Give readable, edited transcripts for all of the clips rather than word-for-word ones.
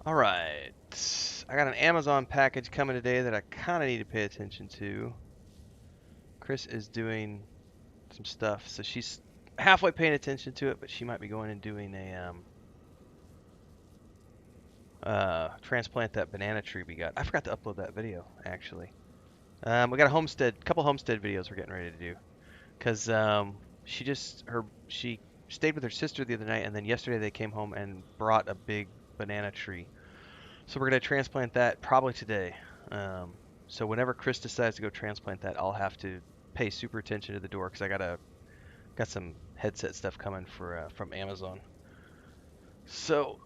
Alright. I got an Amazon package coming today that I kind of need to pay attention to. Chris is doing some stuff, so she's halfway paying attention to it, but she might be going and doing a transplant that banana tree we got. I forgot to upload that video, actually. We got a couple homestead videos we're getting ready to do. Because she stayed with her sister the other night, and then yesterday they came home and brought a big banana tree. So we're going to transplant that probably today. So whenever Chris decides to go transplant that, I'll have to pay super attention to the door because I got some headset stuff coming from Amazon. So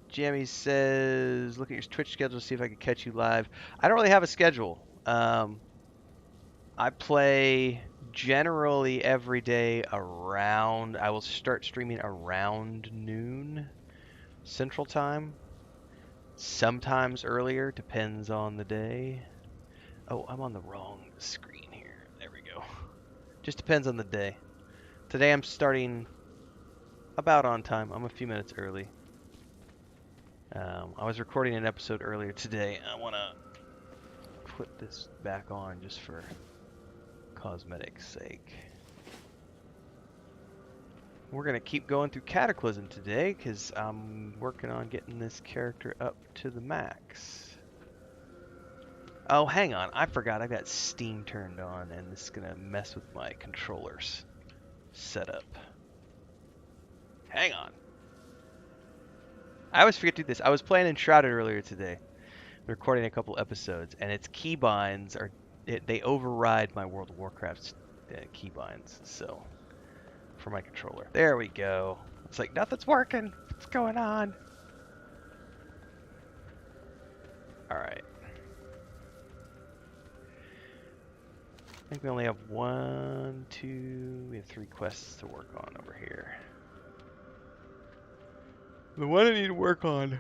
Jamie says, look at your Twitch schedule to see if I can catch you live. I don't really have a schedule. I play generally every day around. I will start streaming around noon Central Time. Sometimes earlier, depends on the day. Oh, I'm on the wrong screen here. There we go. Just depends on the day. Today I'm starting about on time. I'm a few minutes early. I was recording an episode earlier today. I want to put this back on just for cosmetic sake. We're going to keep going through Cataclysm today because I'm working on getting this character up to the max. Oh, hang on. I forgot I got Steam turned on, and this is going to mess with my controller's setup. Hang on. I always forget to do this. I was playing Enshrouded earlier today, recording a couple episodes, and its keybinds they override my World of Warcraft keybinds, so for my controller. There we go. It's like nothing's working. What's going on? All right. I think we only have we have 3 quests to work on over here. The one I need to work on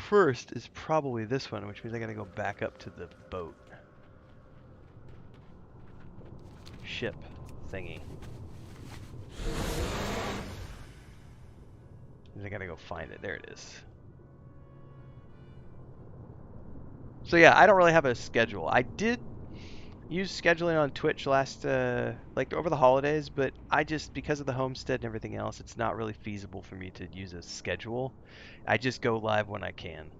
first is probably this one, which means I gotta go back up to the boat. Ship thingy. I gotta go find it. There it is. So yeah, I don't really have a schedule. I did use scheduling on Twitch last, like over the holidays, but I just, because of the homestead and everything else, it's not really feasible for me to use a schedule. I just go live when I can.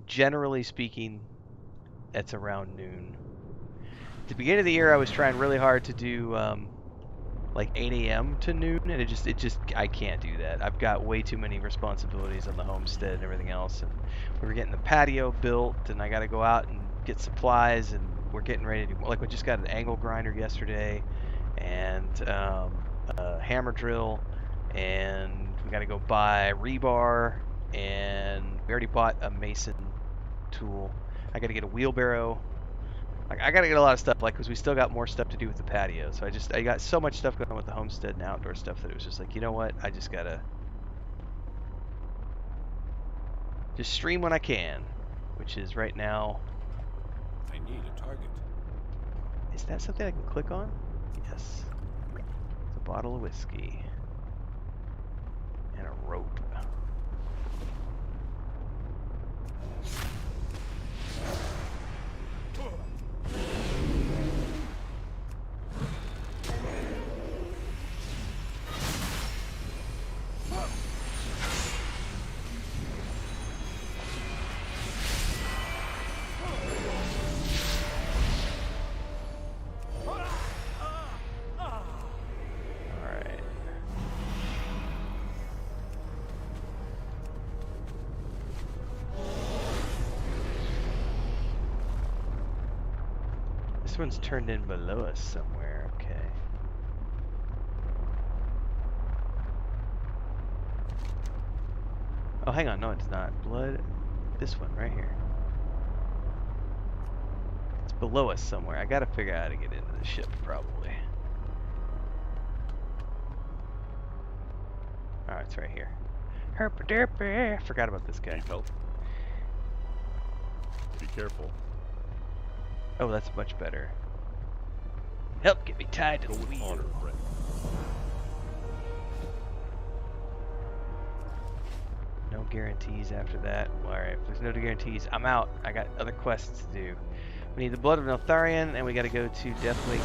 Generally speaking, it's around noon. At the beginning of the year, I was trying really hard to do like 8 a.m. to noon, and I can't do that. I've got way too many responsibilities on the homestead and everything else, and we were getting the patio built, and I got to go out and get supplies, and we're getting ready to, like, we just got an angle grinder yesterday, and a hammer drill, and we got to go buy rebar, and we already bought a mason tool. I got to get a wheelbarrow. I got to get a lot of stuff, like, because we still got more stuff to do with the patio. So I got so much stuff going on with the homestead and outdoor stuff that it was just like, you know what? I just got to just stream when I can, which is right now. I need a target. Is that something I can click on? Yes. It's a bottle of whiskey. And a rope. This one's turned in below us somewhere, okay. Oh, hang on, no it's not. Blood, this one right here. It's below us somewhere. I gotta figure out how to get into the ship, probably. Oh, it's right here. Herp-a-derp-a. I forgot about this guy. Need help? Be careful. Oh, that's much better. Help get me tied to the wheel. Honor, friend. guarantees after that. Alright, if there's no guarantees, I'm out. I got other quests to do. We need the Blood of Neltharion, and we gotta go to Deathwing.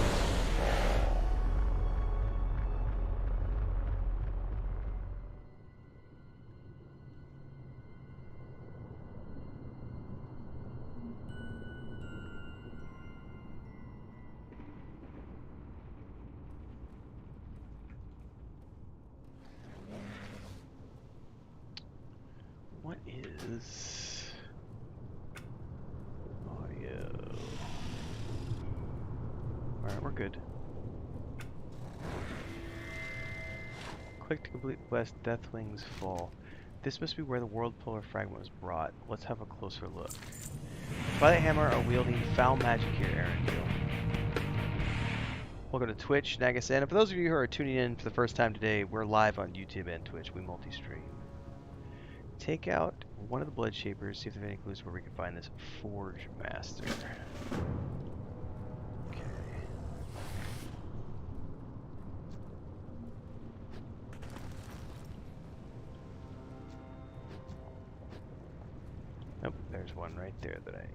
What is audio? Alright, we're good. Click to complete the quest, Deathwings Fall. This must be where the World Polar Fragment was brought. Let's have a closer look. Twilight Hammer are wielding foul magic here, Erendil. Welcome to Twitch, Nagas, and for those of you who are tuning in for the first time today, we're live on YouTube and Twitch. We multi-stream. Take out one of the Blood Shapers, see if there's any clues where we can find this Forge Master. Okay. Nope, there's one right there that I need.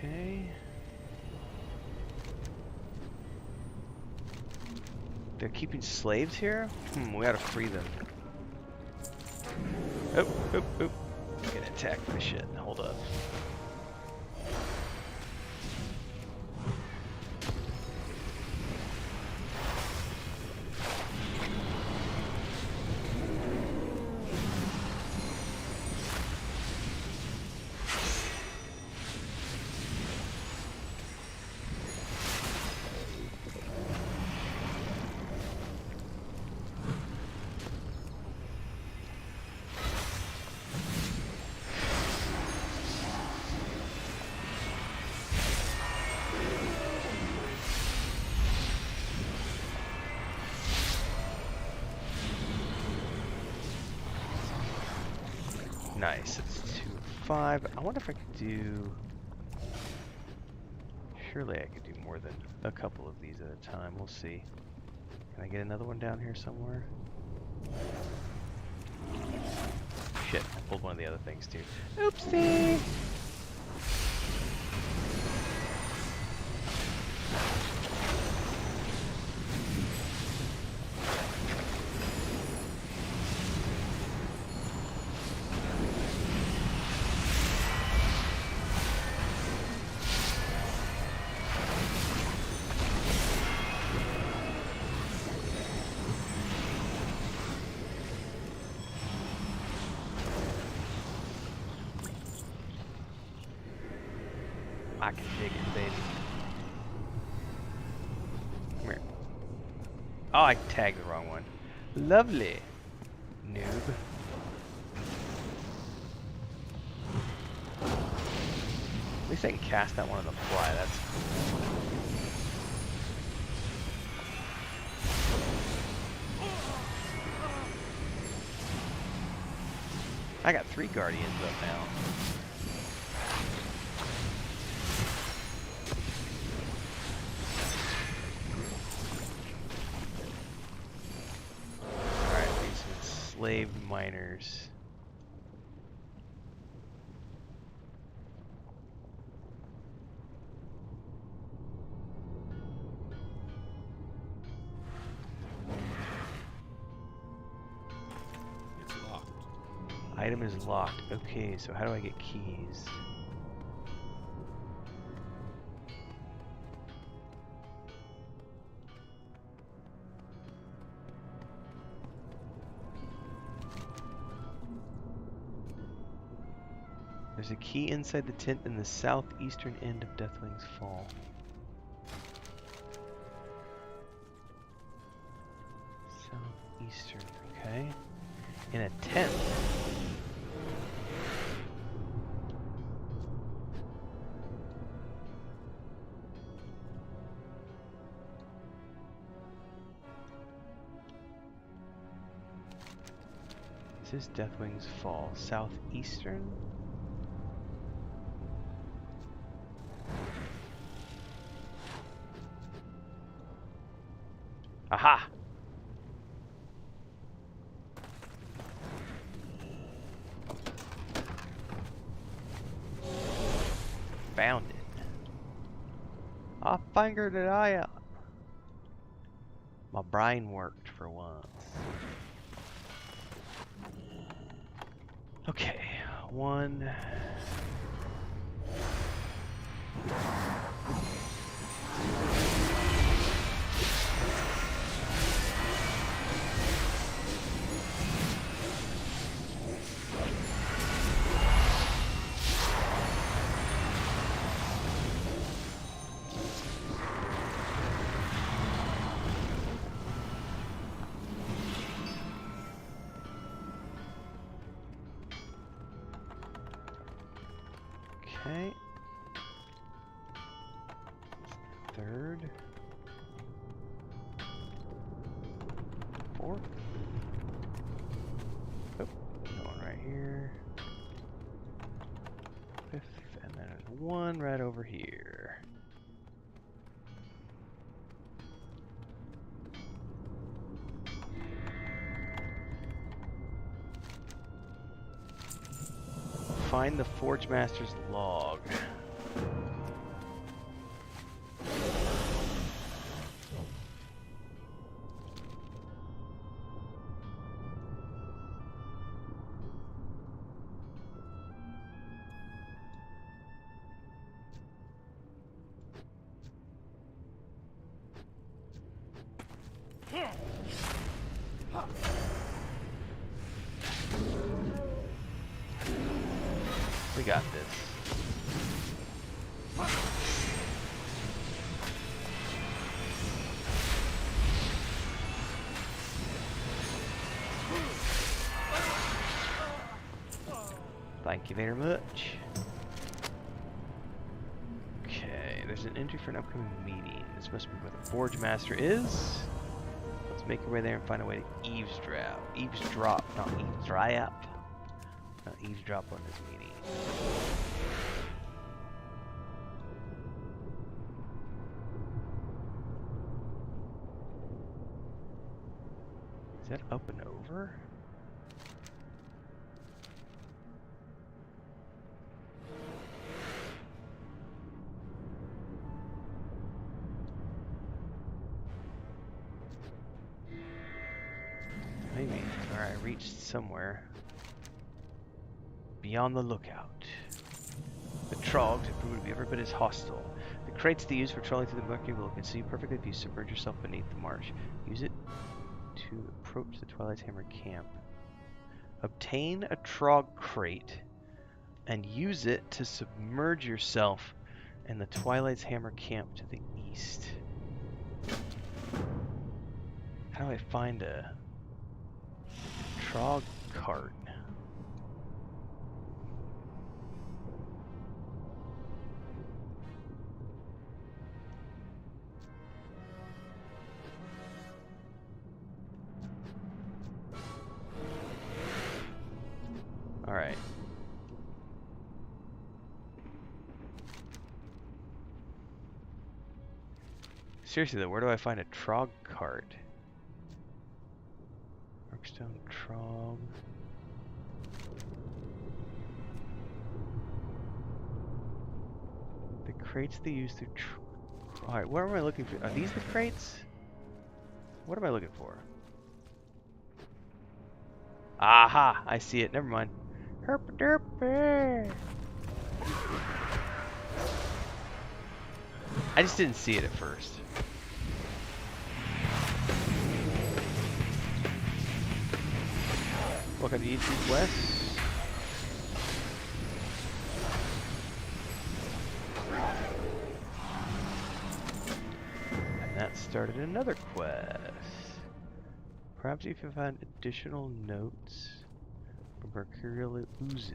Okay. They're keeping slaves here? We gotta free them. Oh, oh, oh. I'm getting attacked by shit. Hold up. Nice, it's 2-5. I wonder if I could do... Surely I could do more than a couple of these at a time. We'll see. Can I get another one down here somewhere? Shit, I pulled one of the other things too. Oopsie! I can dig it, baby. Come here. Oh, I tagged the wrong one. Lovely. Noob. At least I can cast that one on the fly. That's cool. I got 3 Guardians up now. Enslaved miners. It's locked. Item is locked. Okay, so how do I get keys? There's a key inside the tent in the southeastern end of Deathwing's Fall. Southeastern, okay. In a tent. is Deathwing's Fall? Southeastern? Aha! Found it. I fingered it out. My brain worked for once. Okay, one. Okay. Third. Fourth. Oh, going right here. Fifth, and then there's one right over here. Find the Forge Master's log. We got this. Thank you very much. Okay, there's an entry for an upcoming meeting. This must be where the Forge Master is. Let's make our way there and find a way to eavesdrop. Eavesdrop, not eavesdrop. Not eavesdrop on this meeting. Is that up and over? Maybe. Alright, I reached somewhere. Beyond the lookout. The trogs have proved to be every bit as hostile. The crates they use for trolling through the mucky will conceal perfectly if you submerge yourself beneath the marsh. Use it to approach the Twilight's Hammer camp. Obtain a trog crate and use it to submerge yourself in the Twilight's Hammer camp to the east. How do I find a trog cart? Alright. Seriously though, where do I find a trog cart? Workstone trog. The crates they use to Alright, what am I looking for? Are these the crates? What am I looking for? Aha! I see it. Never mind. Herp-derp-er. I just didn't see it at first. Welcome to YouTube West. And that started another quest. Perhaps you can find additional notes from mercurial oozes.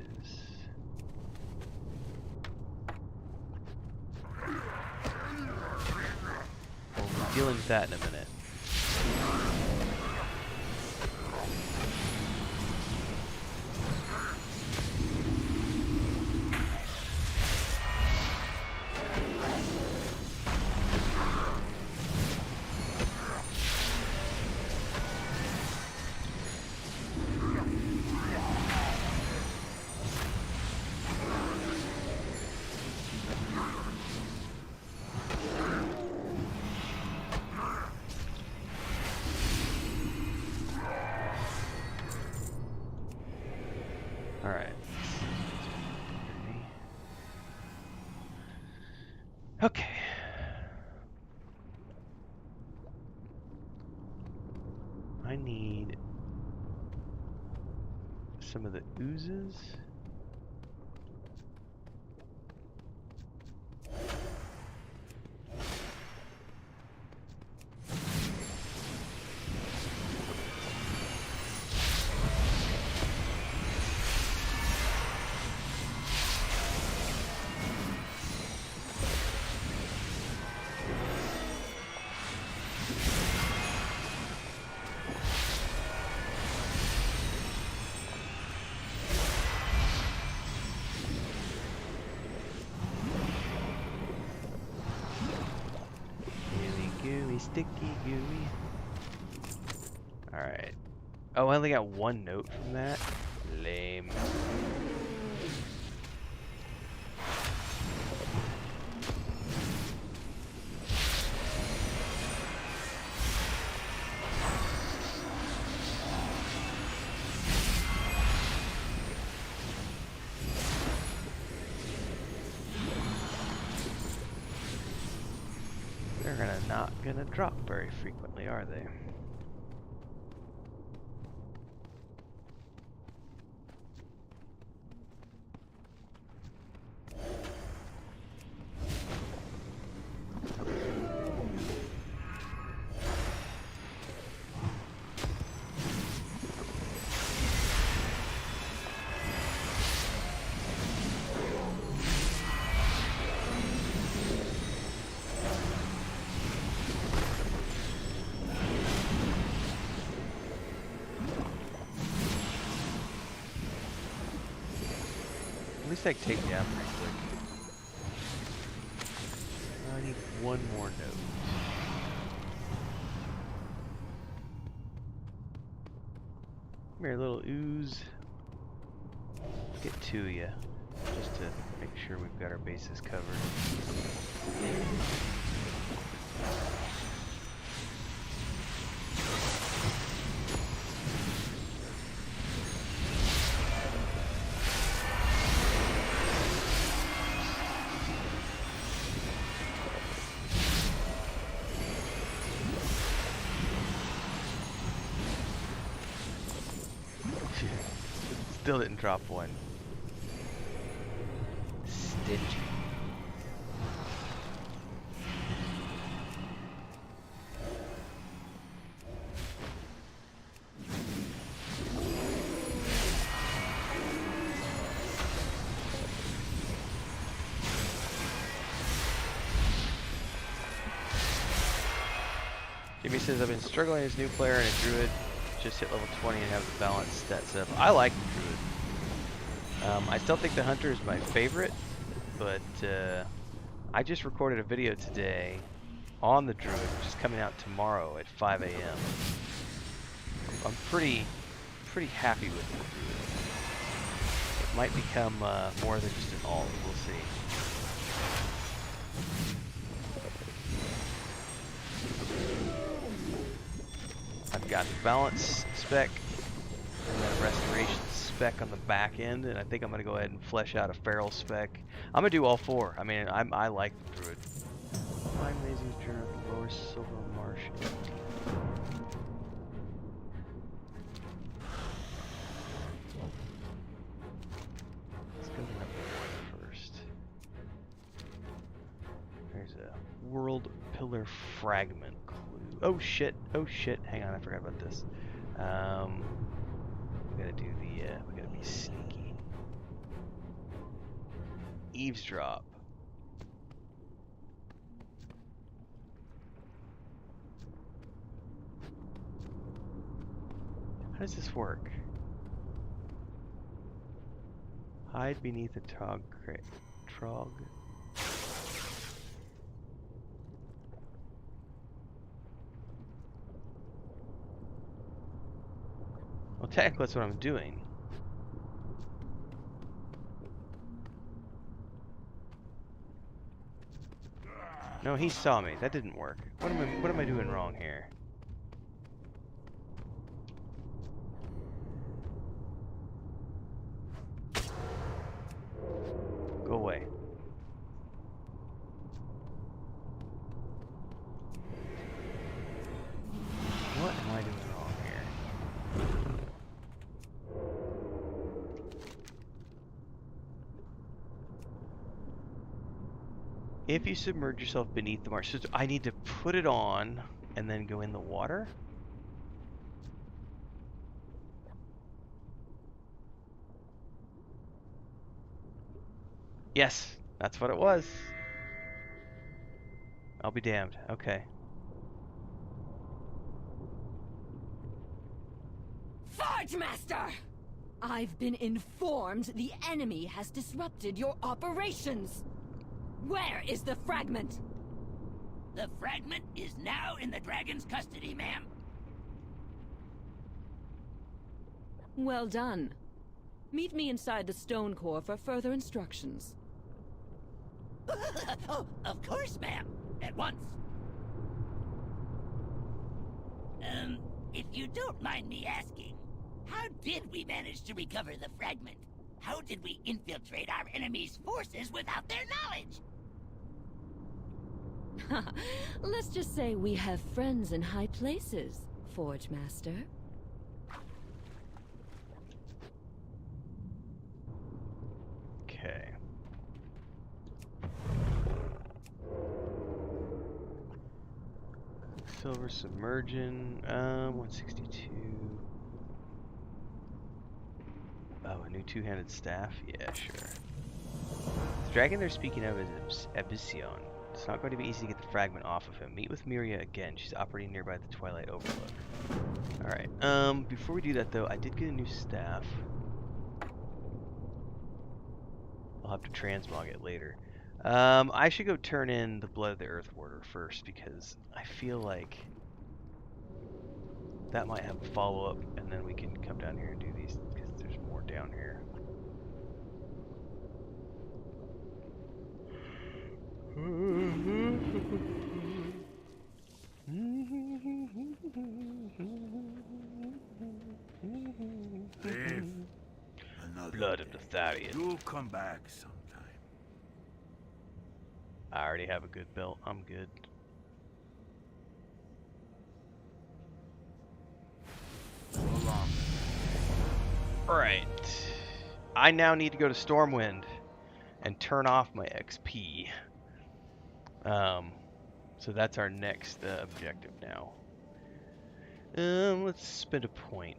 We'll be dealing with that in a minute. Alright. Okay. I need some of the oozes. Sticky gooey. Alright. Oh, I only got one note from that? Lame. They're not gonna drop very frequently, are they? At least I can take down pretty quick. I need one more note. Come here, little ooze. Let's get two of you, just to make sure we've got our bases covered. Still didn't drop one. Stingy. Jimmy says, I've been struggling as a new player and a druid. Just hit level 20 and have the balanced stat set up. I like the druid. I still think the hunter is my favorite, but I just recorded a video today on the druid, which is coming out tomorrow at 5 a.m. I'm pretty happy with the druid. It might become more than just an alt. We'll see. I've got the balance spec and then a restoration spec on the back end, and I think I'm going to go ahead and flesh out a feral spec. I'm going to do all four. I mean, I like the druid. My amazing journey at the lower silver marsh. Let's go to number 1 first. There's a world pillar fragment. Oh shit, hang on, I forgot about this. We gotta do the, we gotta be sneaky. Eavesdrop. How does this work? Hide beneath a trog. Well, technically that's what I'm doing. No, he saw me. That didn't work. What am I doing wrong here? If you submerge yourself beneath the marsh, so I need to put it on and then go in the water? Yes, that's what it was. I'll be damned. Okay. Forge Master! I've been informed the enemy has disrupted your operations. Where is the fragment? The fragment is now in the dragon's custody, ma'am. Well done. Meet me inside the stone core for further instructions. Oh, of course, ma'am. At once. If you don't mind me asking, how did we manage to recover the fragment? How did we infiltrate our enemy's forces without their knowledge? Let's just say we have friends in high places, Forge Master. Okay. Silver submerging, 162. Oh, a new two-handed staff? Yeah, sure. The dragon they're speaking of is Abyssal. It's not going to be easy to get the fragment off of him. Meet with Miria again. She's operating nearby the Twilight Overlook. Alright, before we do that though, I did get a new staff. I'll have to transmog it later. I should go turn in the Blood of the Earth Warder first because I feel like that might have a follow-up and then we can come down here and do these because there's more down here. Live. Another Blood of day. the Tharian. You'll come back sometime. I already have a good belt. I'm good. So long. Alright. I now need to go to Stormwind and turn off my XP. So that's our next objective now. Let's spend a point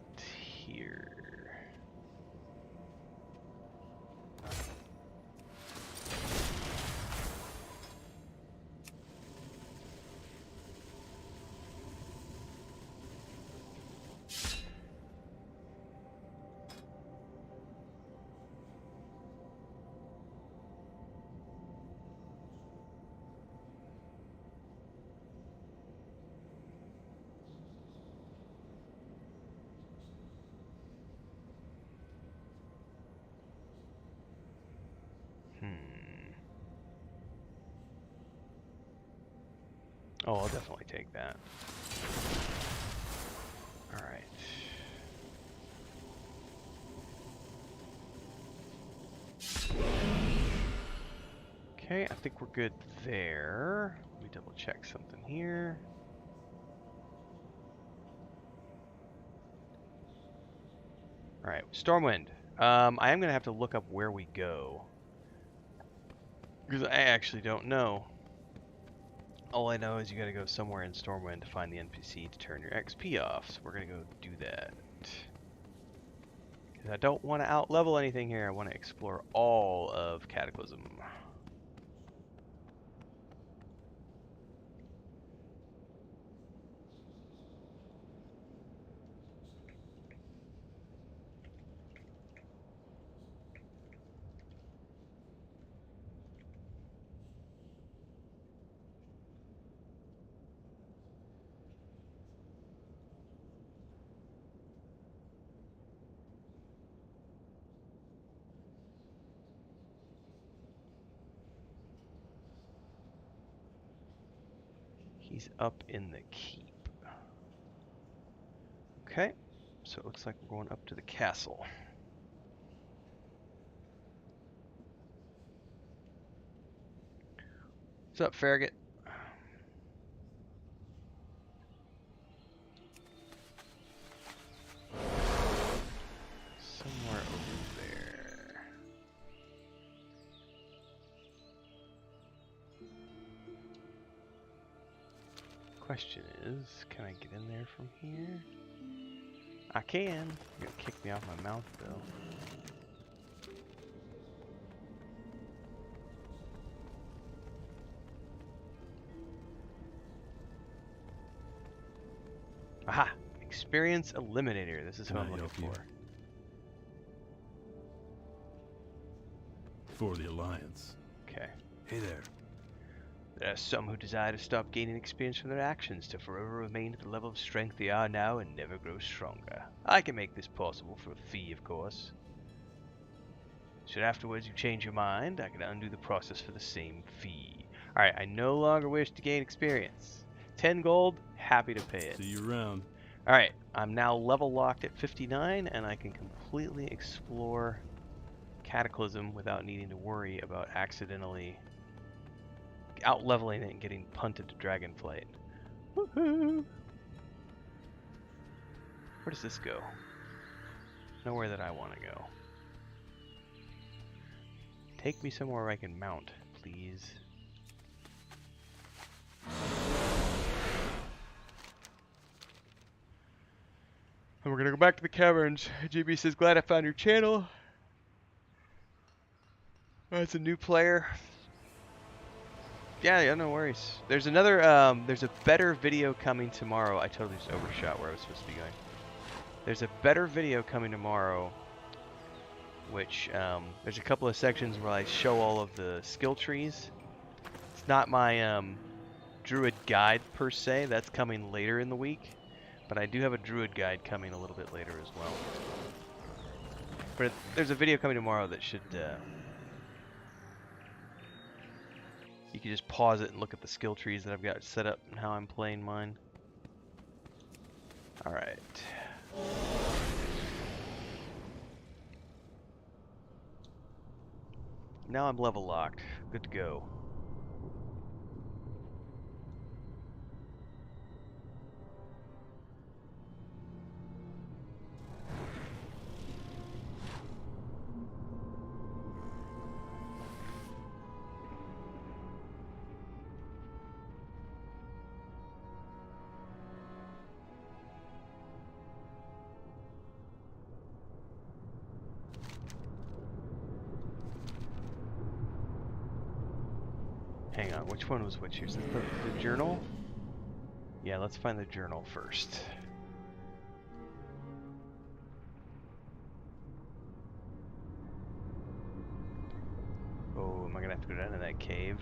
here. Oh, I'll definitely take that. Alright. Okay, I think we're good there. Let me double check something here. Alright, Stormwind. I am going to have to look up where we go. Because I actually don't know. All I know is you gotta go somewhere in Stormwind to find the NPC to turn your XP off. So we're gonna go do that. Because I don't want to out-level anything here. I want to explore all of Cataclysm. He's up in the keep. Okay, so it looks like we're going up to the castle. What's up, Farragut? Somewhere over there. Question is, can I get in there from here? I can. You're gonna kick me off my mount though. Aha! Experience Eliminator. This is who I'm looking for. For the Alliance. Okay. Hey there. There are some who desire to stop gaining experience from their actions to forever remain at the level of strength they are now and never grow stronger. I can make this possible for a fee, of course. Should afterwards you change your mind, I can undo the process for the same fee. Alright, I no longer wish to gain experience. 10 gold, happy to pay it. See you around. Alright, I'm now level locked at 59 and I can completely explore Cataclysm without needing to worry about accidentally out-leveling it and getting punted to Dragonflight. Woohoo! Where does this go? Nowhere that I want to go. Take me somewhere where I can mount, please. And we're gonna go back to the caverns. GB says, glad I found your channel. Oh, it's a new player. Yeah, no worries. There's another, there's a better video coming tomorrow. I totally just overshot where I was supposed to be going. There's a better video coming tomorrow, which, there's a couple of sections where I show all of the skill trees. It's not my, druid guide per se. That's coming later in the week. But I do have a druid guide coming a little bit later as well. But there's a video coming tomorrow that should, you can just pause it and look at the skill trees that I've got set up and how I'm playing mine. Alright. Now I'm level locked. Good to go. Hang on, which one was which? Here's the journal? Yeah, let's find the journal first. Oh, am I gonna have to go down to that cave?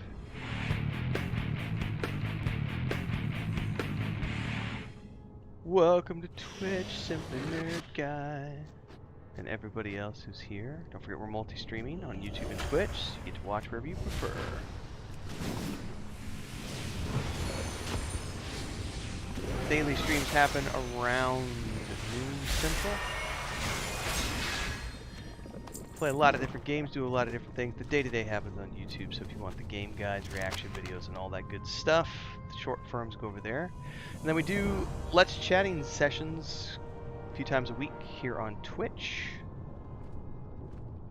Welcome to Twitch, Simply Nerd Guy. And everybody else who's here. Don't forget we're multi-streaming on YouTube and Twitch, so you get to watch wherever you prefer. Daily streams happen around noon central. Play a lot of different games, do a lot of different things. The day-to-day happens on YouTube, so if you want the game guides, reaction videos, and all that good stuff, the short forms go over there. And then we do Let's Chatting sessions a few times a week here on Twitch.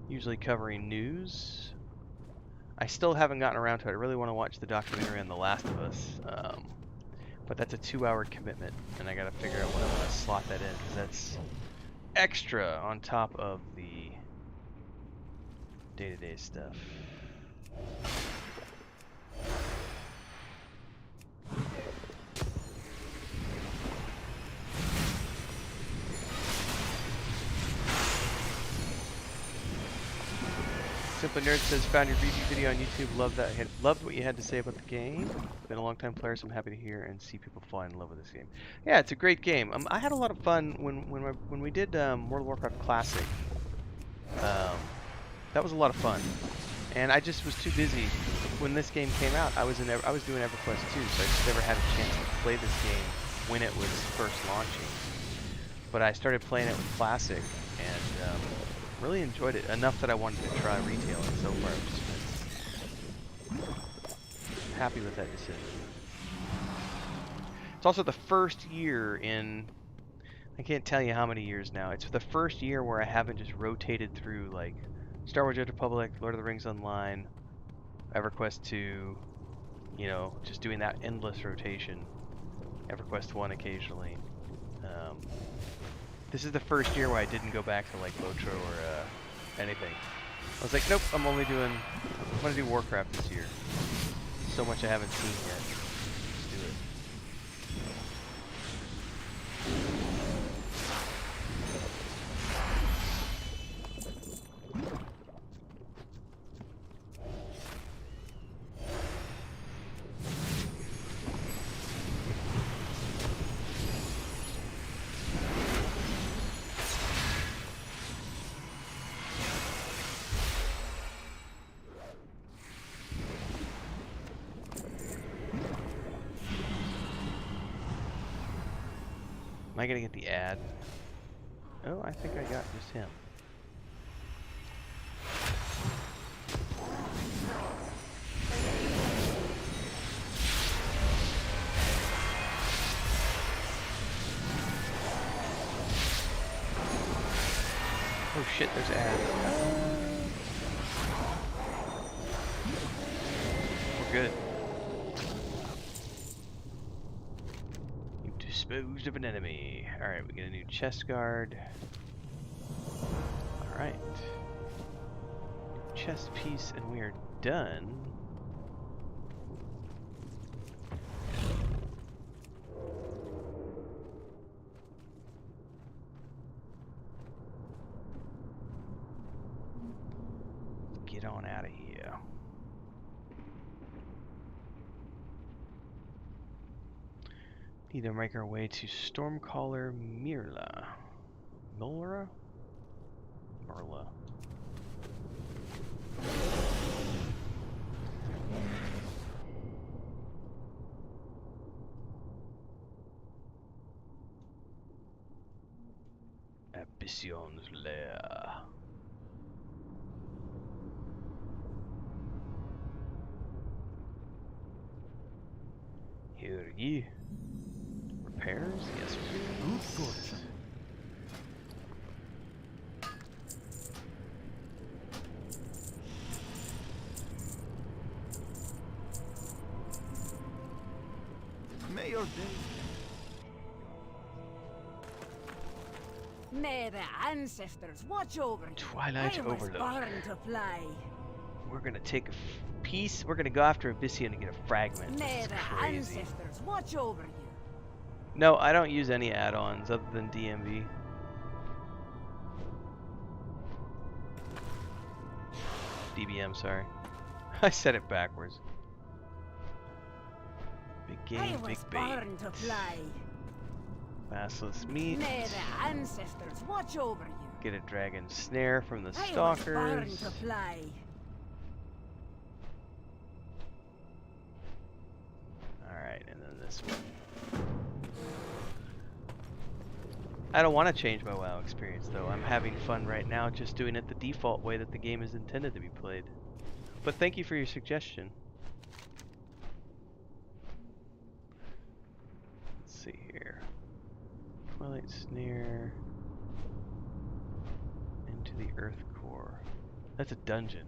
Usually covering news. I still haven't gotten around to it. I really want to watch the documentary on The Last of Us. But that's a 2-hour commitment, and I gotta figure out when I'm gonna slot that in, because that's extra on top of the day-to-day stuff. Simply Nerd says, found your review video on YouTube. Loved what you had to say about the game. Been a long time player, so I'm happy to hear and see people fall in love with this game. Yeah, it's a great game. I had a lot of fun when we did World of Warcraft Classic. That was a lot of fun, and I just was too busy when this game came out. I was doing EverQuest 2, so I just never had a chance to play this game when it was first launching. But I started playing it with Classic, and really enjoyed it enough that I wanted to try retail, and so far I've just been happy with that decision. It's also the first year in, I can't tell you how many years now, it's the first year where I haven't just rotated through like Star Wars: Age of Republic, Lord of the Rings Online, EverQuest 2, you know, just doing that endless rotation. EverQuest 1 occasionally. This is the first year where I didn't go back to like Lotro or anything. I was like, nope, I'm gonna do Warcraft this year. So much I haven't seen yet. Let's do it. Am I gonna get the ad? Oh, I think I got just him. Oh shit, there's ads. We're good. Disposed of an enemy. Alright, we get a new chest guard. Alright. Chest piece, and we are done. Get on out of here. Either make our way to Stormcaller Mirla. Mirla? Mirla. Abyssal's Lair. Hear ye. Repairs? Yes, we do. Good fortune. May your day. May the ancestors watch over you. Twilight I was Overload. born to fly. We're gonna take a piece. We're gonna go after Abyssal and get a fragment. May This is the crazy. ancestors watch over you. No, I don't use any add-ons other than DMV. DBM, sorry. I said it backwards. Big game, I big was bait. born to fly. Massless meat. May the ancestors watch over you. Get a dragon snare from the I was stalkers. born to fly. Alright, and then this one. I don't want to change my WoW experience though. I'm having fun right now just doing it the default way that the game is intended to be played. But thank you for your suggestion. Let's see here. Twilight Snare. Into the Earth Core. That's a dungeon.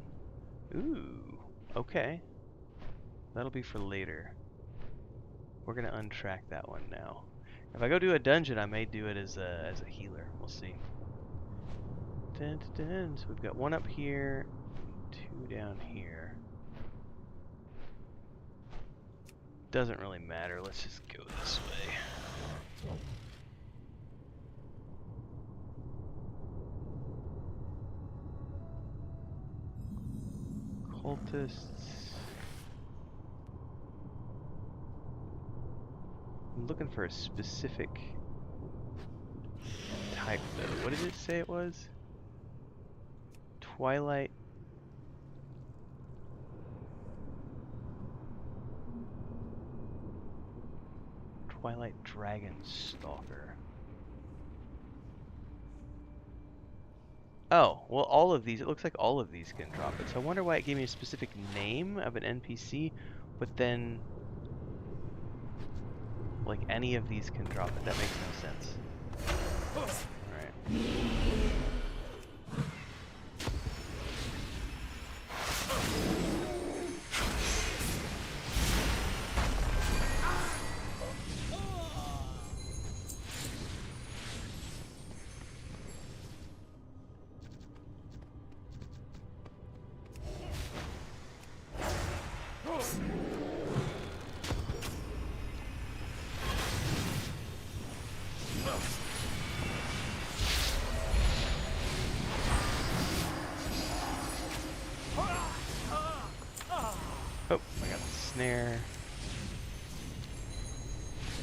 Ooh, okay. That'll be for later. We're gonna untrack that one now. If I go do a dungeon, I may do it as a healer. We'll see. Dun, dun, dun. So we've got one up here, two down here. Doesn't really matter. Let's just go this way. Cultists. I'm looking for a specific type though. What did it say it was? Twilight. Twilight Dragon Stalker. Oh, well all of these, it looks like all of these can drop it. So I wonder why it gave me a specific name of an NPC, but then like any of these can drop it. That makes no sense. Alright. Oh, I got the snare.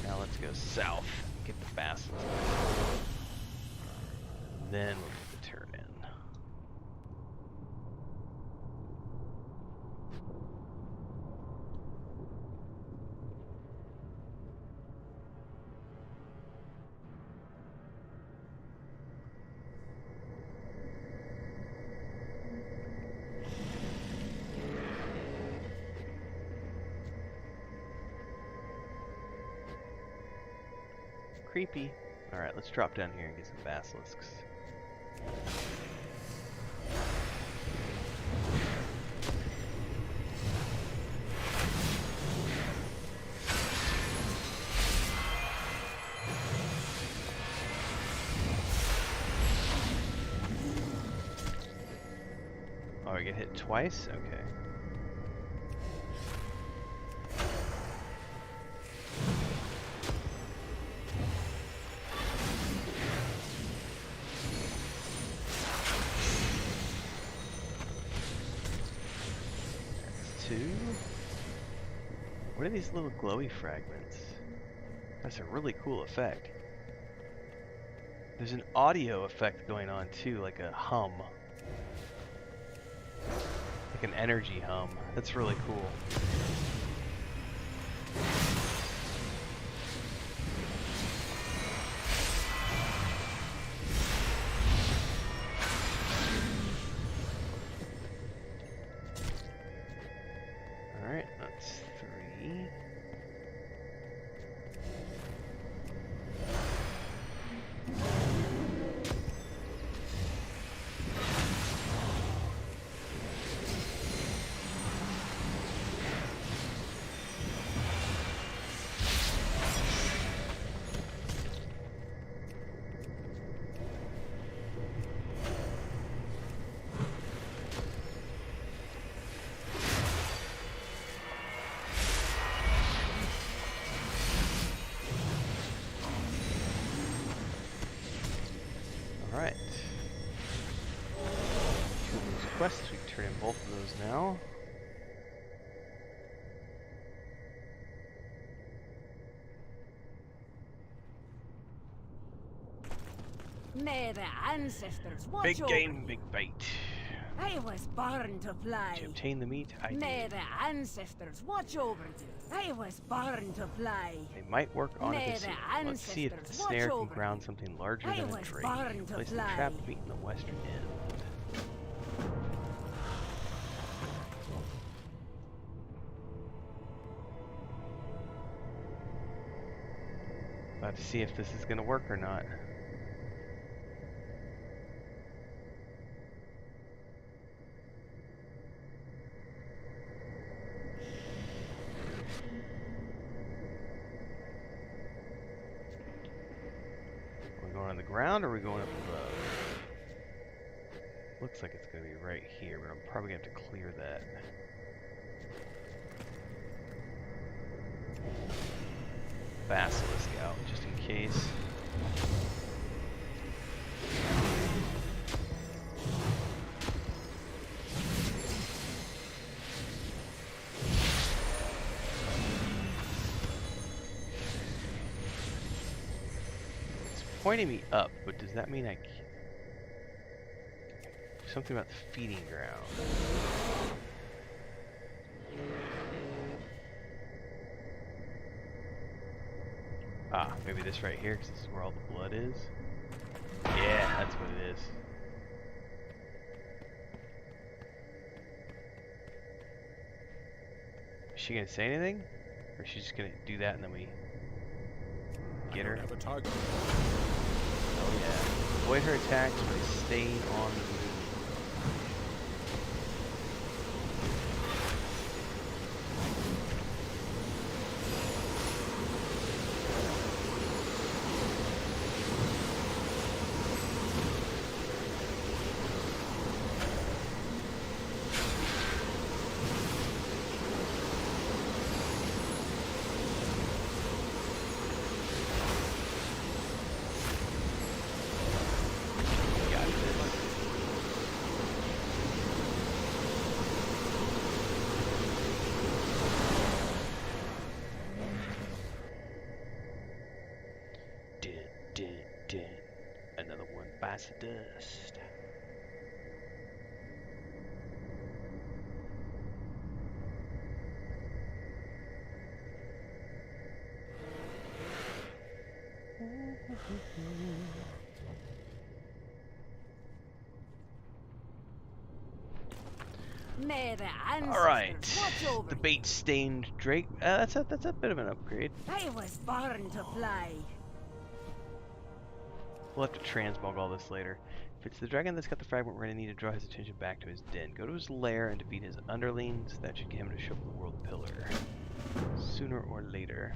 Now let's go south. Get the basilisk. Then we'll get the turn in. Creepy. Alright, let's drop down here and get some basilisks. Oh, I get hit twice? Okay. What are these little glowy fragments? That's a really cool effect. There's an audio effect going on too, like a hum. Like an energy hum. That's really cool. Alright, that's 3. Alright. 2 of those quests, we can turn in both of those now. May the ancestors watch Big over game, you. big bite. I was born to fly. To obtain the meat, I May did. the ancestors watch over you. I was born to fly. They might work on May Abyssal. the Let's see if the ancestors snare watch can over ground you. something larger I than a was drake. born to Place the fly. trapped meat in the western end. About to see if this is going to work or not. Are we going on the ground or are we going up above? Looks like it's going to be right here, but I'm probably going to have to clear that. Basilisk out, just in case. It's pointing me up, but does that mean I can't? Something about the feeding ground. Ah, maybe this right here, because this is where all the blood is. Yeah, that's what it is. Is she gonna say anything? Or is she just gonna do that and then we get her? Have a target. Oh yeah. Avoid her attacks by staying on the move. nice dust. May the All right, ancestors watch over the you. bait-stained Drake. That's a bit of an upgrade. I was born to fly. We'll have to transmog all this later. If it's the dragon that's got the fragment, we're going to need to draw his attention back to his den. Go to his lair and defeat his underlings. That should get him to show up the world pillar. Sooner or later.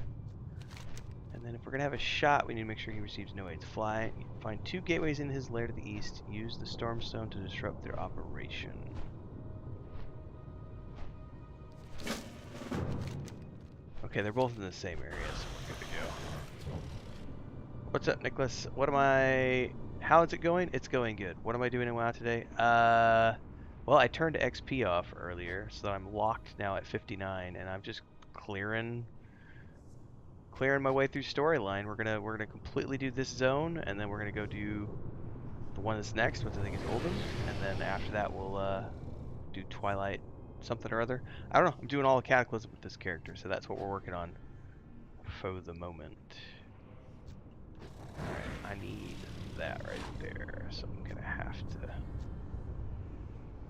And then if we're going to have a shot, we need to make sure he receives no aids. Fly. Find 2 gateways in his lair to the east. Use the Stormstone to disrupt their operation. Okay, they're both in the same area, so we're good to go. What's up, Nicholas? What am I... How is it going? It's going good. What am I doing in WoW today? Well, I turned XP off earlier, so I'm locked now at 59, and I'm just clearing my way through storyline. We're gonna completely do this zone, and then we're gonna go do the one that's next, which I think is Oldham, and then after that we'll do Twilight something or other. I don't know. I'm doing all the Cataclysm with this character, so that's what we're working on for the moment. Alright, I need that right there, so I'm gonna have to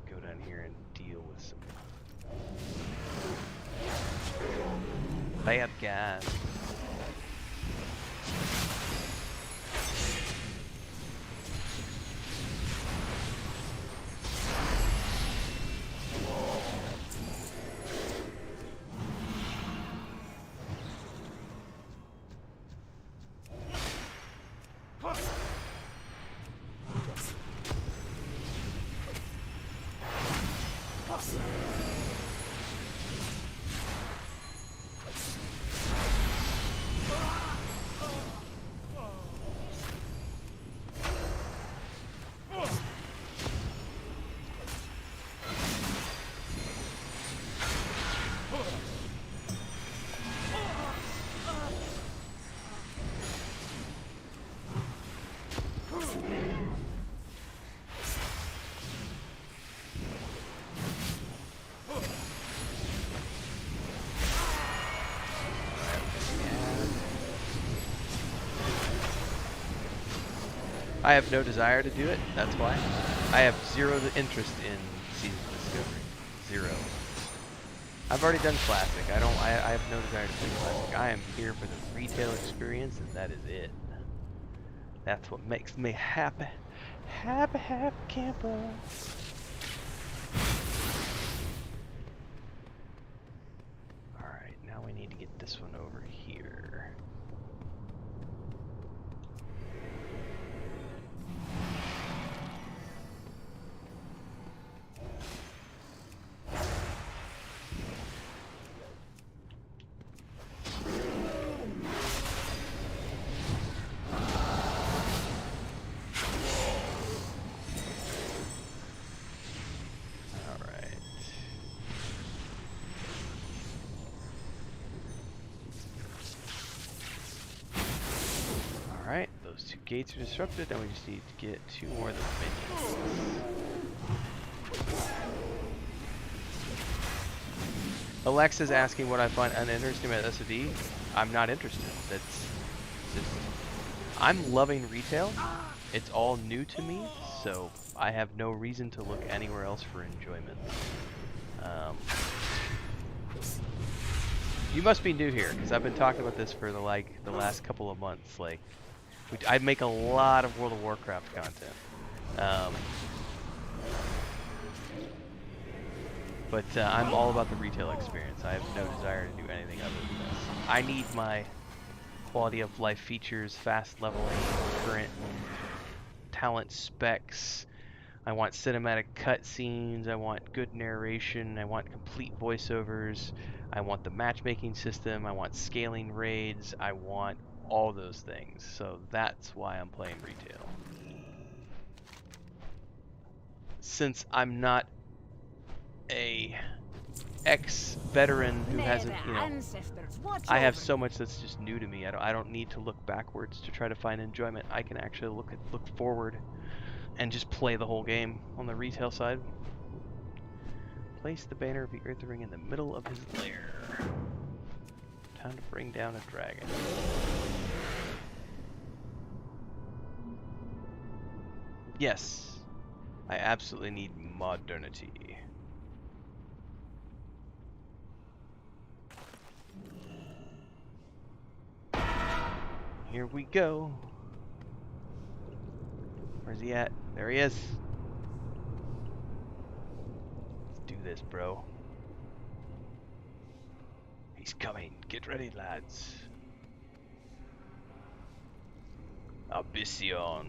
go down here and deal with some bad guys. I have no desire to do it, that's why. I have zero interest in Season of Discovery. Zero. I've already done Classic. I have no desire to play Classic. I am here for the retail experience, and that is it. That's what makes me happy. Happy camper. Alright, now we need to get this one over here. Alright, those 2 gates are disrupted, and we just need to get 2 more of the minions. Alexa's asking what I find uninteresting about SOD. I'm not interested. That's just... I'm loving retail. It's all new to me, so I have no reason to look anywhere else for enjoyment. You must be new here, because I've been talking about this for the last couple of months. Like, I make a lot of World of Warcraft content, but I'm all about the retail experience. I have no desire to do anything other than this. I need my quality of life features, fast leveling, current talent specs. I want cinematic cutscenes. I want good narration. I want complete voiceovers. I want the matchmaking system. I want scaling raids. I want all those things. So that's why I'm playing retail. Since I'm not a ex-veteran who May hasn't, their you know, ancestors watch I have over so you. much that's just new to me. I don't need to look backwards to try to find enjoyment. I can actually look forward and just play the whole game on the retail side. Place the banner of the Earth Ring in the middle of his lair. Time to bring down a dragon. Yes, I absolutely need modernity. Here we go. Where's he at? There he is. Let's do this, bro. He's coming. Get ready, lads. Abyssal.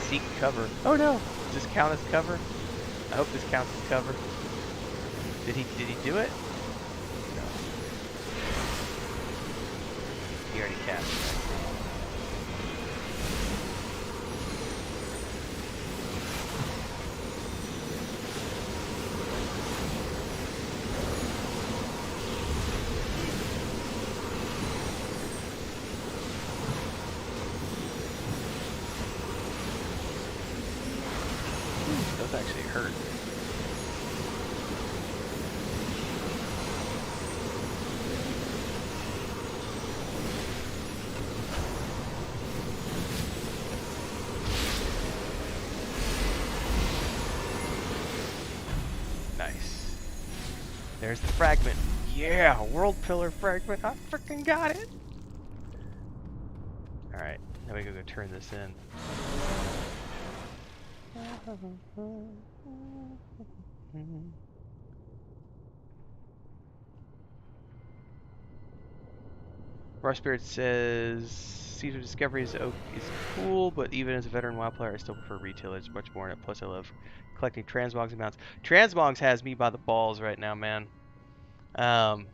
Seek cover. Oh no! Does this count as cover? I hope this counts as cover. Did he do it? No. He already cast it. Those actually hurt. Nice. There's the fragment. Yeah, world pillar fragment. I freaking got it. All right, now we gotta go turn this in. Raw Spirit says Seed of Discovery is cool, but even as a veteran WoW player, I still prefer retail. There's much more in it. Plus, I love collecting transmogs and mounts. Transmogs has me by the balls right now, man. I've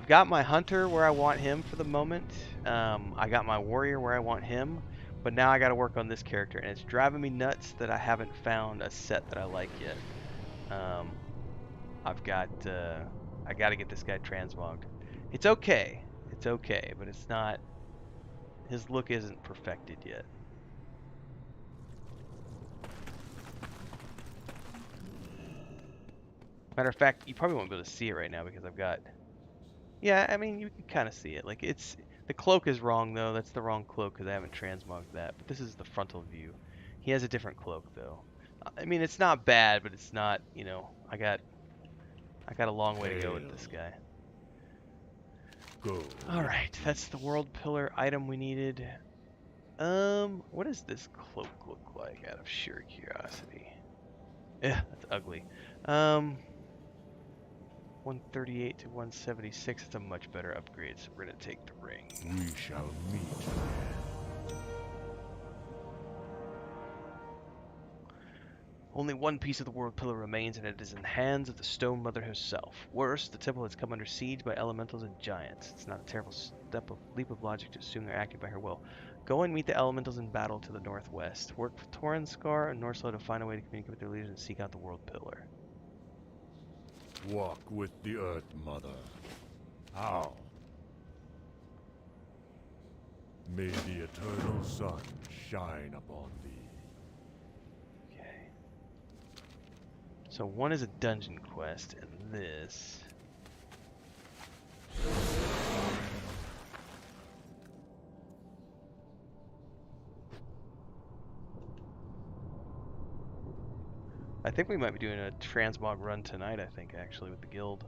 got my hunter where I want him for the moment. I got my warrior where I want him, but now I got to work on this character, and it's driving me nuts that I haven't found a set that I like yet. I got to get this guy transmogged. It's okay, but it's not. His look isn't perfected yet. Matter of fact, you probably won't be able to see it right now because I've got. Yeah, I mean, you can kind of see it. Like, the cloak is wrong though. That's the wrong cloak because I haven't transmogged that. But this is the frontal view. He has a different cloak though. I mean, it's not bad, but it's not. You know, I got a long way to go with this guy. Go. All right, that's the world pillar item we needed. What does this cloak look like? Out of sheer curiosity. Yeah, that's ugly. 138 to 176. It's a much better upgrade, so we're gonna take the ring. We shall meet. Only one piece of the world pillar remains, and it is in the hands of the Stone Mother herself. Worse, the temple has come under siege by elementals and giants. It's not a terrible leap of logic to assume they're acting by her will. Go and meet the elementals in battle to the northwest. Work with Torrenscar and Norslow to find a way to communicate with their leaders and seek out the world pillar. Walk with the Earth Mother. How? May the eternal sun shine upon thee. Okay. So one is a dungeon quest, and this... I think we might be doing a transmog run tonight, I think, actually, with the guild.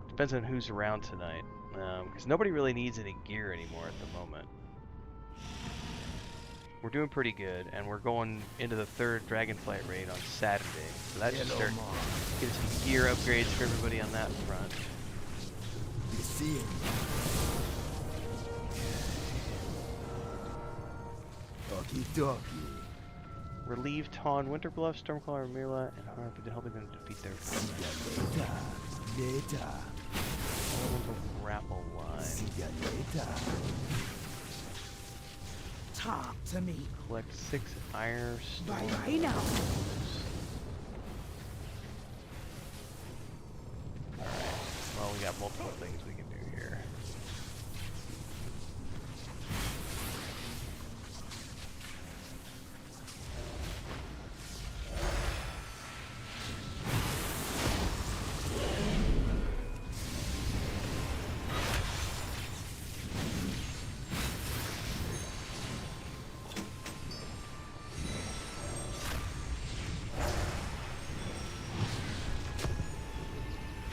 Depends on who's around tonight, because nobody really needs any gear anymore at the moment. we're doing pretty good, and we're going into the 3rd Dragonflight raid on Saturday. So that should start getting some gear upgrades for everybody on that front. You see it? Okie Relieve Tawn, Winterbluff, Stormclaw, Mila, and Harp to helping them defeat their dokie. Later. elemental grapple line. See ya later. Talk to me. Collect 6 iron stones. Bye now. Alright, well, we got multiple things we can do here.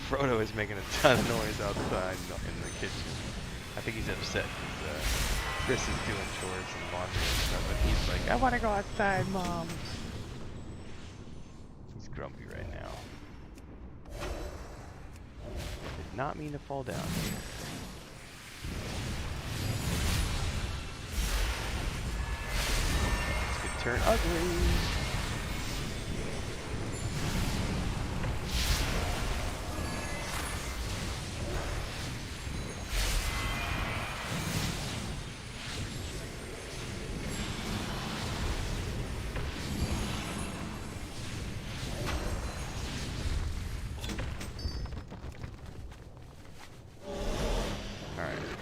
Frodo is making a ton of noise outside in the kitchen. I think he's upset because Chris is doing chores and laundry and stuff, and he's like, I want to go outside, Mom. He's grumpy right now. Did not mean to fall down here. This could turn ugly.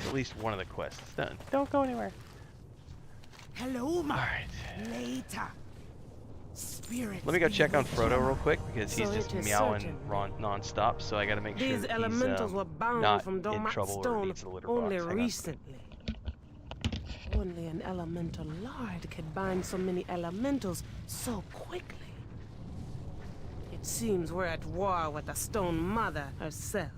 At least one of the quests is done. Don't go anywhere. Hello, ma. Alright. Later. Spirit. Let me go check on Frodo real quick because he's just meowing non-stop, so I gotta make sure These that elementals he's were bound not from in Dormat trouble or Stone needs a litter only box. Hang on. recently. Only an elemental lord could bind so many elementals so quickly. It seems we're at war with the Stone Mother herself.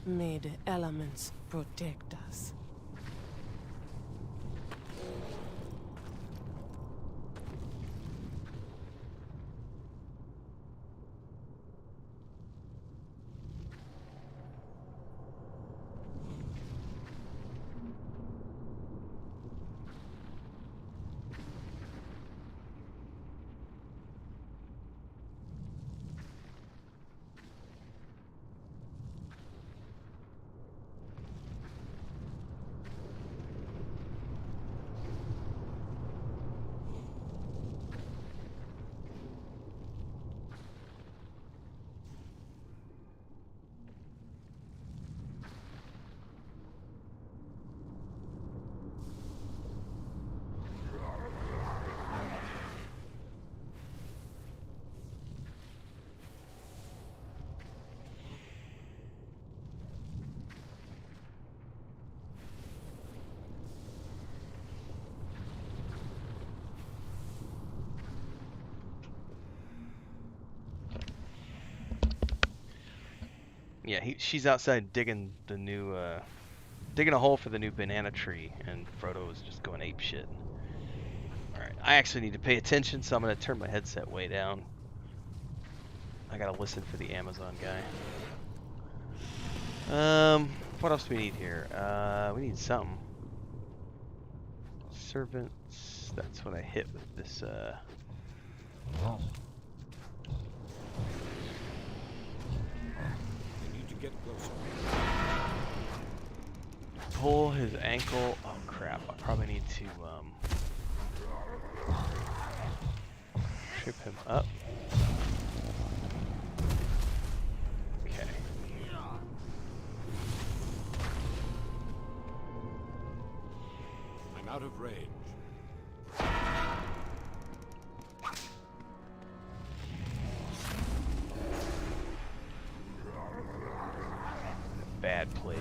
May the elements protect us. Yeah, she's outside digging the new, digging a hole for the new banana tree, and Frodo was just going ape shit. Alright, I actually need to pay attention, so I'm gonna turn my headset way down. I gotta listen for the Amazon guy. What else do we need here? We need something. Servants, that's what I hit with this, Get closer. pull his ankle. Oh crap, I probably need to trip him up. Okay. I'm out of range. Bad place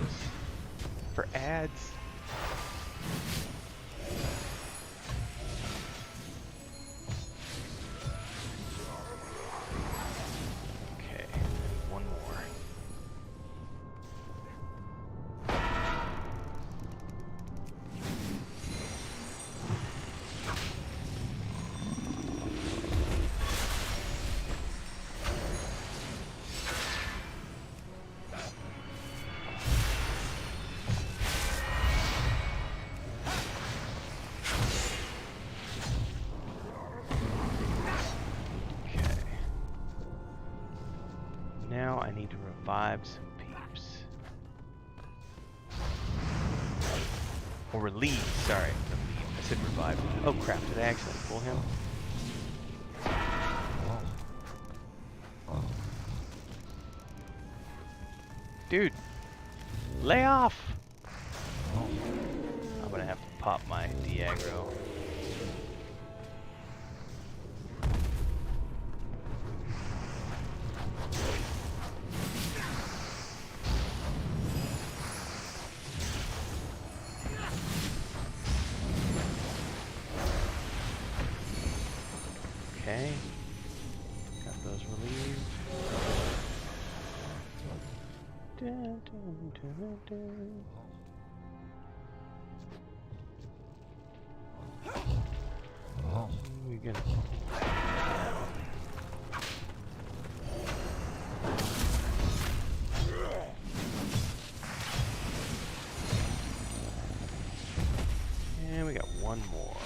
for ads. Okay, one more. revive some peeps. Or relieve, sorry. Relieve. I said revive. Oh crap, did I accidentally pull him? Dude, lay off! I'm gonna have to pop my Diagro. Okay, got those relieved. Dun, dun, dun, dun. We're gonna. And we got one more.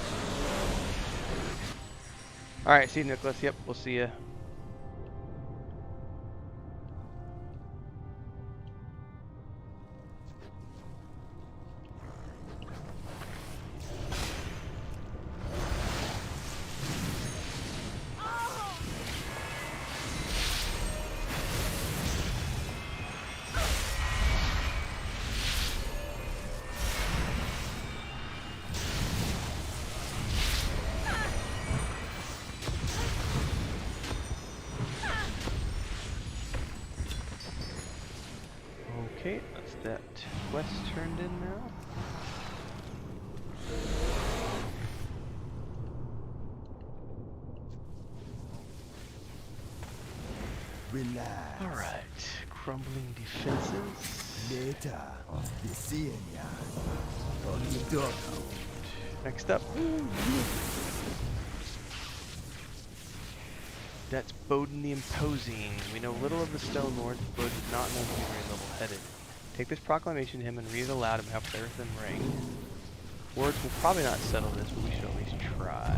Alright, see you, Nicholas. Yep, we'll see you. Okay, that's that quest turned in now. Relax. Alright, crumbling defenses. Later. Be seeing ya. On the door. Next up. That's Bodin the Imposing. We know little of the Stone Lord, but Bodin is not known to be very level-headed. Take this proclamation to him and read it aloud and help Earth and Ring. Words will probably not settle this, but we should at least try.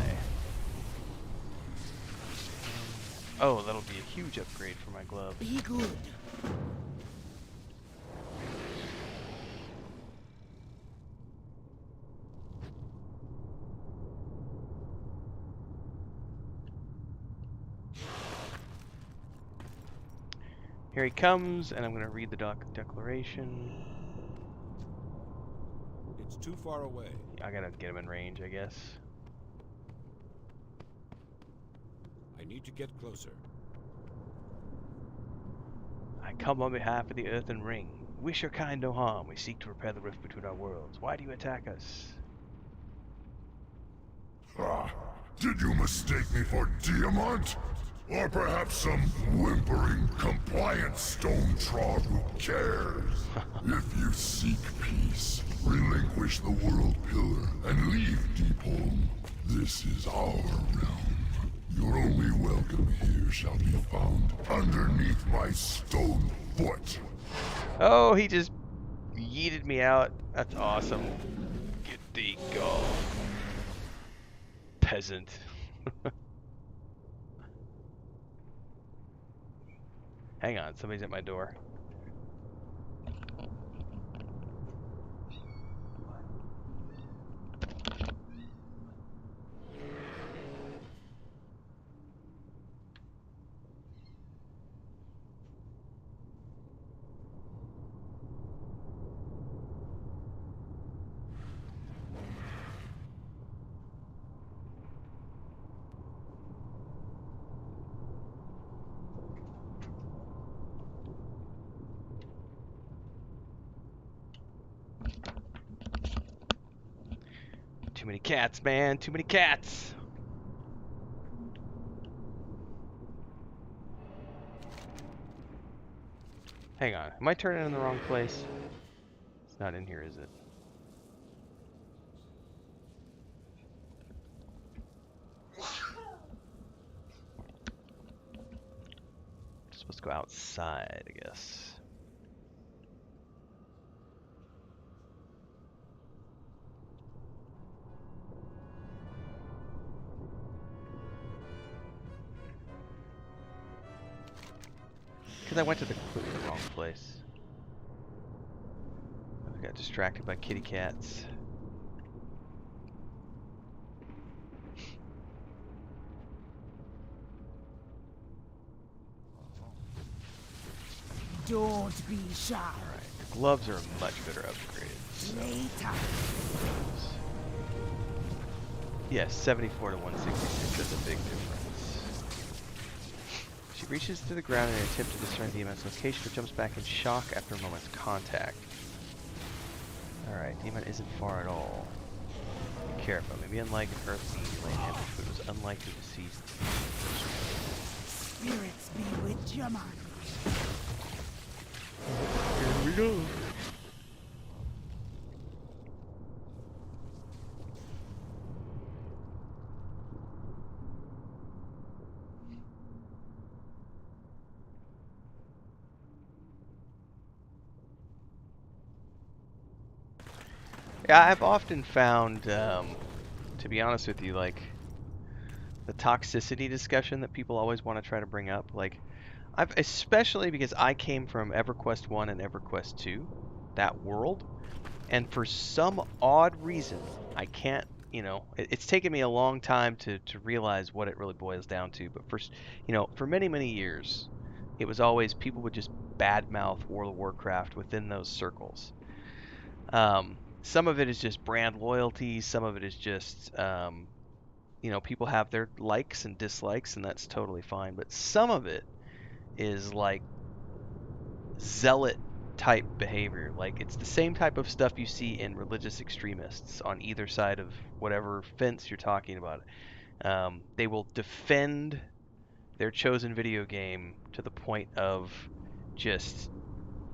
Oh, that'll be a huge upgrade for my glove. Be good. Here he comes, and I'm going to read the declaration. It's too far away. I gotta get him in range, I guess. I need to get closer. I come on behalf of the Earth and Ring. Wish your kind no harm. We seek to repair the rift between our worlds. Why do you attack us? Ah, did you mistake me for Diamant? Or perhaps some whimpering, compliant stone-trod who cares? If you seek peace, relinquish the World Pillar and leave Deepholm. This is our realm. Your only welcome here shall be found underneath my stone foot. Oh, he just yeeted me out. That's awesome. Get thee gone, peasant. Hang on, somebody's at my door. Too many cats, man. Too many cats. Hang on. Am I turning in the wrong place? It's not in here, is it? Supposed to go outside, I guess. Could because I went to the completely wrong place. I got distracted by kitty cats. Don't be shy. Alright, the gloves are a much better upgrade. So. Later. Yes, 74 to 166, that's a big difference. She reaches to the ground in an attempt to discern the Demon's location, but jumps back in shock after a moment's contact. Alright, Demon isn't far at all. Be careful, maybe unlike an earthly lane image, but it was unlikely to see. Spirits be with your mind. Here we go. Yeah, I've often found, to be honest with you, like, the toxicity discussion that people always want to try to bring up, like, especially because I came from EverQuest 1 and EverQuest 2, that world, and for some odd reason, I can't, you know, it's taken me a long time to realize what it really boils down to, but for, you know, for many, many years, it was always people would just badmouth World of Warcraft within those circles. Some of it is just brand loyalty, some of it is just, you know, people have their likes and dislikes, and that's totally fine, but some of it is like zealot type behavior. Like, it's the same type of stuff you see in religious extremists on either side of whatever fence you're talking about. They will defend their chosen video game to the point of just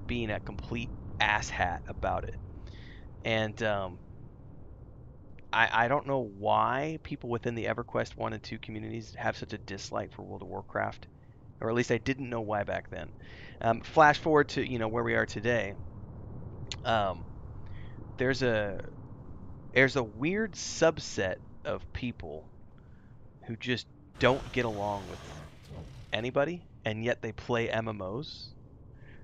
being a complete asshat about it. And I don't know why people within the EverQuest 1 and 2 communities have such a dislike for World of Warcraft, or at least I didn't know why back then. Flash forward to, you know, where we are today. There's a weird subset of people who just don't get along with anybody, and yet they play MMOs.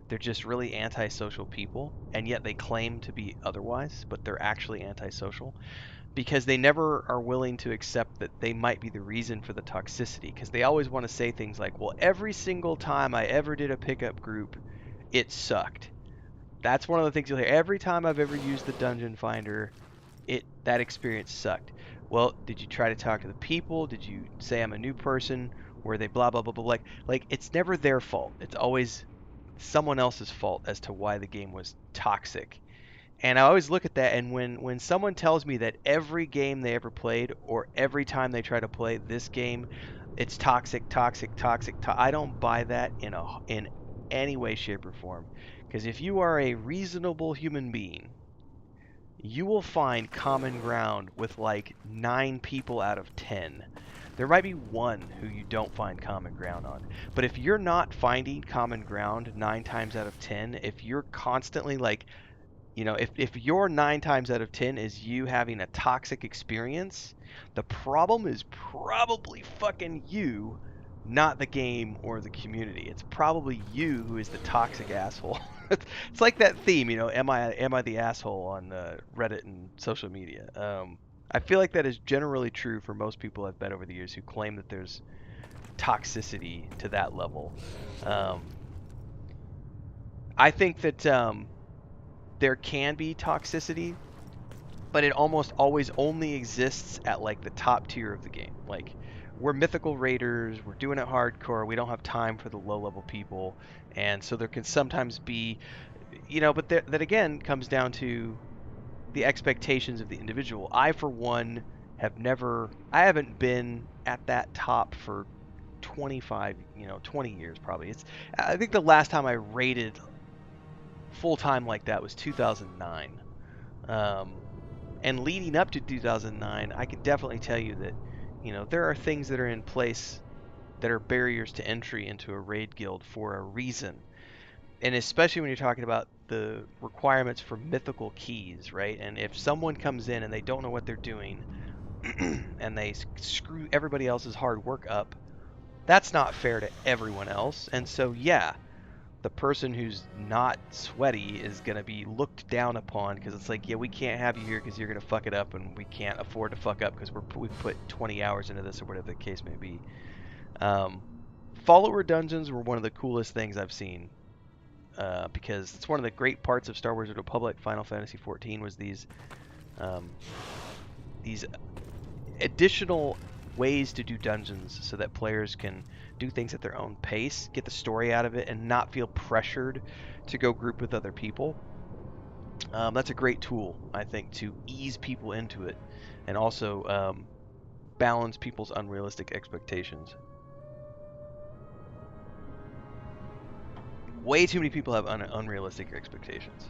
They're just really antisocial people, and yet they claim to be otherwise, but they're actually antisocial because they never are willing to accept that they might be the reason for the toxicity, because they always want to say things like, well, every single time I ever did a pickup group, it sucked. That's one of the things you'll hear. Every time I've ever used the Dungeon Finder, that experience sucked. Well, did you try to talk to the people? Did you say I'm a new person? Were they blah, blah, blah, blah? Like it's never their fault. It's always someone else's fault as to why the game was toxic. And I always look at that, and when someone tells me that every game they ever played, or every time they try to play this game, it's toxic, I don't buy that in any way, shape, or form. Because if you are a reasonable human being, you will find common ground with like 9 people out of 10. There might be one who you don't find common ground on. But if you're not finding common ground 9 times out of 10, if you're constantly like, you know, if your 9 times out of 10 is you having a toxic experience, the problem is probably fucking you, not the game or the community. It's probably you who is the toxic asshole. It's like that theme, you know, am I the asshole on Reddit and social media. I feel like that is generally true for most people I've met over the years who claim that there's toxicity to that level. I think that there can be toxicity, but it almost always only exists at like the top tier of the game. Like, we're mythical raiders, we're doing it hardcore, we don't have time for the low level people, and so there can sometimes be, you know, but that again comes down to the expectations of the individual. I, for one, I haven't been at that top for 20 years probably. I think the last time I raided full time like that was 2009. And leading up to 2009, I can definitely tell you that, you know, there are things that are in place that are barriers to entry into a raid guild for a reason. And especially when you're talking about the requirements for mythical keys, right? And if someone comes in and they don't know what they're doing and they screw everybody else's hard work up, that's not fair to everyone else. And so, yeah, the person who's not sweaty is going to be looked down upon because it's like, yeah, we can't have you here because you're going to fuck it up, and we can't afford to fuck up because we've put 20 hours into this or whatever the case may be. Follower dungeons were one of the coolest things I've seen because it's one of the great parts of Star Wars: The Republic. Final Fantasy XIV was these additional ways to do dungeons so that players can do things at their own pace, get the story out of it, and not feel pressured to go group with other people. That's a great tool, I think, to ease people into it and also balance people's unrealistic expectations. Way too many people have unrealistic expectations.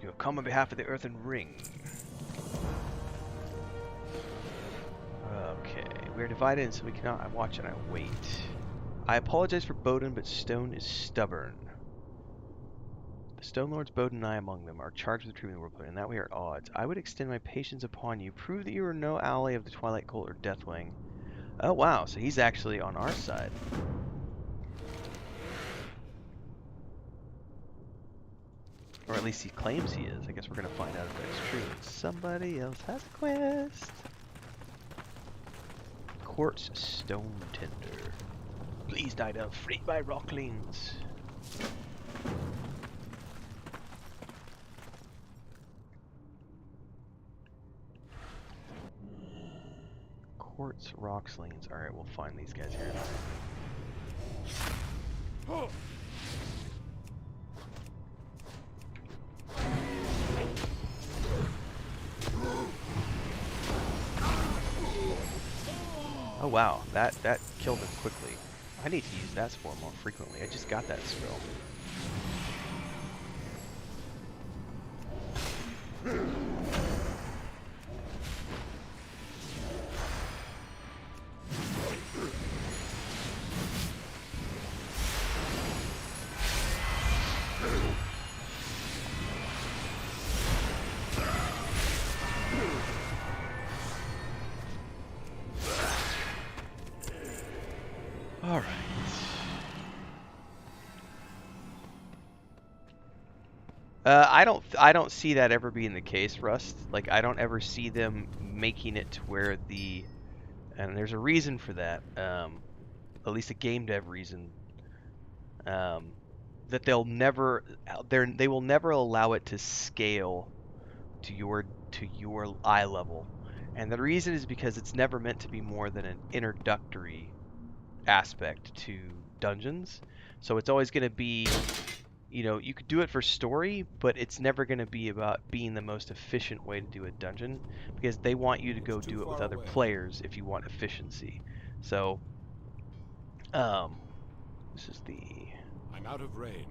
You come on behalf of the Earthen Ring. Okay, we are divided, so we cannot. I watch and I wait. I apologize for Bowden, but Stone is stubborn. The Stone Lords, Bowden and I among them, are charged with retrieving the world, and that we are at odds. I would extend my patience upon you. Prove that you are no ally of the Twilight Cult or Deathwing. Oh wow, so he's actually on our side. Or at least he claims he is. I guess we're going to find out if that's true. Somebody else has a quest. Quartz Stone Tender. Please die down, freed by rocklings. Quartz Rockslings. Alright, we'll find these guys here. Oh wow, that killed him quickly. I need to use that spell more frequently. I just got that spell. Alright. I don't see that ever being the case, Rust. Like, I don't ever see them making it to where and there's a reason for that, at least a game dev reason, that they will never allow it to scale to your eye level. And the reason is because it's never meant to be more than an introductory aspect to dungeons. So it's always going to be, you could do it for story, but it's never going to be about being the most efficient way to do a dungeon, because they want you to go do it with other players if you want efficiency. So this is I'm out of range.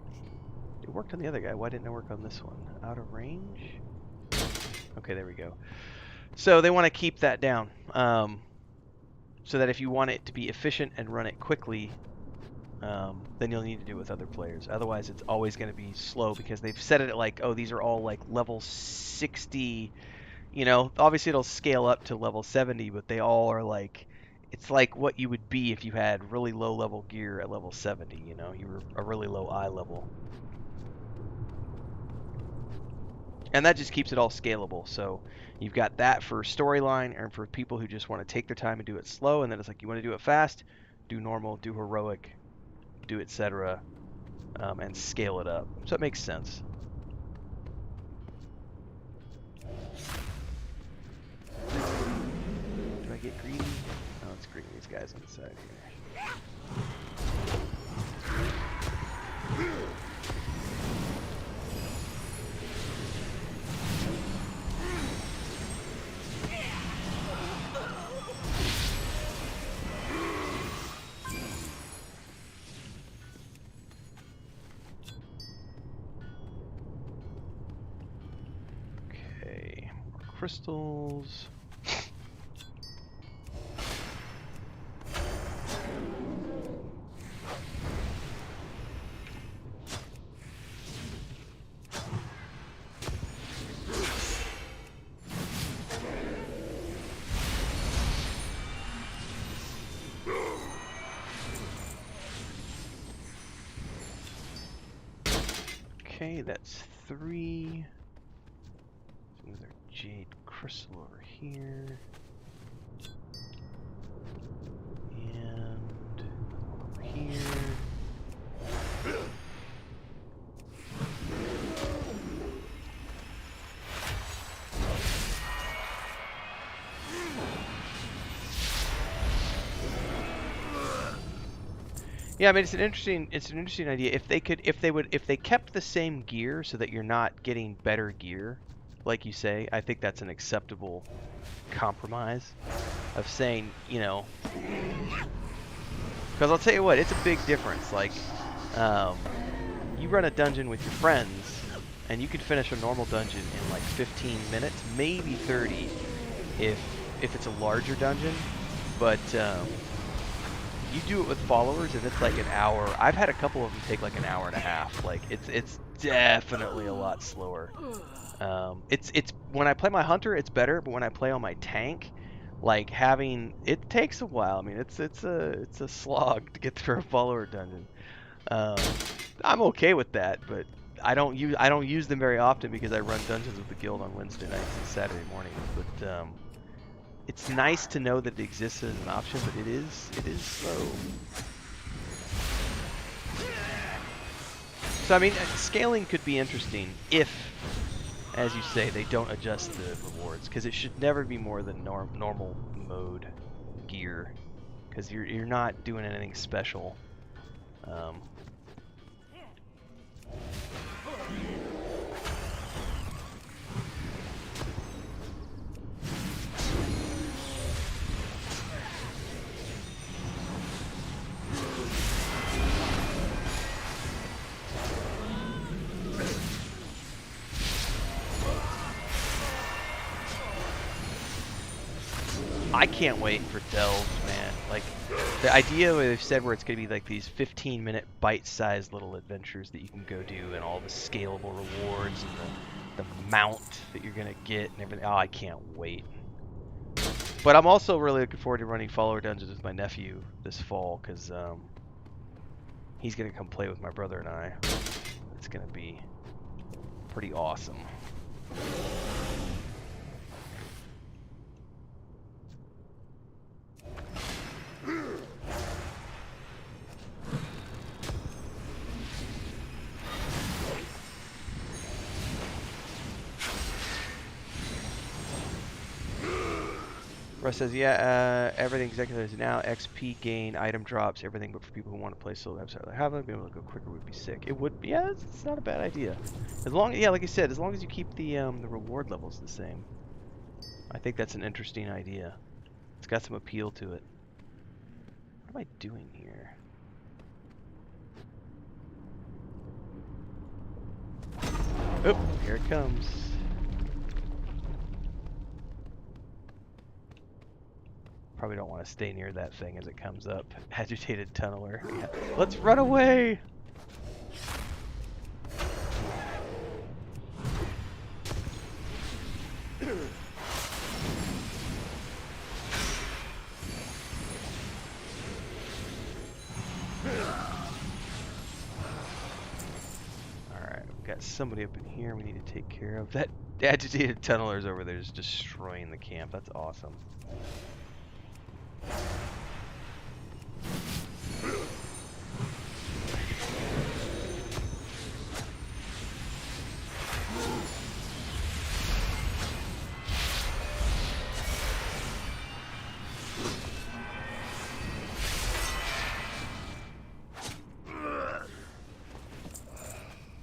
It worked on the other guy. Why didn't it work on this one? Out of range? Okay, there we go. So they want to keep that down. So that if you want it to be efficient and run it quickly, then you'll need to do it with other players. Otherwise, it's always going to be slow, because they've set it at like, oh, these are all like level 60. Obviously it'll scale up to level 70, but they all are like, it's like what you would be if you had really low level gear at level 70. You were a really low eye level. And that just keeps it all scalable. So you've got that for storyline, and for people who just want to take their time and do it slow, and then it's like, you want to do it fast, do normal, do heroic, do etc., and scale it up. So it makes sense. Do I get greedy? Oh, let's greedy these guys on the side here. Crystals. Okay, that's 3. Another jade crystal over here. And over here. Yeah, I mean it's an interesting idea. If they kept the same gear so that you're not getting better gear, like you say, I think that's an acceptable compromise of saying, you know, because I'll tell you what, it's a big difference. Like, you run a dungeon with your friends, and you can finish a normal dungeon in like 15 minutes, maybe 30, if it's a larger dungeon, but you do it with followers and it's like an hour. I've had a couple of them take like an hour and a half. Like it's definitely a lot slower. It's when I play my hunter, it's better, but when I play on my tank, like it takes a while. I mean, it's a slog to get through a follower dungeon. I'm okay with that, but I don't use them very often because I run dungeons with the guild on Wednesday nights and Saturday mornings. But it's nice to know that it exists as an option, but it is slow. So I mean, scaling could be interesting if, as you say, they don't adjust the rewards, because it should never be more than normal mode gear, because you're not doing anything special. I can't wait for Delves, man. Like, the idea they've said where it's going to be like these 15-minute bite-sized little adventures that you can go do, and all the scalable rewards and the mount that you're going to get and everything. Oh, I can't wait. But I'm also really looking forward to running follower dungeons with my nephew this fall, because he's going to come play with my brother and I. It's going to be pretty awesome. Russ says, yeah, everything executive is now XP gain, item drops, everything, but for people who want to play solo website like have them, being able to go quicker would be sick. It would be, yeah, it's not a bad idea. As long, yeah, like I said, as long as you keep the reward levels the same. I think that's an interesting idea. It's got some appeal to it. What am I doing here? Oh, here it comes. Probably don't want to stay near that thing as it comes up. Agitated tunneler. Yeah. Let's run away! Alright, we've got somebody up in here we need to take care of. That agitated tunneler's over there just destroying the camp. That's awesome.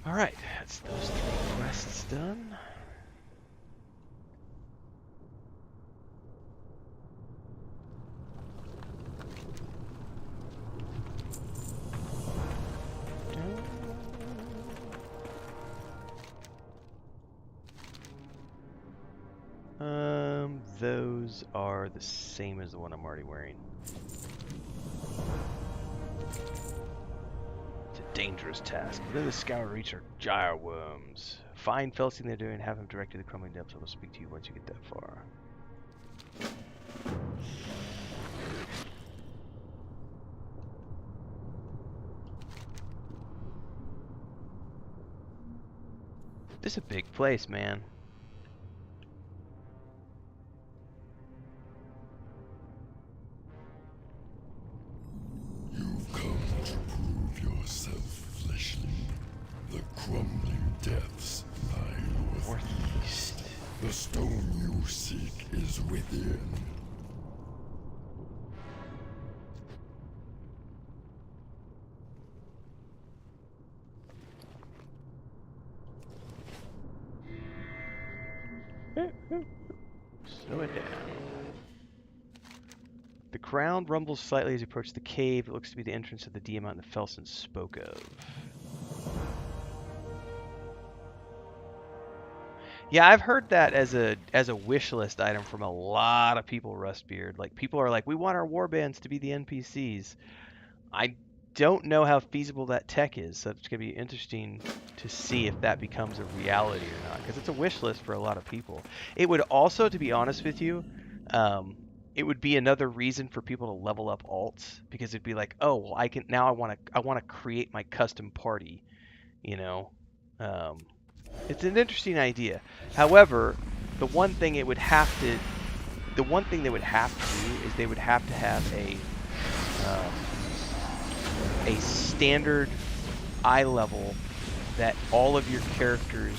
Alright, that's those 3 quests done. Those are the same as the one I'm already wearing. It's a dangerous task. Within the scour reach are gyre worms. Find Felstein they're doing, have him direct to the crumbling depths. I will speak to you once you get that far. This is a big place, man. You've come to prove yourself, fleshling. The crumbling depths lie northeast. The stone you seek is within. Slow it down. The ground rumbles slightly as you approach the cave. It looks to be the entrance of the Diamant that Felsen spoke of. Yeah, I've heard that as a wish list item from a lot of people, Rustbeard. Like, people are like, we want our warbands to be the NPCs. I don't know how feasible that tech is, so it's going to be interesting to see if that becomes a reality or not, because it's a wish list for a lot of people. It would also, to be honest with you, it would be another reason for people to level up alts, because it'd be like, oh, well, I want to create my custom party, you know. It's an interesting idea. However, the one thing they would have to do is they would have to have a standard eye level that all of your characters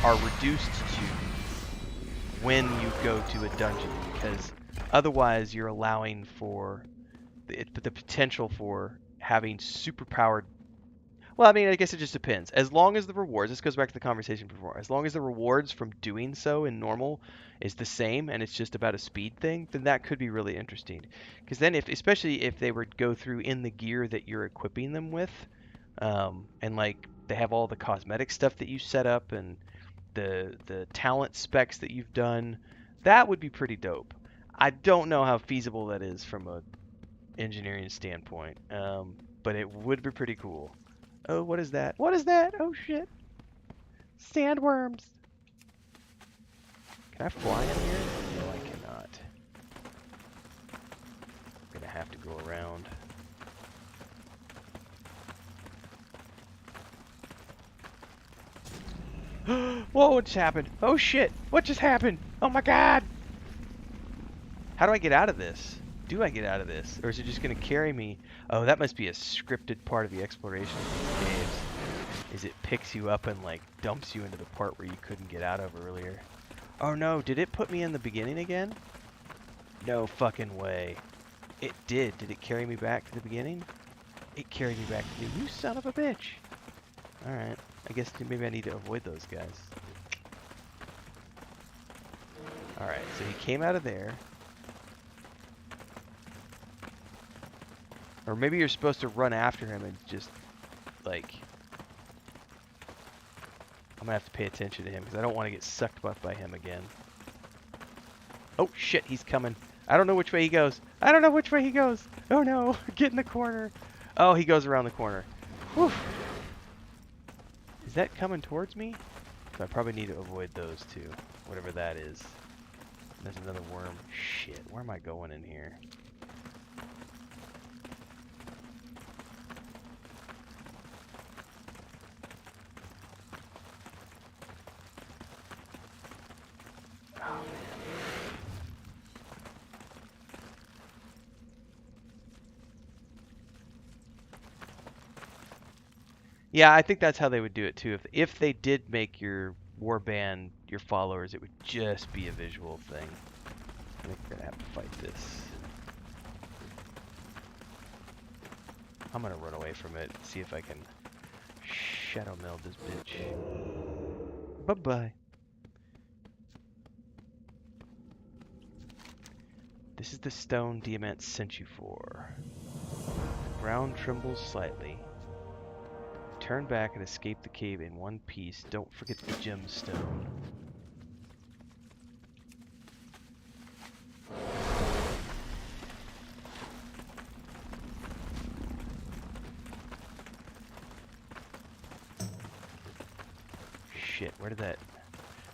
are reduced to when you go to a dungeon, because otherwise you're allowing for the potential for having super powered. Well, I mean, I guess it just depends. As long as the rewards, this goes back to the conversation before, as long as the rewards from doing so in normal is the same and it's just about a speed thing, then that could be really interesting. Because then, especially if they were to go through in the gear that you're equipping them with, and like they have all the cosmetic stuff that you set up and the talent specs that you've done, that would be pretty dope. I don't know how feasible that is from a engineering standpoint, but it would be pretty cool. Oh, what is that? What is that? Oh, shit. Sandworms. Can I fly in here? No, I cannot. I'm gonna have to go around. Whoa, what just happened? Oh, shit. What just happened? Oh, my God. How do I get out of this? Do I get out of this? Or is it just going to carry me? Oh, that must be a scripted part of the exploration of these caves. Is it picks you up and like dumps you into the part where you couldn't get out of earlier. Oh no, did it put me in the beginning again? No fucking way. It did. Did it carry me back to the beginning? It carried me back to the... You son of a bitch. Alright. I guess maybe I need to avoid those guys. Alright, so he came out of there. Or maybe you're supposed to run after him and just, like... I'm gonna have to pay attention to him because I don't want to get sucked up by him again. Oh shit, he's coming. I don't know which way he goes. I don't know which way he goes. Oh no, get in the corner. Oh, he goes around the corner. Whew. Is that coming towards me? So I probably need to avoid those two, whatever that is. There's another worm. Shit, where am I going in here? Yeah, I think that's how they would do it too. If they did make your warband your followers, it would just be a visual thing. I think we're gonna have to fight this. I'm gonna run away from it, see if I can shadow meld this bitch. Bye-bye. This is the stone Diamant sent you for. The ground trembles slightly. Turn back and escape the cave in one piece. Don't forget the gemstone. Shit, where did that...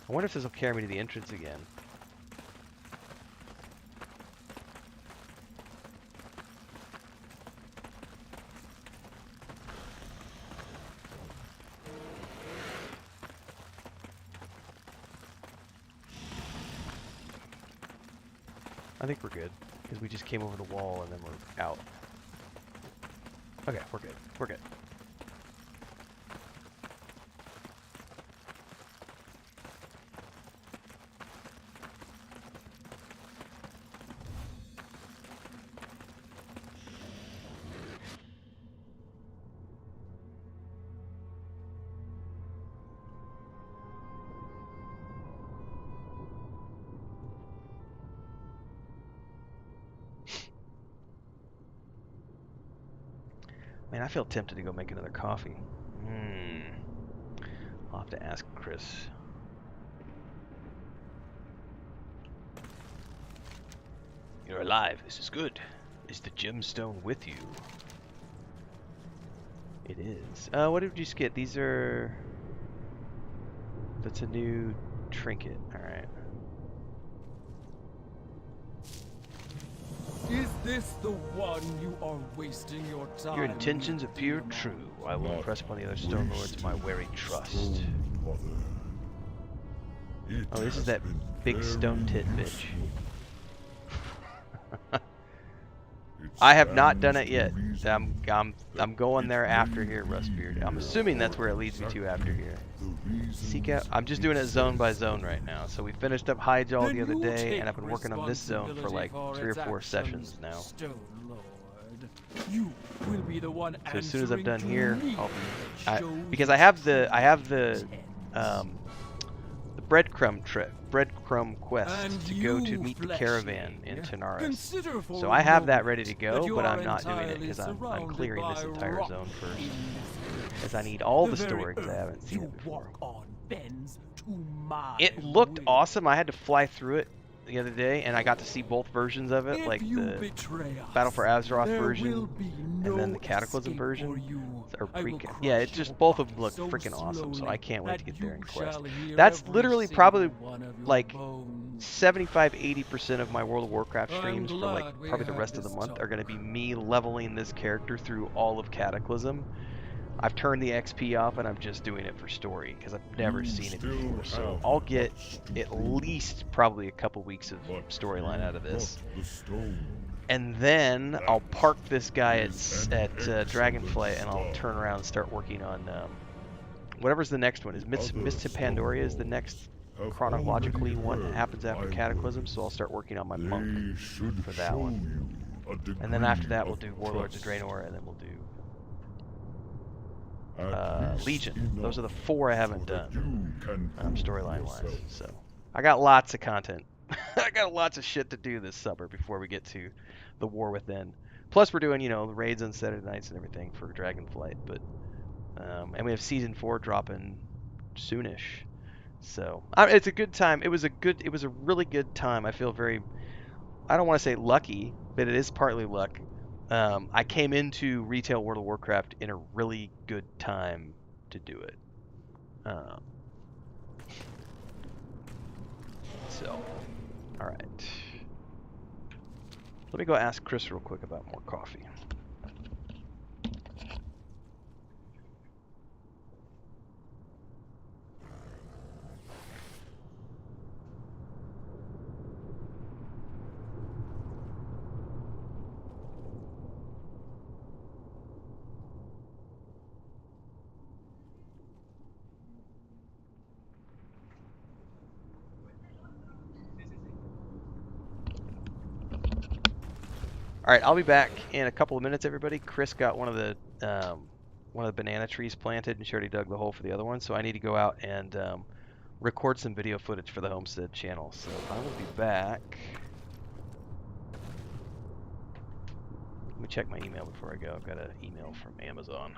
I wonder if this will carry me to the entrance again. I think we're good, because we just came over the wall and then we're out. Okay, we're good. We're good. Man, I feel tempted to go make another coffee. I'll have to ask Chris. You're alive. This is good. Is the gemstone with you? It is. What did you just get? These are... That's a new trinket. Alright. Is this the one you are wasting your time? Your intentions appear true. I will impress upon the other Stone Lords my wary trust. Oh, this is that big stone tit bitch. I have not done it yet. I'm going there after here, Rustbeard. I'm assuming that's where it leads me to after here. Seek out. I'm just doing it zone by zone right now. So we finished up Highjaw the other day, and I've been working on this zone for like 3 or 4 sessions now. You will be the one. So as soon as I'm done here, I'll be, because I have the breadcrumb quest to go to meet the caravan in Tanaris. So I have that ready to go, but I'm not doing it because I'm clearing this entire zone first. Because I need all the story because I haven't seen it before. It looked awesome. I had to fly through it the other day, and I got to see both versions of it, like the Battle for Azeroth version and then the Cataclysm version. Yeah, it just, both of them look freaking awesome, so I can't wait to get there and quest. That's literally probably like 75-80% of my World of Warcraft streams for like probably the rest of the month are going to be me leveling this character through all of Cataclysm. I've turned the XP off and I'm just doing it for story because I've never seen it before. So I'll get at least probably a couple weeks of storyline out of this. And then I'll park this guy at Dragonflight and I'll turn around and start working on whatever's the next one. Is Mists of Pandoria is the next chronologically one that happens after Cataclysm, so I'll start working on my monk for that one. And then after that we'll do Warlords of Draenor, and then we'll do Legion. Those are the 4 I haven't done storyline wise. So I got lots of content. I got lots of shit to do this summer before we get to the War Within. Plus we're doing, you know, the raids on Saturday nights and everything for Dragonflight, but and we have season 4 dropping soonish. So it's a good time. It was a really good time. I feel very, I don't want to say lucky, but it is partly luck. I came into retail World of Warcraft in a really good time to do it. So, alright. Let me go ask Chris real quick about more coffee. All right, I'll be back in a couple of minutes, everybody. Chris got one of the banana trees planted, and she already dug the hole for the other one. So I need to go out and record some video footage for the Homestead channel. So I will be back. Let me check my email before I go. I've got an email from Amazon.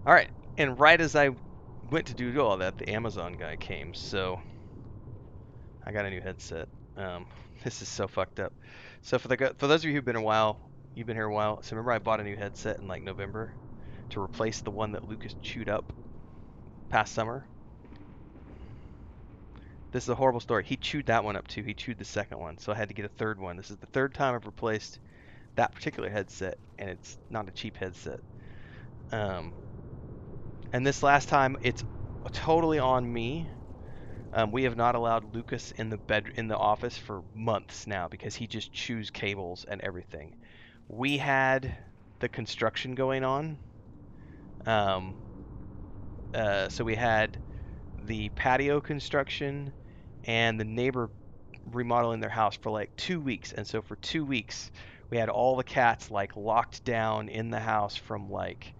All right, and right as I went to do all that, the Amazon guy came, so I got a new headset. This is so fucked up. So for those of you who've been a while, you've been here a while. So remember I bought a new headset in like November to replace the one that Lucas chewed up past summer. This is a horrible story. He chewed that one up too. He chewed the second one, so I had to get a third one. This is the third time I've replaced that particular headset, and it's not a cheap headset. And this last time, it's totally on me. We have not allowed Lucas in the office for months now because he just chews cables and everything. We had the construction going on. So we had the patio construction and the neighbor remodeling their house for like 2 weeks. And so for 2 weeks, we had all the cats like locked down in the house from like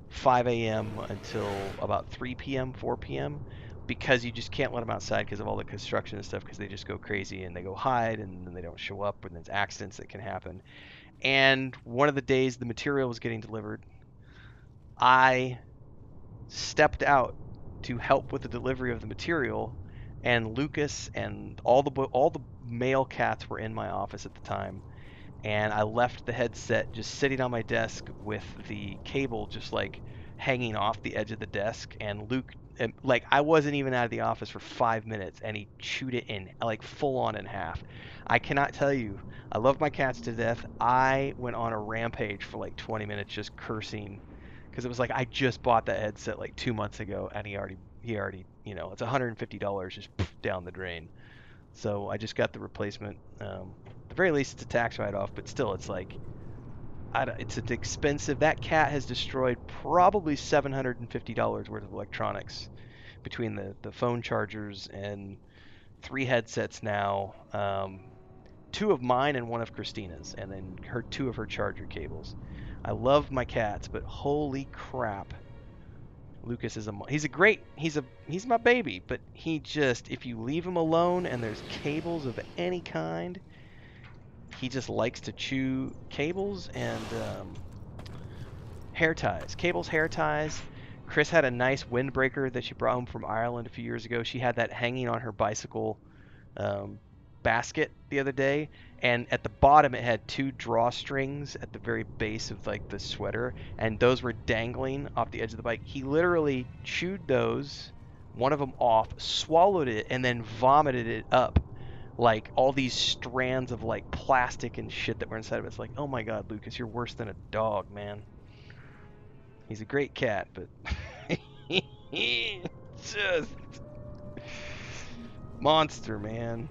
5 a.m. until about 3 p.m., 4 p.m. because you just can't let them outside because of all the construction and stuff because they just go crazy and they go hide and then they don't show up and there's accidents that can happen. And one of the days the material was getting delivered, I stepped out to help with the delivery of the material, and Lucas and all the male cats were in my office at the time, and I left the headset just sitting on my desk with the cable just like hanging off the edge of the desk, and Luke, like, I wasn't even out of the office for 5 minutes and he chewed it in like full on in half. I cannot tell you, I love my cats to death. I went on a rampage for like 20 minutes just cursing because it was like I just bought that headset like 2 months ago and he already it's $150 just down the drain. So I just got the replacement. At the very least, it's a tax write-off, but still, it's like, it's an expensive. That cat has destroyed probably $750 worth of electronics between the phone chargers and 3 headsets now, 2 of mine and 1 of Christina's, and then 2 of her charger cables. I love my cats, but holy crap. Lucas is he's my baby, but he just, if you leave him alone and there's cables of any kind, he just likes to chew cables and hair ties. Cables, hair ties. Chris had a nice windbreaker that she brought home from Ireland a few years ago. She had that hanging on her bicycle basket the other day, and at the bottom it had 2 drawstrings at the very base of like the sweater, and those were dangling off the edge of the bike. He literally chewed those, one of them off, swallowed it, and then vomited it up like all these strands of like plastic and shit that were inside of it. It's like, oh my god, Lucas, you're worse than a dog, man. He's a great cat, but just monster, man.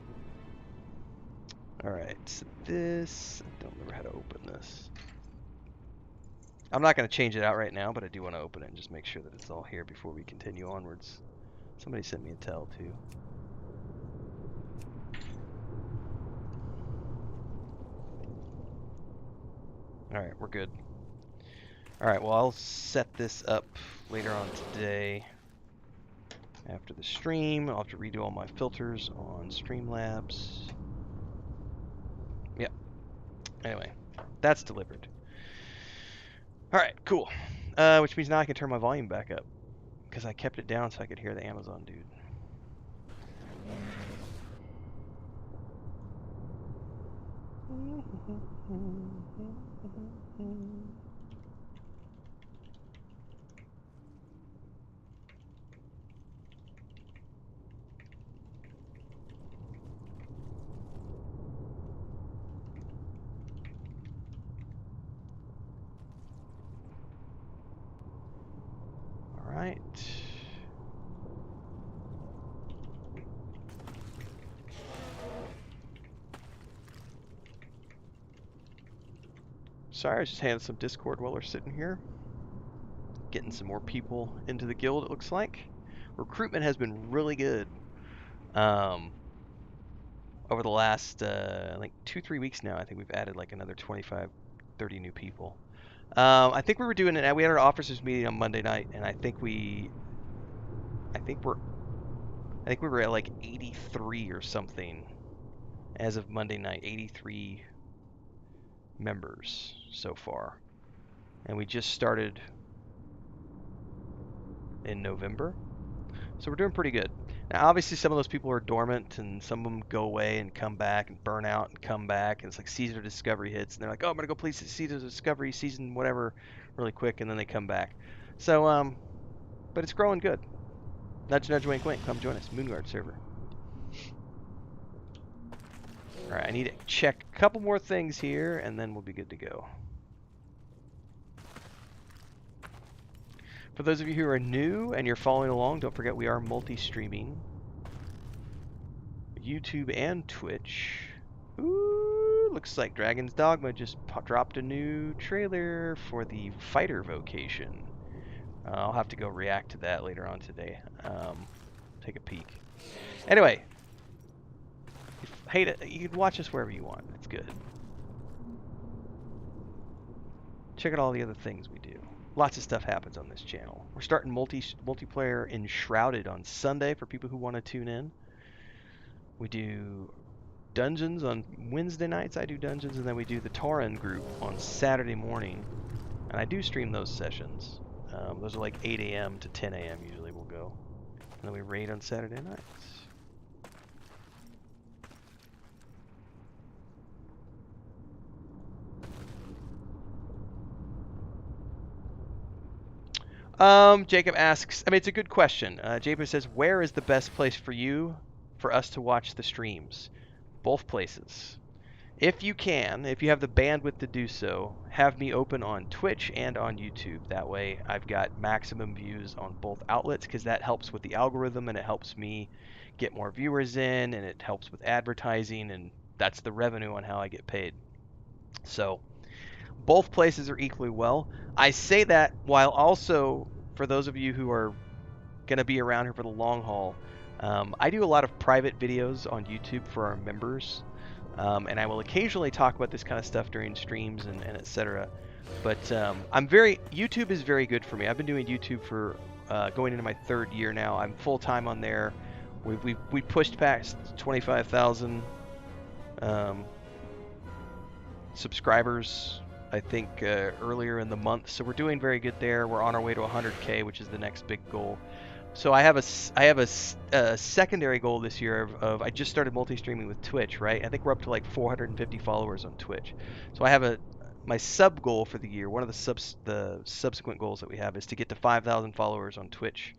Alright, so this, I don't remember how to open this. I'm not going to change it out right now, but I do want to open it and just make sure that it's all here before we continue onwards. Somebody sent me a tell too. Alright, we're good. Alright, well, I'll set this up later on today. After the stream, I'll have to redo all my filters on Streamlabs. Yep. Anyway, that's delivered. Alright, cool. Which means now I can turn my volume back up, because I kept it down so I could hear the Amazon dude. Alright. Sorry, I was just handling some Discord while we're sitting here. Getting some more people into the guild, it looks like. Recruitment has been really good. Over the last, like 2-3 weeks now, I think we've added like another 25, 30 new people. I think we were doing it. We had our officers meeting on Monday night, and I think we were at like 83 or something as of Monday night. 83 members so far, and we just started in November. So we're doing pretty good. Now, obviously, some of those people are dormant, and some of them go away and come back and burn out and come back. And it's like Season of Discovery hits, and they're like, "Oh, I'm gonna go play Season of Discovery season whatever, really quick," and then they come back. So, but it's growing good. Nudge, nudge, wink, wink. Come join us, Moonguard server. All right, I need to check a couple more things here, and then we'll be good to go. For those of you who are new and you're following along, don't forget we are multi-streaming YouTube and Twitch. Ooh, looks like Dragon's Dogma just dropped a new trailer for the fighter vocation. I'll have to go react to that later on today. Take a peek. Anyway, hate it. You can watch us wherever you want. It's good. Check out all the other things we do. Lots of stuff happens on this channel. We're starting multiplayer Enshrouded on Sunday for people who want to tune in. We do dungeons on Wednesday nights. I do dungeons, and then we do the Tauren group on Saturday morning. And I do stream those sessions. Those are like 8 a.m. to 10 a.m. usually we'll go. And then we raid on Saturday nights. Jacob asks, I mean, it's a good question. Jacob says, where is the best place for us to watch the streams? Both places. If you can, if you have the bandwidth to do so, have me open on Twitch and on YouTube. That way I've got maximum views on both outlets, because that helps with the algorithm and it helps me get more viewers in, and it helps with advertising, and that's the revenue on how I get paid. So both places are equally well. I say that while also, for those of you who are going to be around here for the long haul, I do a lot of private videos on YouTube for our members, and I will occasionally talk about this kind of stuff during streams and etc. But YouTube is very good for me. I've been doing YouTube for going into my 3rd year now. I'm full-time on there. We pushed past 25,000 subscribers, I think, earlier in the month, so we're doing very good there. We're on our way to 100K, which is the next big goal. So I have a secondary goal this year of I just started multi-streaming with Twitch, right? I think we're up to like 450 followers on Twitch. So I have my sub goal for the year. One of the subsequent goals that we have is to get to 5,000 followers on Twitch,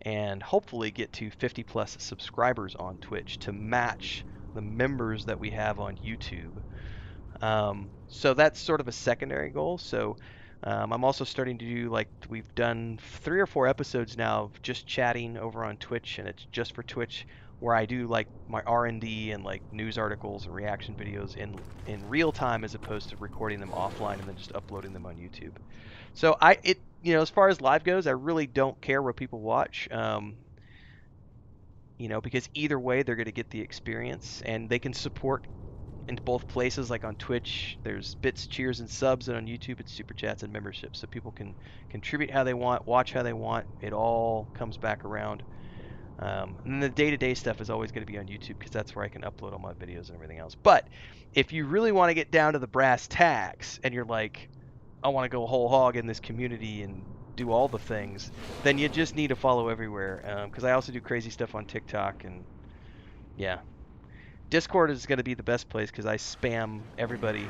and hopefully get to 50 plus subscribers on Twitch to match the members that we have on YouTube. So that's sort of a secondary goal. So I'm also starting to do, like, we've done 3 or 4 episodes now of just chatting over on Twitch, and it's just for Twitch, where I do like my R&D and like news articles and reaction videos in real time, as opposed to recording them offline and then just uploading them on YouTube. So as far as live goes, I really don't care what people watch. Because either way they're going to get the experience, and they can support in both places. Like on Twitch, there's bits, cheers, and subs, and on YouTube, it's super chats and memberships. So people can contribute how they want, watch how they want. It all comes back around. And then the day-to-day stuff is always going to be on YouTube, because that's where I can upload all my videos and everything else. But if you really want to get down to the brass tacks, and you're like, I want to go whole hog in this community and do all the things, then you just need to follow everywhere. Because I also do crazy stuff on TikTok, and yeah. Discord is going to be the best place, because I spam everybody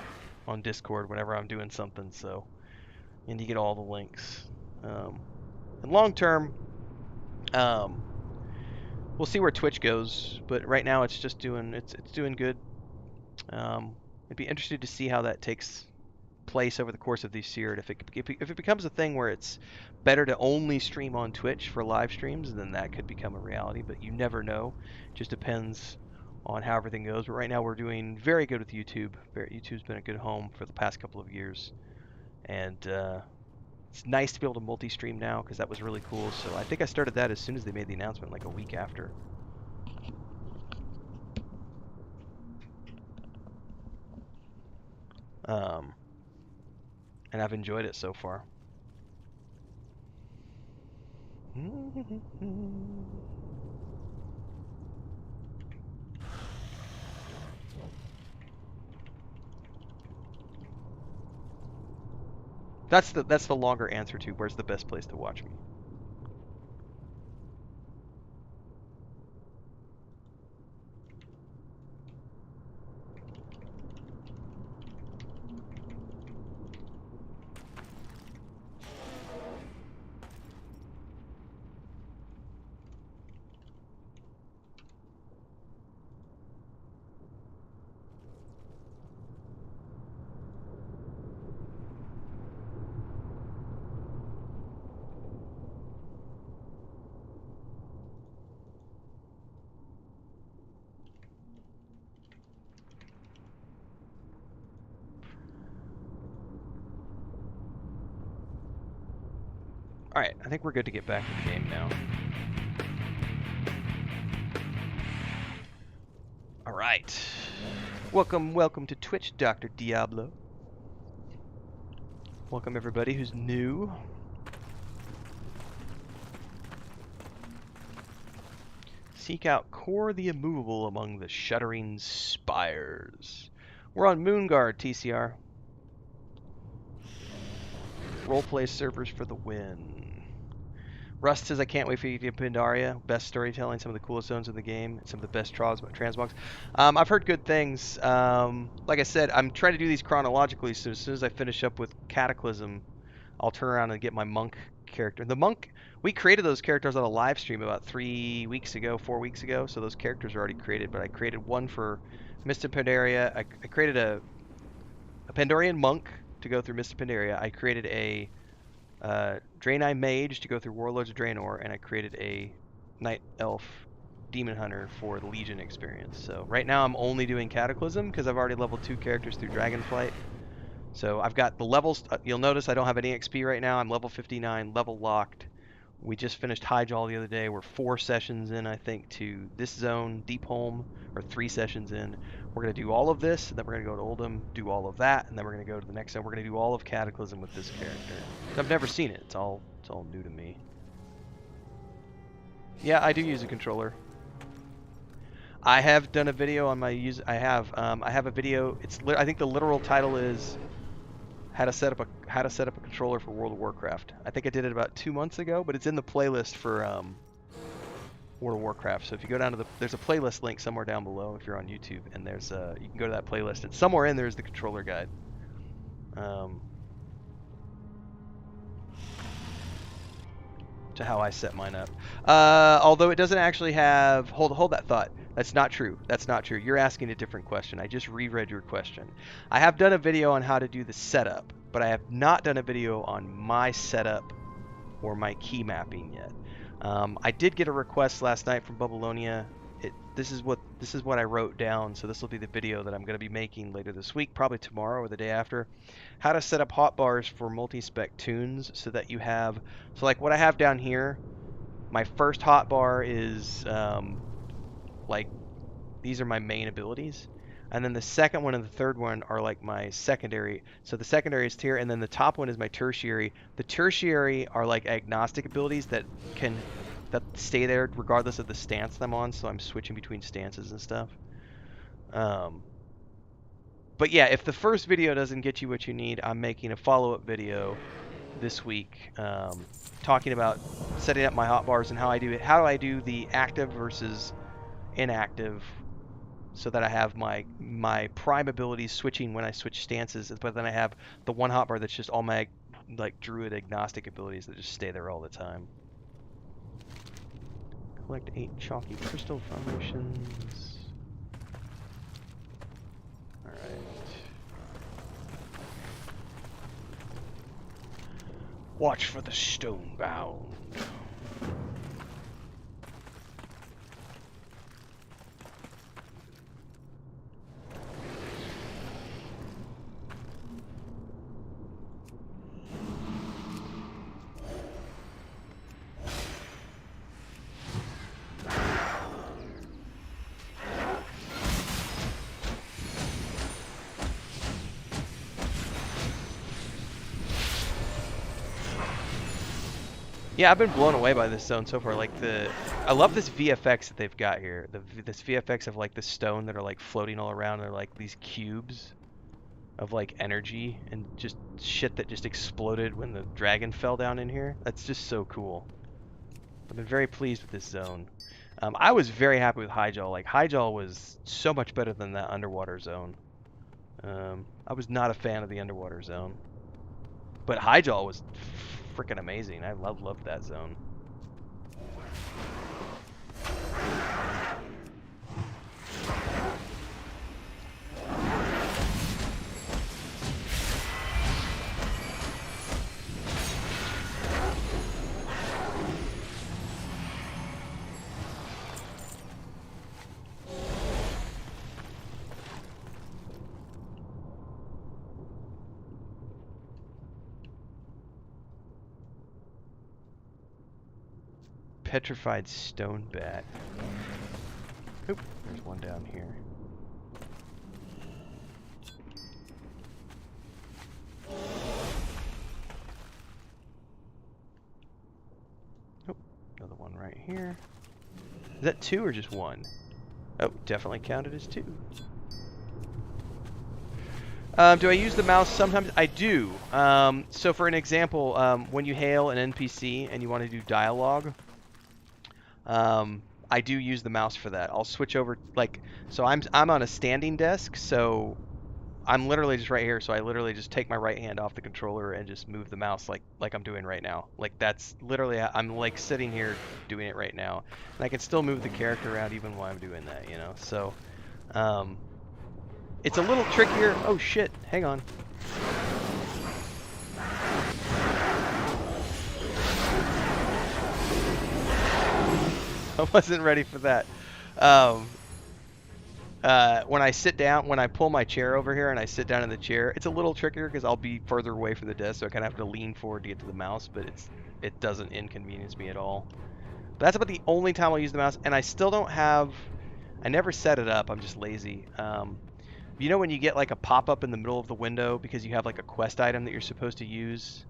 on Discord whenever I'm doing something, and you get all the links. And long term, we'll see where Twitch goes, but right now it's just doing good. I'd be interested to see how that takes place over the course of this year. And if it becomes a thing where it's better to only stream on Twitch for live streams, then that could become a reality. But you never know. It just depends on how everything goes. But right now we're doing very good with YouTube. YouTube's been a good home for the past couple of years, and it's nice to be able to multi-stream now, because that was really cool. So I think I started that as soon as they made the announcement, like a week after. And I've enjoyed it so far. That's the longer answer to where's the best place to watch me. Alright, I think we're good to get back to the game now. Alright. Welcome to Twitch, Dr. Diablo. Welcome everybody who's new. Seek out Core the Immovable among the Shuttering Spires. We're on Moonguard, TCR. Roleplay servers for the win. Rust says, I can't wait for you to get Pandaria. Best storytelling, some of the coolest zones in the game, some of the best transmogs. I've heard good things. Like I said, I'm trying to do these chronologically, so as soon as I finish up with Cataclysm, I'll turn around and get my monk character. The monk, we created those characters on a live stream about 4 weeks ago, so those characters are already created, but I created one for Mist of Pandaria. I created a Pandorian monk to go through Mist of Pandaria. I created a Draenei Mage to go through Warlords of Draenor, and I created a Night Elf Demon Hunter for the Legion experience. So right now I'm only doing Cataclysm because I've already leveled 2 characters through Dragonflight. So I've got the levels. You'll notice I don't have any XP right now. I'm level 59, level locked. We just finished Highjaw the other day. We're 4 sessions in, I think, to this zone, Deepholm, or 3 sessions in. We're going to do all of this, and then we're going to go to Oldham, do all of that, and then we're going to go to the next zone. We're going to do all of Cataclysm with this character. I've never seen it. It's all new to me. Yeah, I do use a controller. I have done a video on my use. I have a video. I think the literal title is how to set up a controller for World of Warcraft. I think I did it about 2 months ago, but it's in the playlist for World of Warcraft. So if you go down to there's a playlist link somewhere down below if you're on YouTube, and there's you can go to that playlist, and somewhere in there is the controller guide. To how I set mine up. Although it doesn't actually have hold that thought. That's not true. That's not true. You're asking a different question. I just reread your question. I have done a video on how to do the setup, but I have not done a video on my setup or my key mapping yet. I did get a request last night from Babylonia. This is what I wrote down, so this will be the video that I'm going to be making later this week, probably tomorrow or the day after. How to set up hotbars for multi-spec tunes so that you have, so like what I have down here, my first hotbar is like these are my main abilities, and then the second one and the third one are like my secondary. So the secondary is tier, and then the top one is my tertiary. The tertiary are like agnostic abilities that stay there regardless of the stance I'm on, so I'm switching between stances and stuff. But yeah, if the first video doesn't get you what you need, I'm making a follow-up video this week talking about setting up my hotbars and how I do it. How do I do the active versus inactive so that I have my prime abilities switching when I switch stances, but then I have the one hotbar that's just all my like druid agnostic abilities that just stay there all the time. Collect 8 chalky crystal formations. Alright. Watch for the Stonebound. Yeah, I've been blown away by this zone so far. Like I love this VFX that they've got here. This VFX of like the stone that are like floating all around. They're like these cubes of like energy and just shit that just exploded when the dragon fell down in here. That's just so cool. I've been very pleased with this zone. I was very happy with Highjaw. Like Highjaw was so much better than that underwater zone. I was not a fan of the underwater zone, but Highjaw was freaking amazing. I loved that zone. Petrified stone bat. Oop, there's one down here. Oh, another one right here. Is that 2 or just 1? Oh, definitely counted as 2. Do I use the mouse? Sometimes I do. So for an example, when you hail an NPC and you want to do dialogue, I do use the mouse for that. I'll switch over, like, so I'm on a standing desk, so I'm literally just right here. So I literally just take my right hand off the controller and just move the mouse like I'm doing right now. Like that's literally, I'm like sitting here doing it right now, and I can still move the character around even while I'm doing that, you know. So it's a little trickier. Oh shit! Hang on. I wasn't ready for that. When I sit down, when I pull my chair over here and I sit down in the chair, it's a little trickier because I'll be further away from the desk, so I kind of have to lean forward to get to the mouse, but it doesn't inconvenience me at all. But that's about the only time I'll use the mouse, and I still don't have, I never set it up, I'm just lazy. You know when you get like a pop-up in the middle of the window because you have like a quest item that you're supposed to use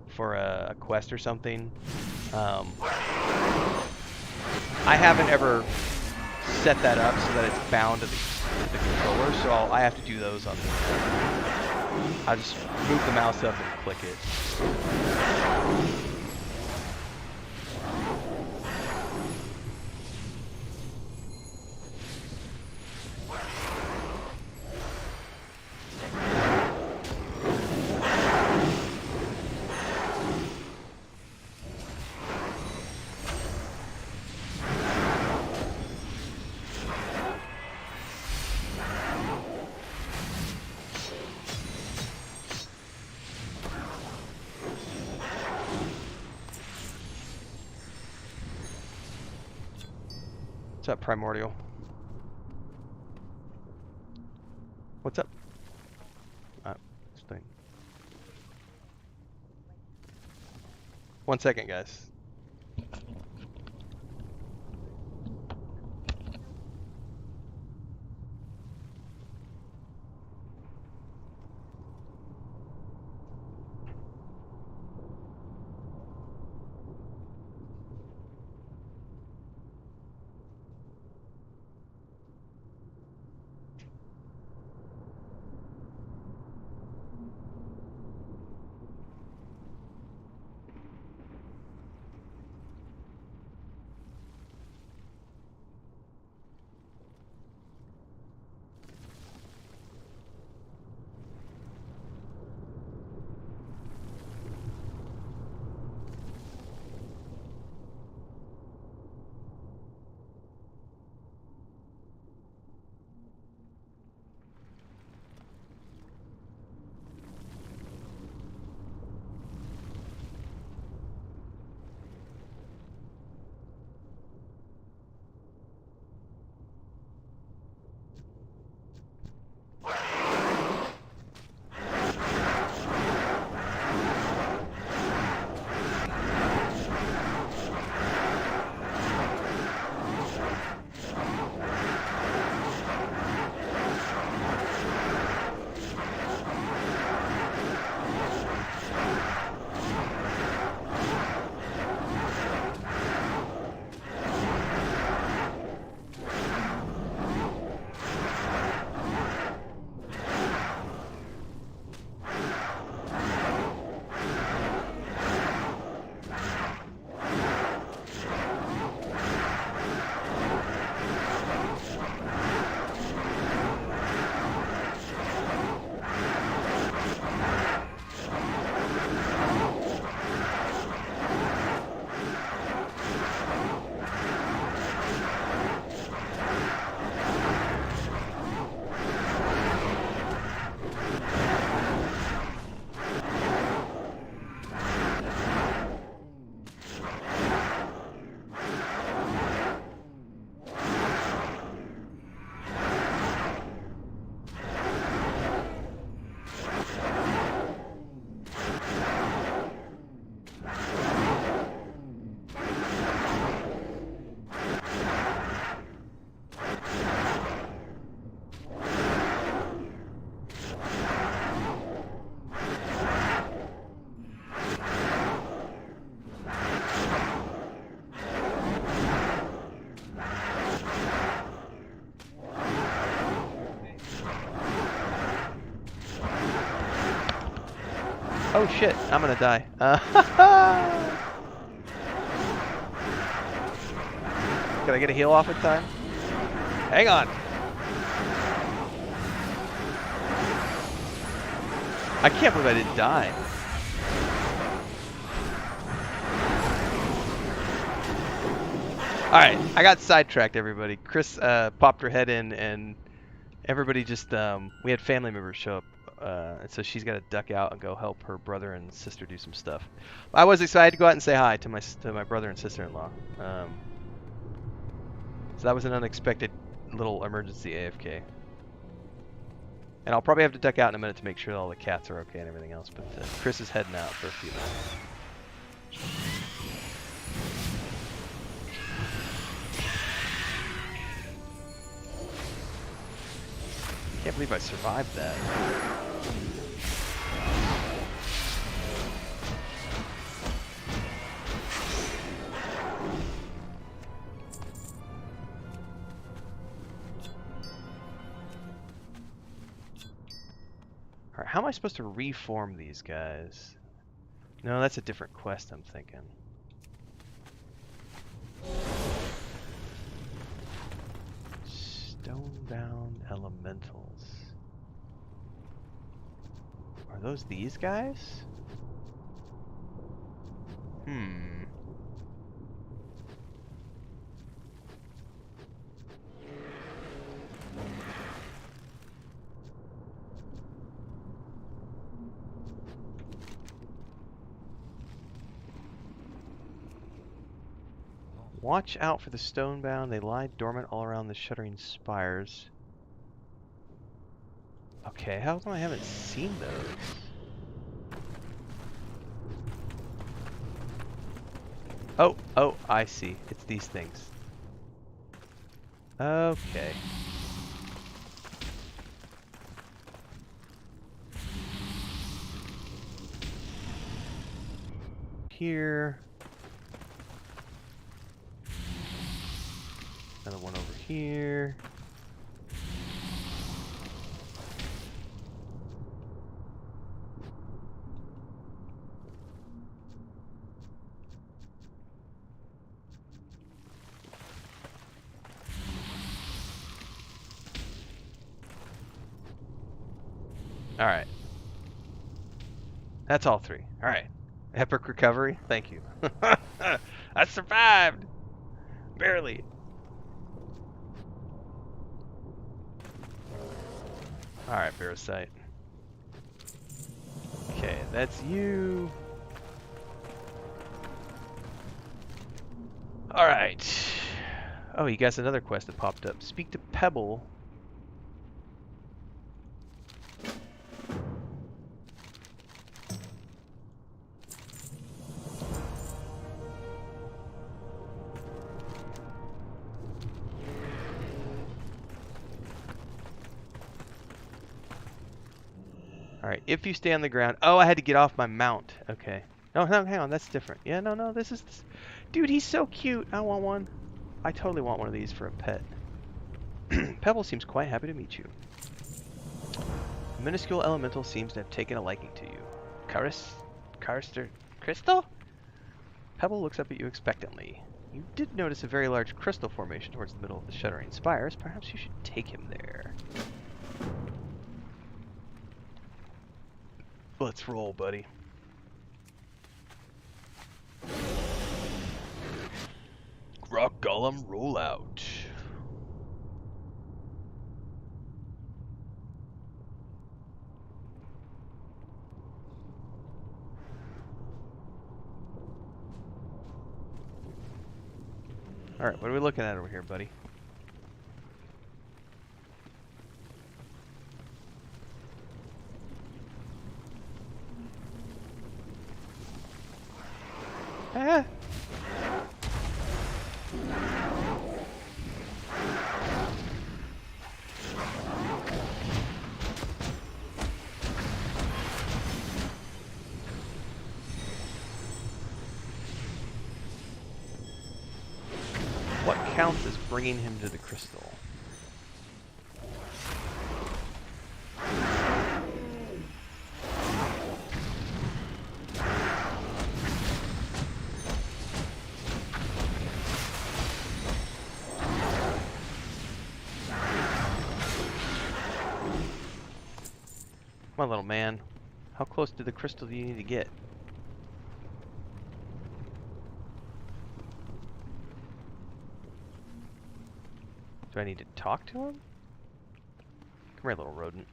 for a quest or something? I haven't ever set that up so that it's bound to the controller, so I have to do those on the. I just move the mouse up and click it. What's up, Primordial? What's up? This thing. 1 second, guys. Oh shit, I'm gonna die. Can I get a heal off in time? Hang on. I can't believe I didn't die. Alright, I got sidetracked, everybody. Chris popped her head in, and everybody just, we had family members show up, and so she's got to duck out and go help her brother and sister do some stuff. I was excited to go out and say hi to my brother and sister-in-law. So that was an unexpected little emergency AFK. And I'll probably have to duck out in a minute to make sure all the cats are okay and everything else, but Chris is heading out for a few minutes. I can't believe I survived that. Alright, how am I supposed to reform these guys? No, that's a different quest, I'm thinking. Stonebound elementals. Are those these guys? Watch out for the stonebound. They lie dormant all around the Shuttering Spires. Okay, how come I haven't seen those? Oh, I see. It's these things. Okay. Here. Another one over here. All right. That's all three. All right. Epic recovery. Thank you. I survived. Barely. Alright, Parasite. Okay, that's you. Alright. Oh, you got another quest that popped up. Speak to Pebble. Alright, if you stay on the ground... Oh, I had to get off my mount. Okay. No, hang on, that's different. Yeah, no, this is... Dude, he's so cute. I want one. I totally want one of these for a pet. Pebble seems quite happy to meet you. A minuscule elemental seems to have taken a liking to you. Crystal? Pebble looks up at you expectantly. You did notice a very large crystal formation towards the middle of the Shuttering Spires. Perhaps you should take him there. Let's roll, buddy. Grok Golem, roll out. Alright, what are we looking at over here, buddy? Ah. What counts as bringing him to the crystal? Come on, little man. How close to the crystal do you need to get? Do I need to talk to him? Come here, little rodent.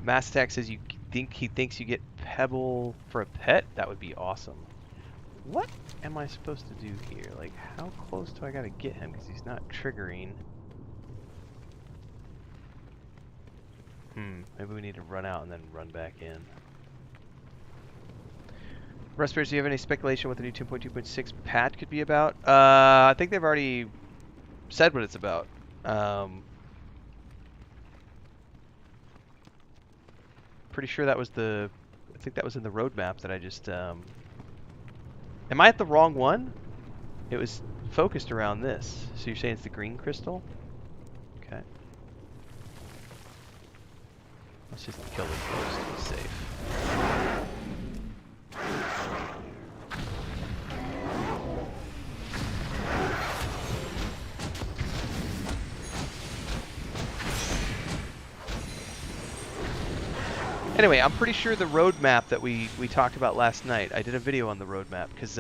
Mastack says he thinks you get Pebble for a pet? That would be awesome. What am I supposed to do here? Like, how close do I gotta get him? Because he's not triggering. Maybe we need to run out and then run back in. Respirators, do you have any speculation what the new 2.2.6 patch could be about? I think they've already said what it's about. Pretty sure that was I think that was in the roadmap that I just, am I at the wrong one? It was focused around this. So you're saying it's the green crystal? Okay. Let's just kill this ghost to be safe. Anyway, I'm pretty sure the roadmap that we talked about last night, I did a video on the roadmap, because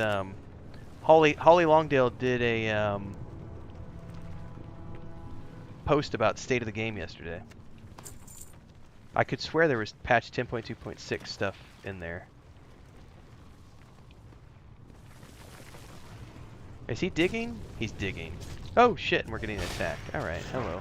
Holly Longdale did a post about state of the game yesterday. I could swear there was patch 10.2.6 stuff in there. Is he digging? He's digging. Oh shit, and we're getting attacked. Alright, hello.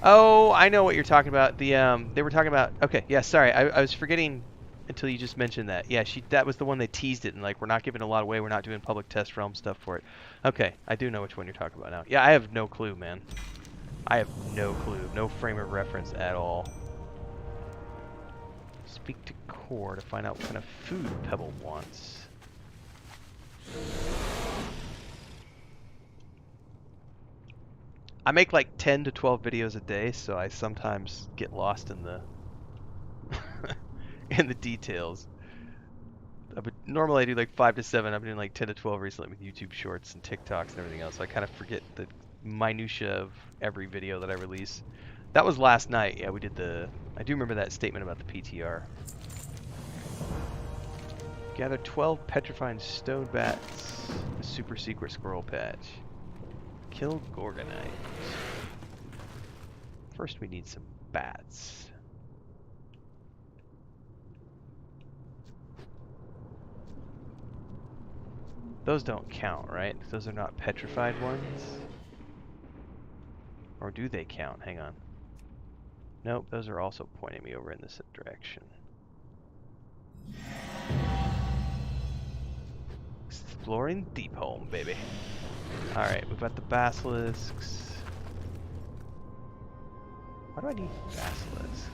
Oh, I know what you're talking about. They were talking about. Okay, yeah. Sorry, I was forgetting until you just mentioned that. Yeah, that was the one they teased it and like we're not giving a lot away. We're not doing public test realm stuff for it. Okay, I do know which one you're talking about now. Yeah, I have no clue, man. I have no clue. No frame of reference at all. Speak to Core to find out what kind of food Pebble wants. I make like 10 to 12 videos a day, so I sometimes get lost in the in the details. Normally I do like 5 to 7. I've been doing like 10 to 12 recently with YouTube Shorts and TikToks and everything else. So I kind of forget the minutia of every video that I release. That was last night. Yeah, we did I do remember that statement about the PTR. Gather 12 petrifying stone bats. The super secret squirrel patch. Kill Gorgonite. First we need some bats. Those don't count, right? Those are not petrified ones? Or do they count? Hang on. Nope, those are also pointing me over in this direction. Exploring Deep Home, baby. Alright, we've got the basilisks. Why do I need basilisks?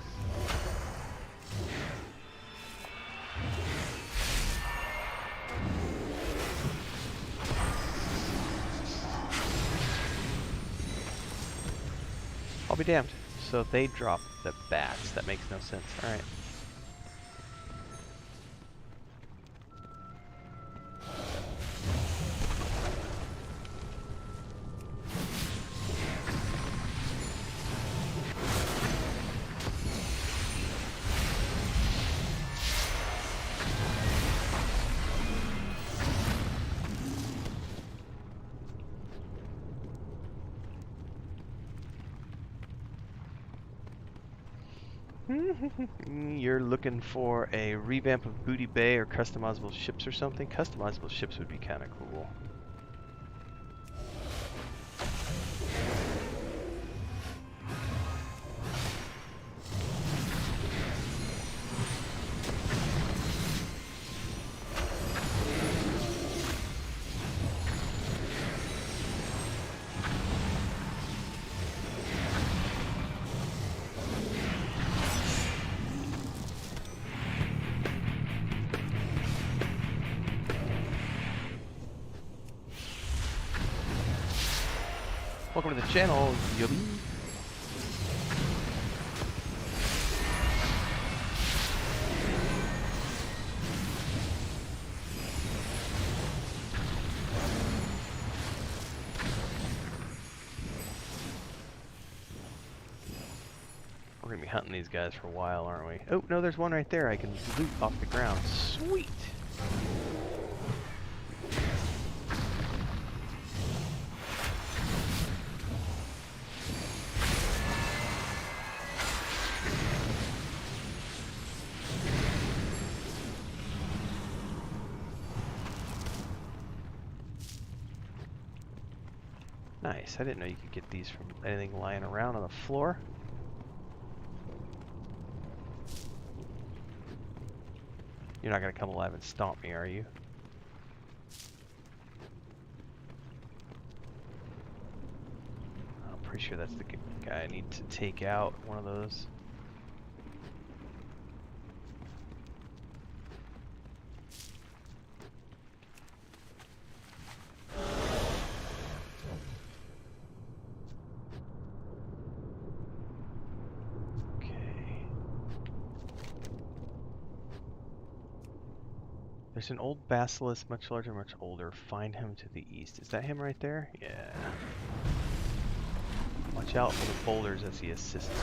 I'll be damned. So they drop the bats. That makes no sense. Alright. You're looking for a revamp of Booty Bay or customizable ships or something? Customizable ships would be kind of cool. Welcome to the channel, Yubi. We're gonna be hunting these guys for a while, aren't we? Oh, no, there's one right there I can loot off the ground. Sweet! Nice. I didn't know you could get these from anything lying around on the floor. You're not going to come alive and stomp me, are you? I'm pretty sure that's the guy I need to take out. One of those. There's an old basilisk, much larger, much older. Find him to the east. Is that him right there? Yeah. Watch out for the boulders as he assists me.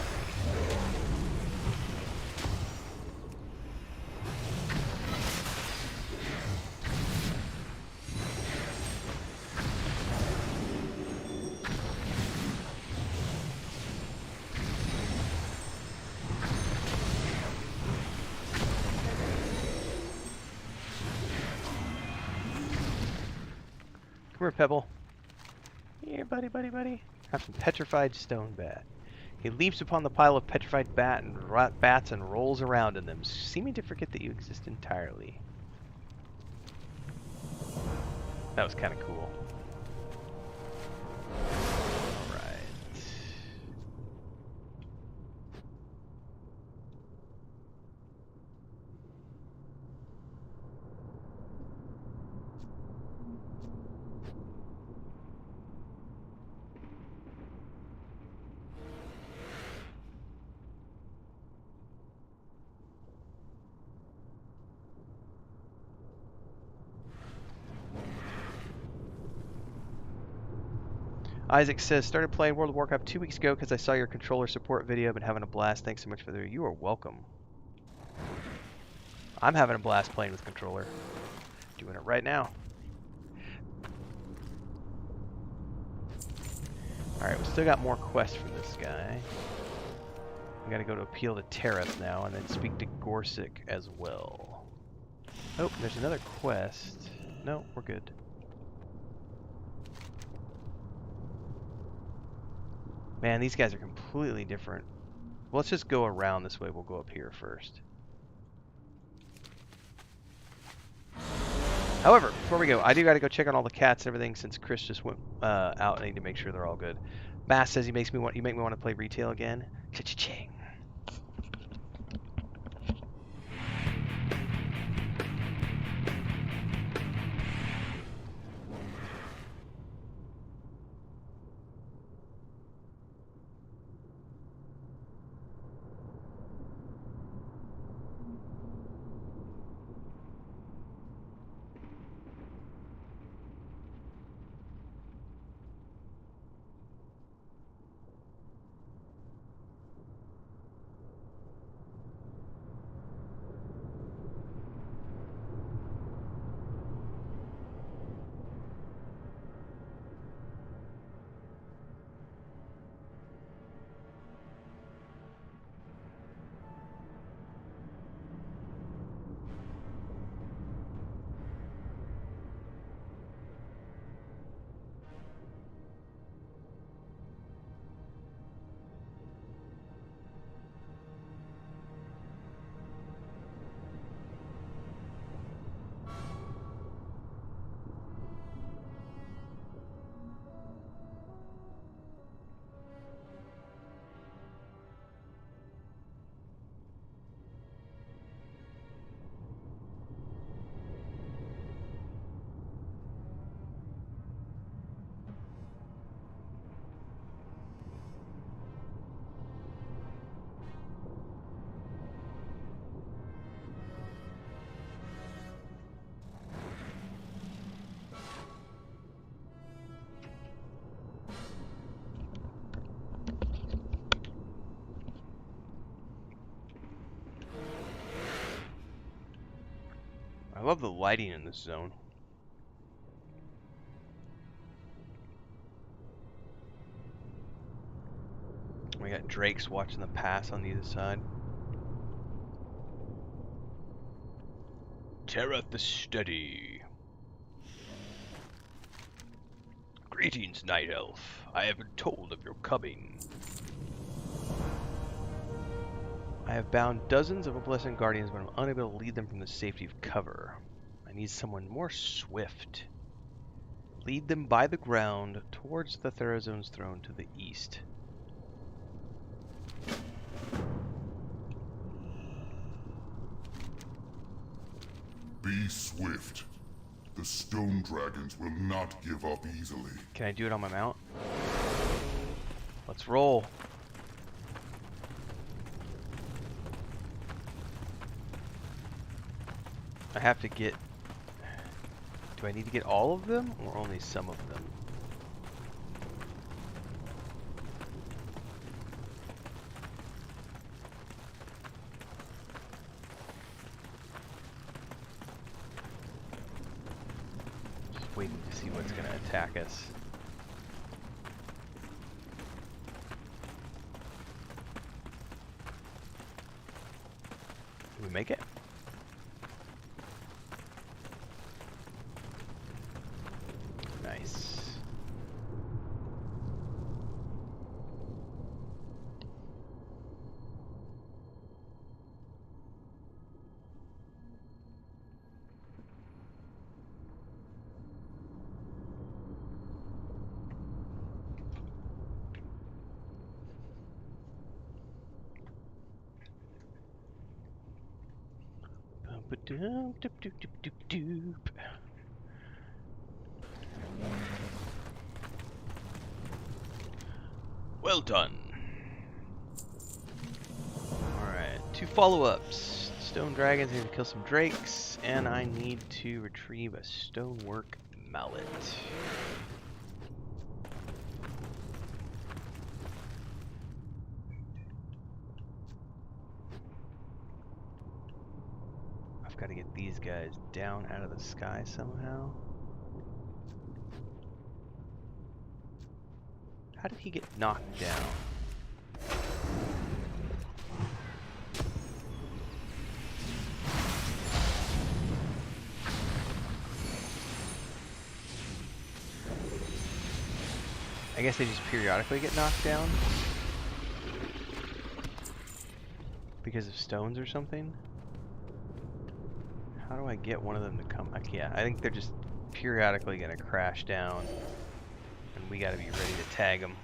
Come here, Pebble. Here, buddy, buddy, buddy. Have some petrified stone bat. He leaps upon the pile of petrified bats and rolls around in them, seeming to forget that you exist entirely. That was kind of cool. Alright. Isaac says, started playing World of Warcraft 2 weeks ago because I saw your controller support video. Been having a blast. Thanks so much for the video. You are welcome. I'm having a blast playing with controller. Doing it right now. Alright, we still got more quests for this guy. We gotta go to appeal to Terrace now and then speak to Gorsic as well. Oh, there's another quest. No, we're good. Man, these guys are completely different. Well, let's just go around this way. We'll go up here first. However, before we go, I do got to go check on all the cats and everything since Chris just went out. I need to make sure they're all good. Bass says you make me want to play retail again. Cha-cha-ching. love the lighting in this zone. We got drakes watching the pass on either side. Terrath the Steady. Greetings, Night Elf. I have been told of your coming. I have bound dozens of Obliscent Guardians, but I'm unable to lead them from the safety of cover. I need someone more swift. Lead them by the ground towards the Therazone's throne to the east. Be swift. The stone dragons will not give up easily. Can I do it on my mount? Let's roll. I have to get... Do I need to get all of them or only some of them? Just waiting to see what's going to attack us. Did we make it? Nice. Bum-ba-dum, doop-doop-doop-doop-doop. Well done. Alright, 2 follow-ups. Stone dragons, I need to kill some drakes, and I need to retrieve a stonework mallet. I've got to get these guys down out of the sky somehow. How did he get knocked down? I guess they just periodically get knocked down? Because of stones or something? How do I get one of them to come? Yeah, I think they're just periodically going to crash down. And we gotta be ready to tag them.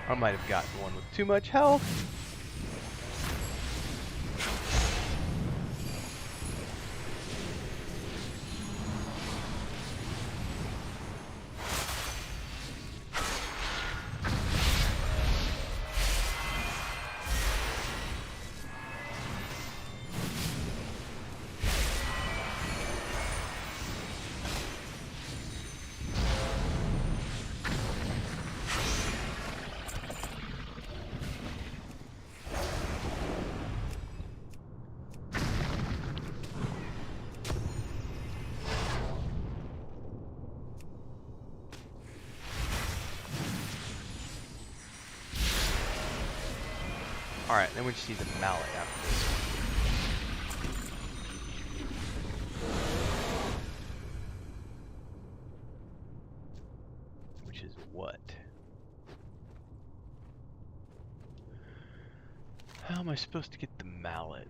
I might have gotten one with too much health. Alright, then we just need the mallet after this. Which is what? How am I supposed to get the mallet?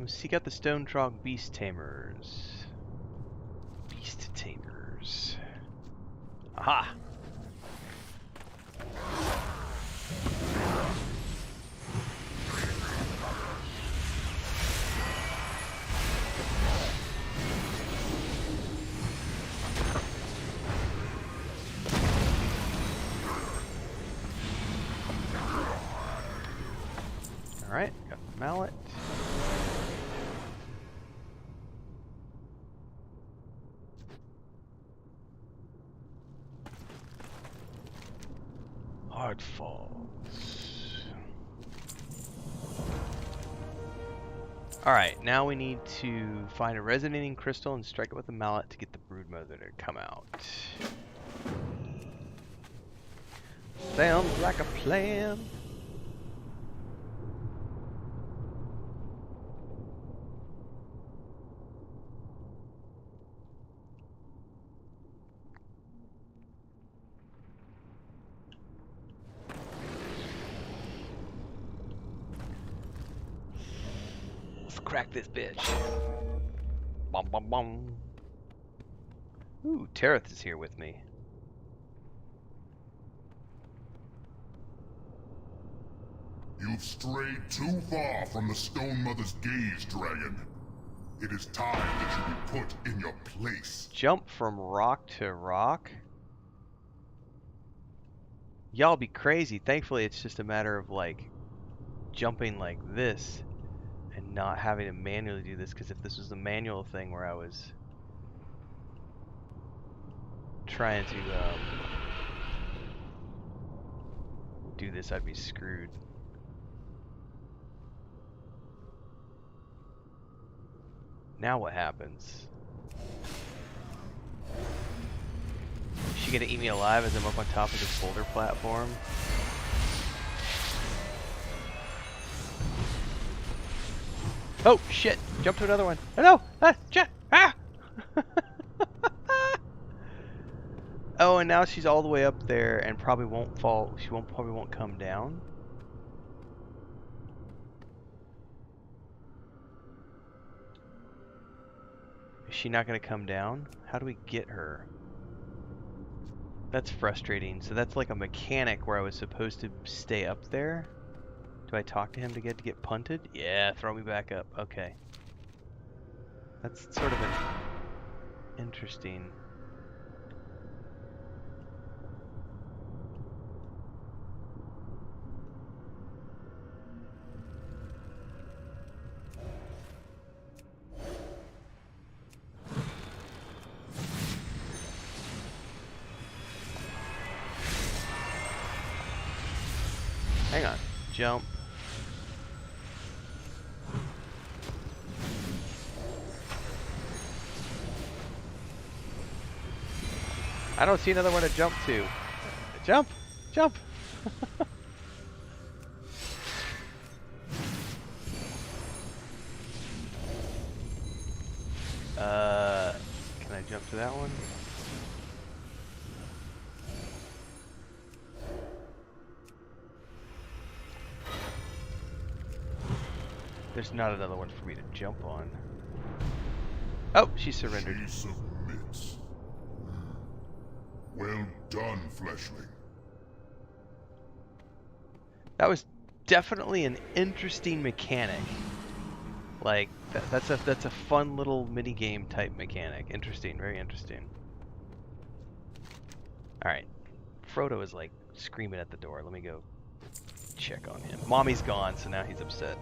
Seek out the Stone Trog Beast Tamers. Beast Tamers. Aha! Alright, got the mallet. Hard Falls. Alright, now we need to find a resonating crystal and strike it with a mallet to get the brood mother to come out. Sounds like a plan. Let's crack this bitch. Bum bum bum. Ooh, Tareth is here with me. You've strayed too far from the Stone Mother's gaze, dragon. It is time that you be put in your place. Jump from rock to rock? Y'all be crazy. Thankfully, it's just a matter of, like, jumping like this and not having to manually do this, because if this was a manual thing where I was trying to do this, I'd be screwed. Now what happens? Is she gonna eat me alive as I'm up on top of this boulder platform? Oh shit! Jump to another one. Oh no! Ah! Shit! Ah! Oh, and now she's all the way up there and probably won't fall. She probably won't come down. Is she not gonna come down? How do we get her? That's frustrating. So that's like a mechanic where I was supposed to stay up there. Do I talk to him to get punted? Yeah, throw me back up. Okay. That's sort of an interesting. Hang on. Jump. I don't see another one to jump to. Jump! Jump! Can I jump to that one? There's not another one for me to jump on. Oh, she surrendered. She submits. Well done, Fleshling. That was definitely an interesting mechanic. Like that's a fun little mini game type mechanic. Interesting, very interesting. All right, Frodo is like screaming at the door. Let me go check on him. Mommy's gone, so now he's upset.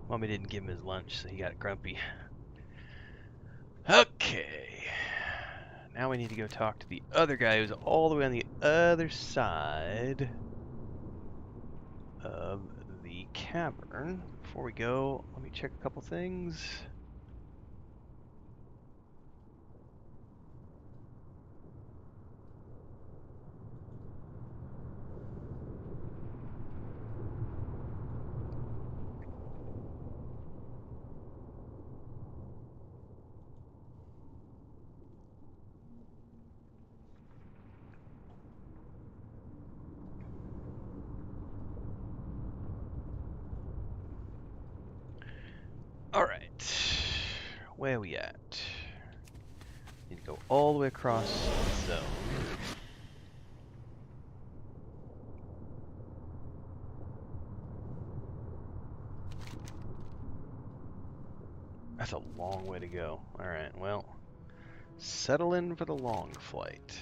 Mommy didn't give him his lunch, so he got grumpy. Okay. Now we need to go talk to the other guy who's all the way on the other side of the cavern. Before we go, let me check a couple things. Alright. Where are we at? Need to go all the way across the zone. That's a long way to go. Alright, well. Settle in for the long flight.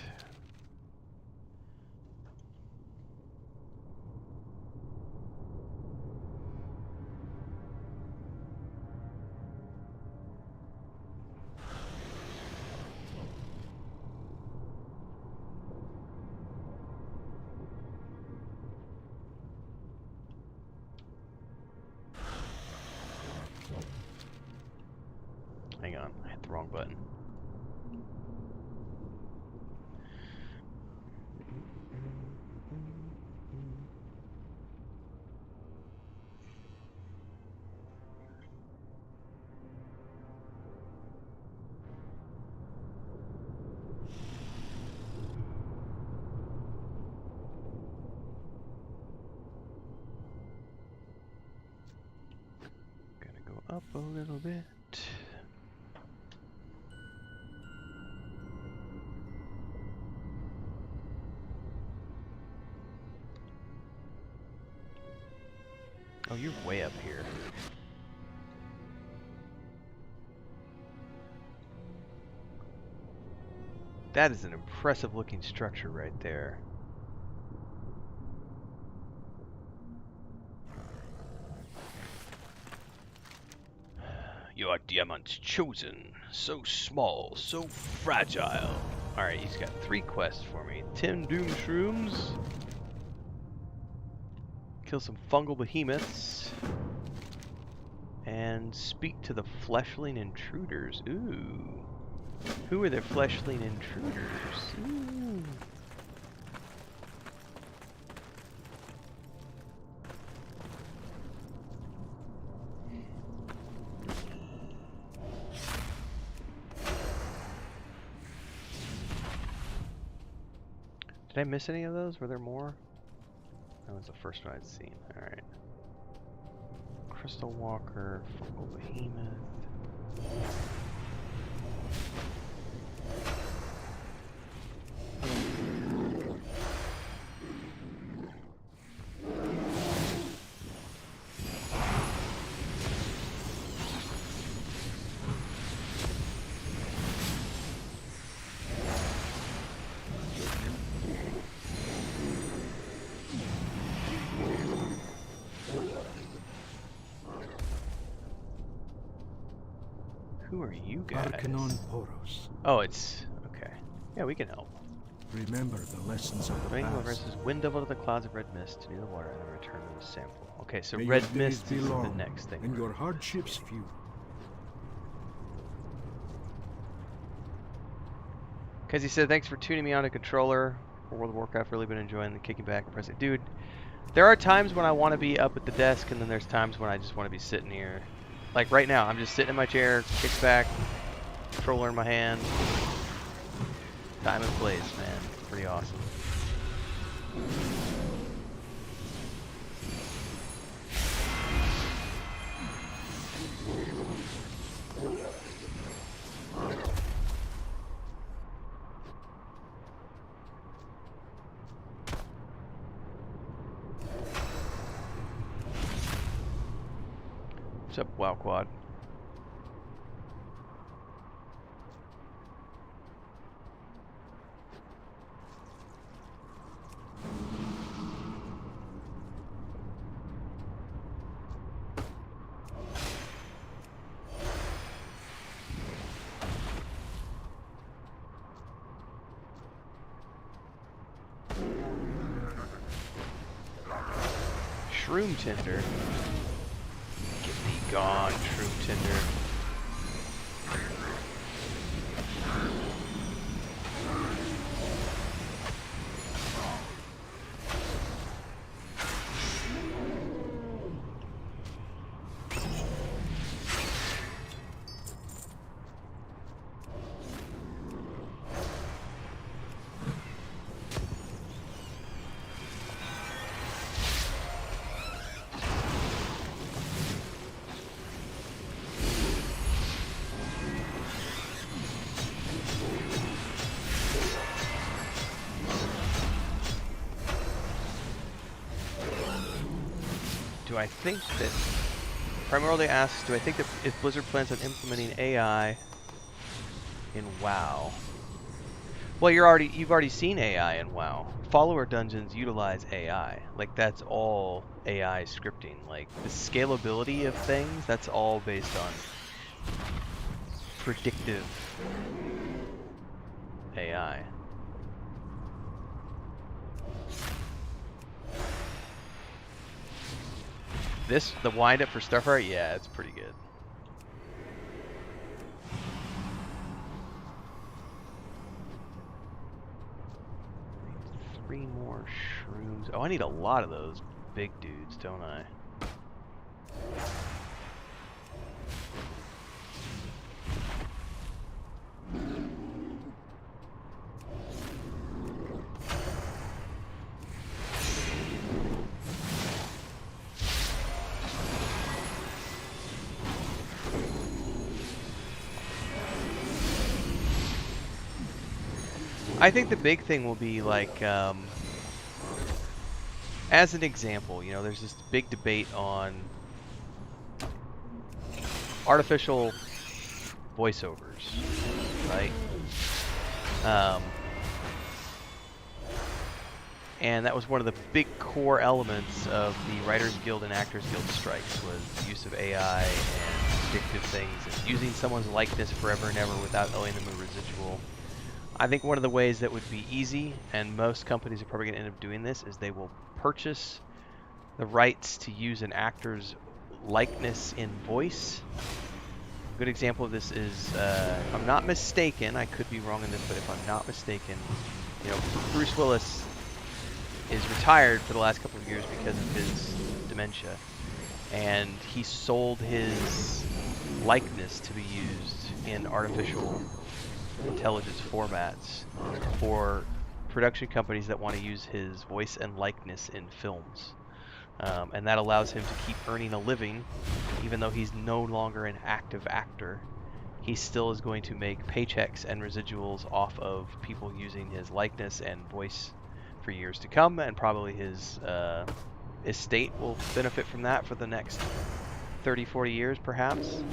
Hang on, I hit the wrong button. Gonna go up a little bit. Oh, you're way up here. That is an impressive looking structure right there. You are Diamant's chosen. So small, so fragile. Alright, he's got 3 quests for me. 10 Doom Shrooms. Kill some fungal behemoths. And speak to the fleshling intruders. Ooh. Who are the fleshling intruders? Ooh. Did I miss any of those? Were there more? That was the first one I'd seen. Alright. Crystal Walker, Fungal Behemoth. Who are you guys? Arcanon Poros. Oh, it's... okay. Yeah, we can help. Remember the lessons of the Dragonflight past. versus Wind Devil to the clouds of red mist, near the water, and then return to the sample. Okay, so May red your days mist be is the long, next thing. and your hardships few. Because he said, thanks for tuning me on a controller. For World of Warcraft, really been enjoying the kicking back and pressing. Dude, there are times when I want to be up at the desk, and then there's times when I just want to be sitting here. Like right now, I'm just sitting in my chair, kicked back, controller in my hand. Time and place, man. Pretty awesome. What's up, WoW Quad? Shroom Tinder. Get thee gone, Shroom Tinder. do I think that primarily asks, do I think that if Blizzard plans on implementing AI in WoW? Well, you've already seen AI in WoW. Follower dungeons utilize AI. Like that's all AI scripting. Like the scalability of things, that's all based on predictive AI. The wind up for Starfire, yeah, it's pretty good. Three more shrooms. Oh, I need a lot of those big dudes, don't I? I think the big thing will be like, as an example, you know, there's this big debate on artificial voiceovers, right? And that was one of the big core elements of the Writers Guild and Actors Guild strikes, was the use of AI and predictive things, and using someone's likeness forever and ever without owing them a residual. I think one of the ways that would be easy, and most companies are probably going to end up doing this, is they will purchase the rights to use an actor's likeness in voice. A good example of this is, if I'm not mistaken, I could be wrong in this, but if I'm not mistaken, you know, Bruce Willis is retired for the last couple of years because of his dementia, and he sold his likeness to be used in artificial intelligence formats for production companies that want to use his voice and likeness in films. And that allows him to keep earning a living, even though he's no longer an active actor. He still is going to make paychecks and residuals off of people using his likeness and voice for years to come, and probably his estate will benefit from that for the next 30-40 years perhaps.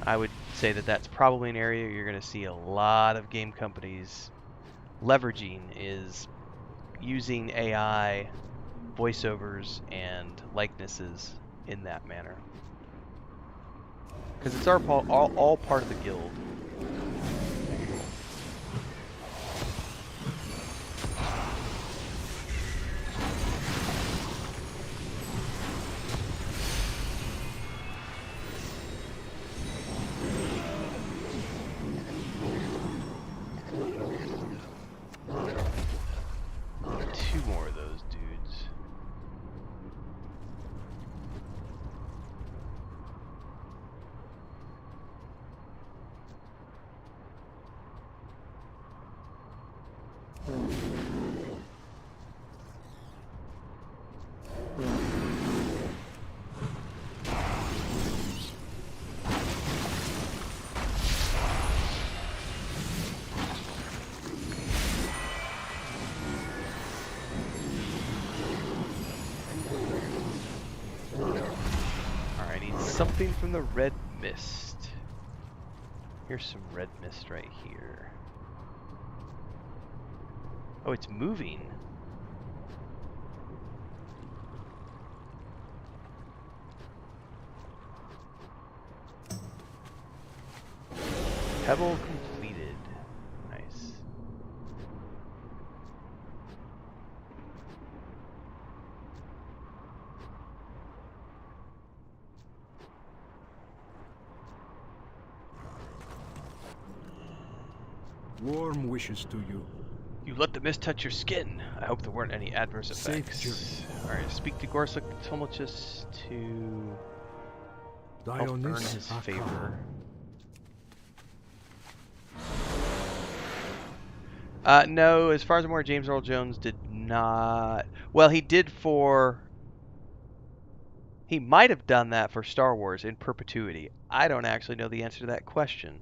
I would say that that's probably an area you're going to see a lot of game companies leveraging, is using AI voiceovers and likenesses in that manner, because it's all part of the guild. Something from the red mist. Here's some red mist right here. Oh, it's moving. Pebble completed. Nice. Warm wishes to you. You let the mist touch your skin. I hope there weren't any adverse effects. Alright, speak to Gorsuch Tumultuous to help earn his favor. No, as far as I'm aware, James Earl Jones did not. Well, he did for. He might have done that for Star Wars in perpetuity. I don't actually know the answer to that question.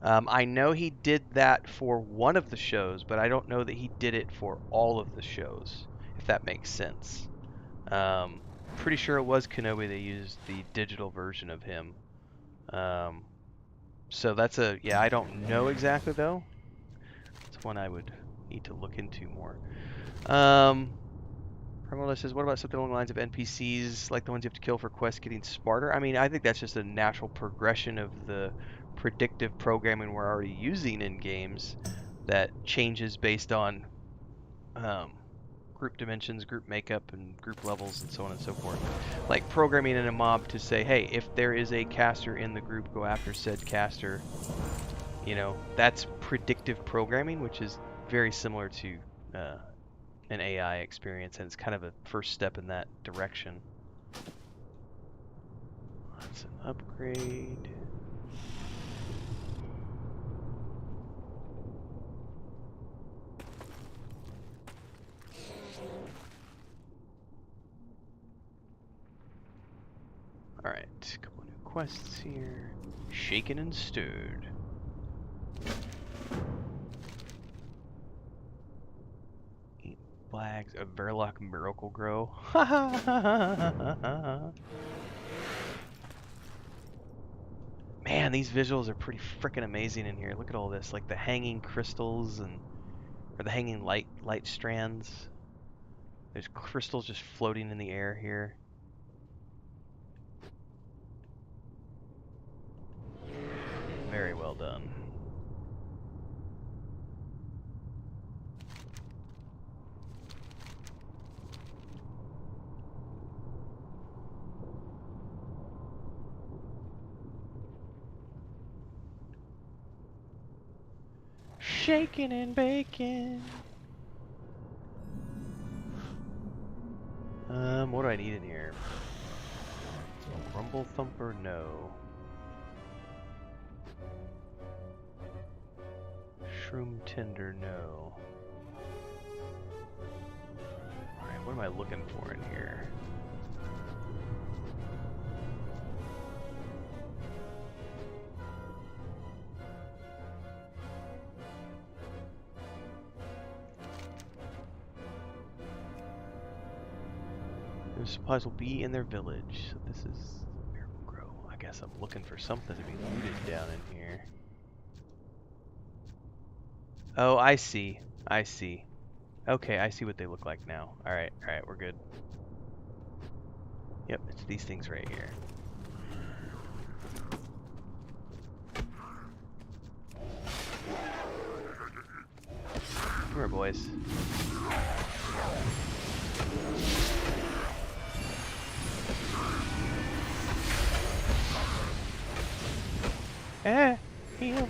I know he did that for one of the shows, but I don't know that he did it for all of the shows, if that makes sense. pretty sure it was Kenobi that used the digital version of him. So that's a, yeah, I don't know exactly though. It's one I would need to look into more. Primordial says, what about something along the lines of NPCs like the ones you have to kill for quests getting smarter? I mean, I think that's just a natural progression of the predictive programming we're already using in games that changes based on group dimensions, group makeup, and group levels, and so on and so forth. Like programming in a mob to say, hey, if there is a caster in the group, go after said caster. You know, that's predictive programming, which is very similar to an AI experience, and it's kind of a first step in that direction. That's an upgrade. Alright, a couple new quests here. Shaken and stirred. Eat flags, a Verloc Miracle Grow. Man, these visuals are pretty freaking amazing in here. Look at all this, like the hanging crystals and or the hanging light strands. There's crystals just floating in the air here. Very well done. Shaking and baking. What do I need in here? Rumble Thumper, no. Shroom Tinder, no. Alright, what am I looking for in here? Those supplies will be in their village. So this is Miracle Grow. I guess I'm looking for something to be looted down in here. Oh, I see. I see. Okay, I see what they look like now. Alright, we're good. Yep, it's these things right here. Come here, boys. Heal.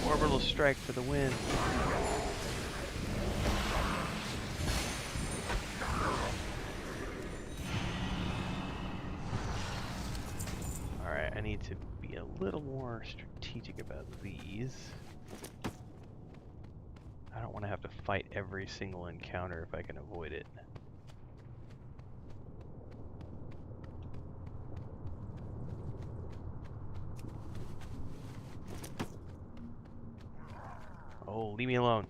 Orbital strike for the win. Alright, I need to be a little more strategic about these. I don't want to have to fight every single encounter if I can avoid it. Oh, leave me alone.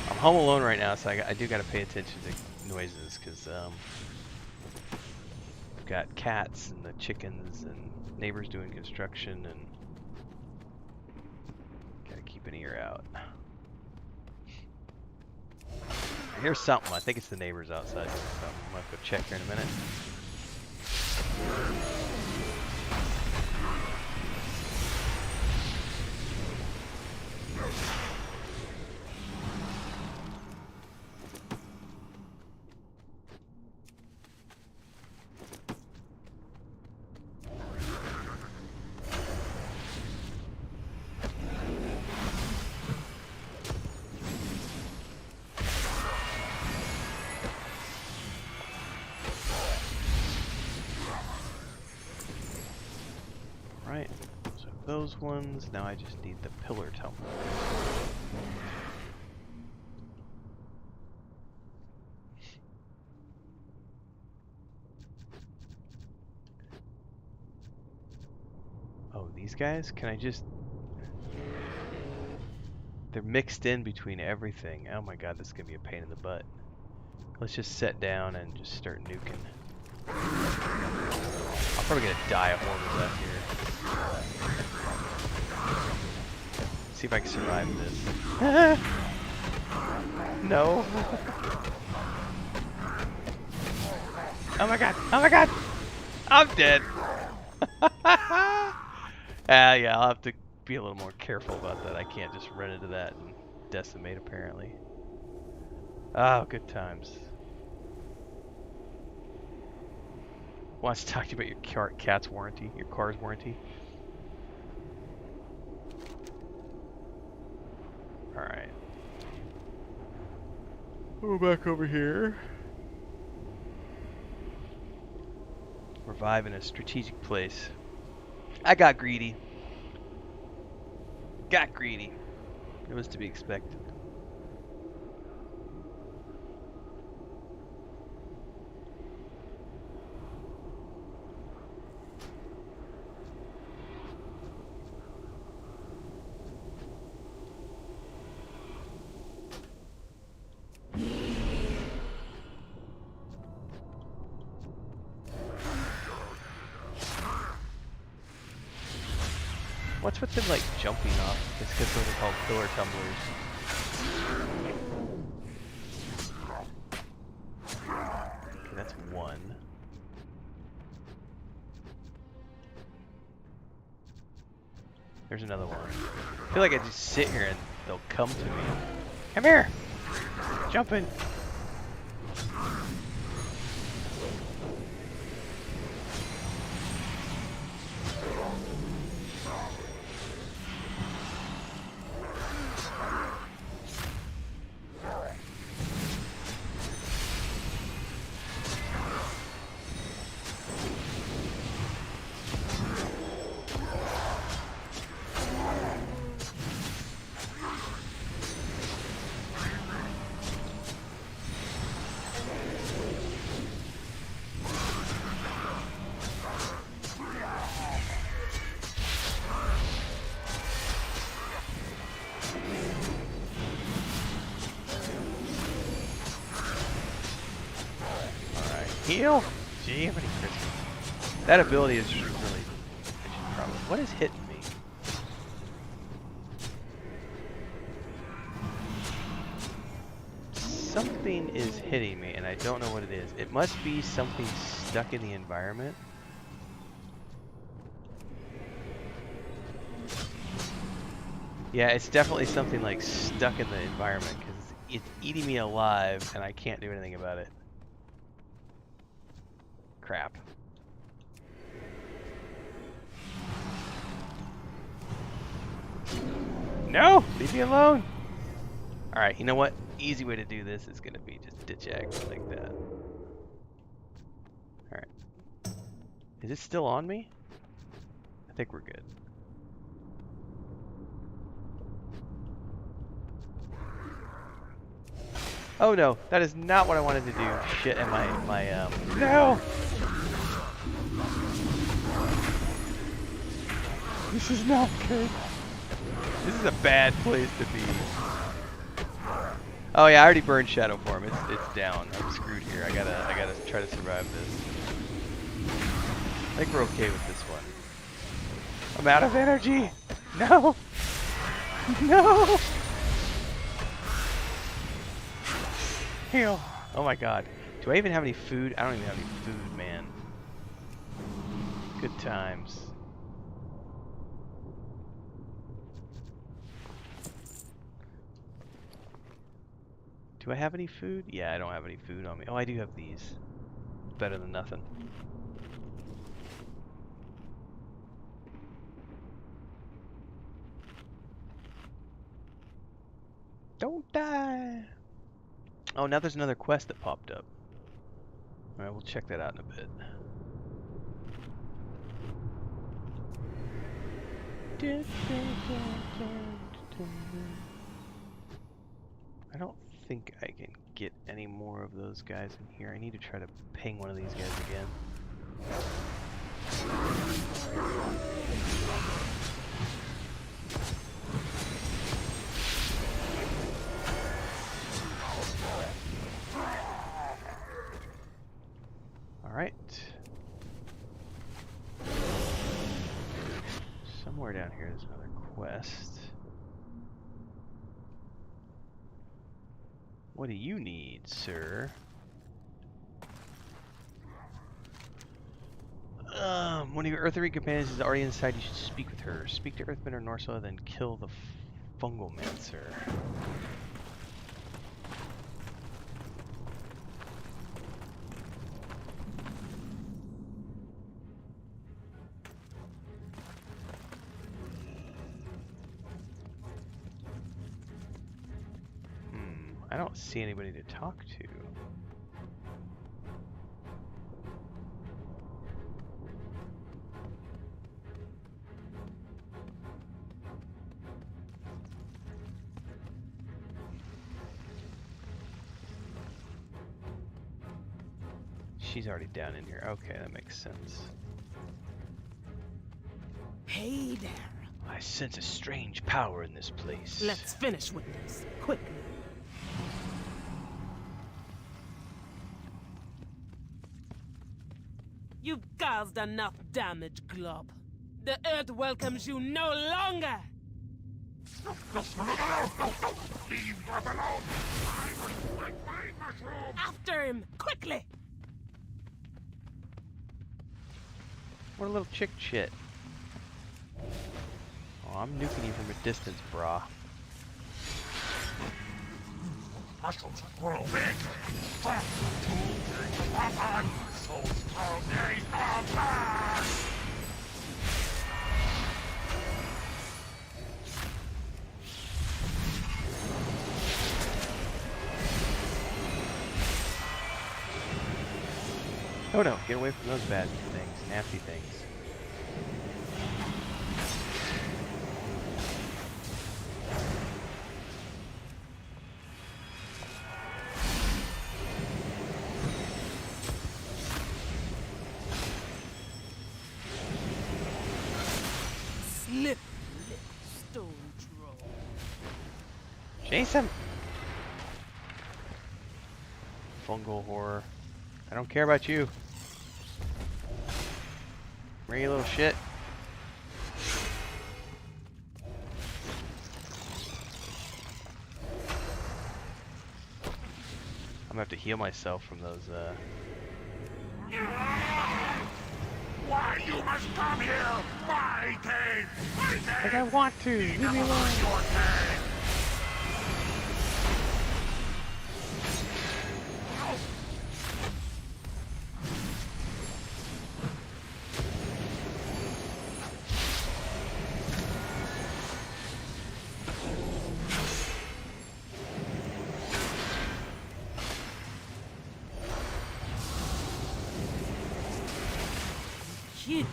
I'm home alone right now, so I do got to pay attention to noises, because got cats and the chickens and neighbors doing construction, and gotta keep an ear out. Here's something. I think it's the neighbors outside doing something. I'm gonna go check here in a minute. Right, so those ones, now I just need the pillar tumblers. Oh, these guys? Can I just... They're mixed in between everything. Oh my god, this is gonna be a pain in the butt. Let's just sit down and just start nuking. I'm probably gonna die a horrible death here. See if I can survive this. No. Oh my god! Oh my god! I'm dead. Yeah, I'll have to be a little more careful about that. I can't just run into that and decimate apparently. Oh, good times. Wants to talk to you about your cat's warranty, your car's warranty. Alright. We're back over here. Revive in a strategic place. I got greedy. Got greedy. It was to be expected. What's with them like jumping off? It's because those are called pillar tumblers. Okay, that's one. There's another one. I feel like I just sit here and they'll come to me. Come here! Jump in! Heal? Gee, how many crits? That ability is just really probably. What is hitting me? Something is hitting me and I don't know what it is. It must be something stuck in the environment. Yeah, it's definitely something like stuck in the environment because it's eating me alive and I can't do anything about it. Crap. No! Leave me alone! Alright, you know what? Easy way to do this is gonna be just ditch action like that. Alright. Is it still on me? I think we're good. Oh no, that is not what I wanted to do. Shit, and no! This is not good. This is a bad place to be. Oh yeah, I already burned Shadow Form. It's down. I'm screwed here. I gotta try to survive this. I think we're okay with this one. I'm out of energy! No! No! Heal. Oh my god. Do I even have any food? I don't even have any food, man. Good times. Do I have any food? Yeah, I don't have any food on me. Oh, I do have these. Better than nothing. Don't die! Oh, now there's another quest that popped up. Alright, we'll check that out in a bit. I don't think I can get any more of those guys in here. I need to try to ping one of these guys again. Alright. Somewhere down here there's another quest. What do you need, sir? One of your Earthry companions is already inside. You should speak with her. Speak to Earthbender Norso, then kill the Fungal Mancer. I don't see anybody to talk to. She's already down in here. Okay, that makes sense. Hey there. I sense a strange power in this place. Let's finish with this, quickly. You've caused enough damage, Glob. The Earth welcomes you no longer! Leave us alone! I must find my mushroom! After him, quickly! What a little chick shit. Oh, I'm nuking you from a distance, brah. Mushrooms grow big! Stop! Souls grow days of life! Oh no, get away from those bad things, nasty things. Slip, stone troll. Jason! Fungal horror. I don't care about you. Where you little shit? I'm gonna have to heal myself from those, Why you must come here? My cave! My cave! Like I want to! Leave me alone! Your cave! Kid.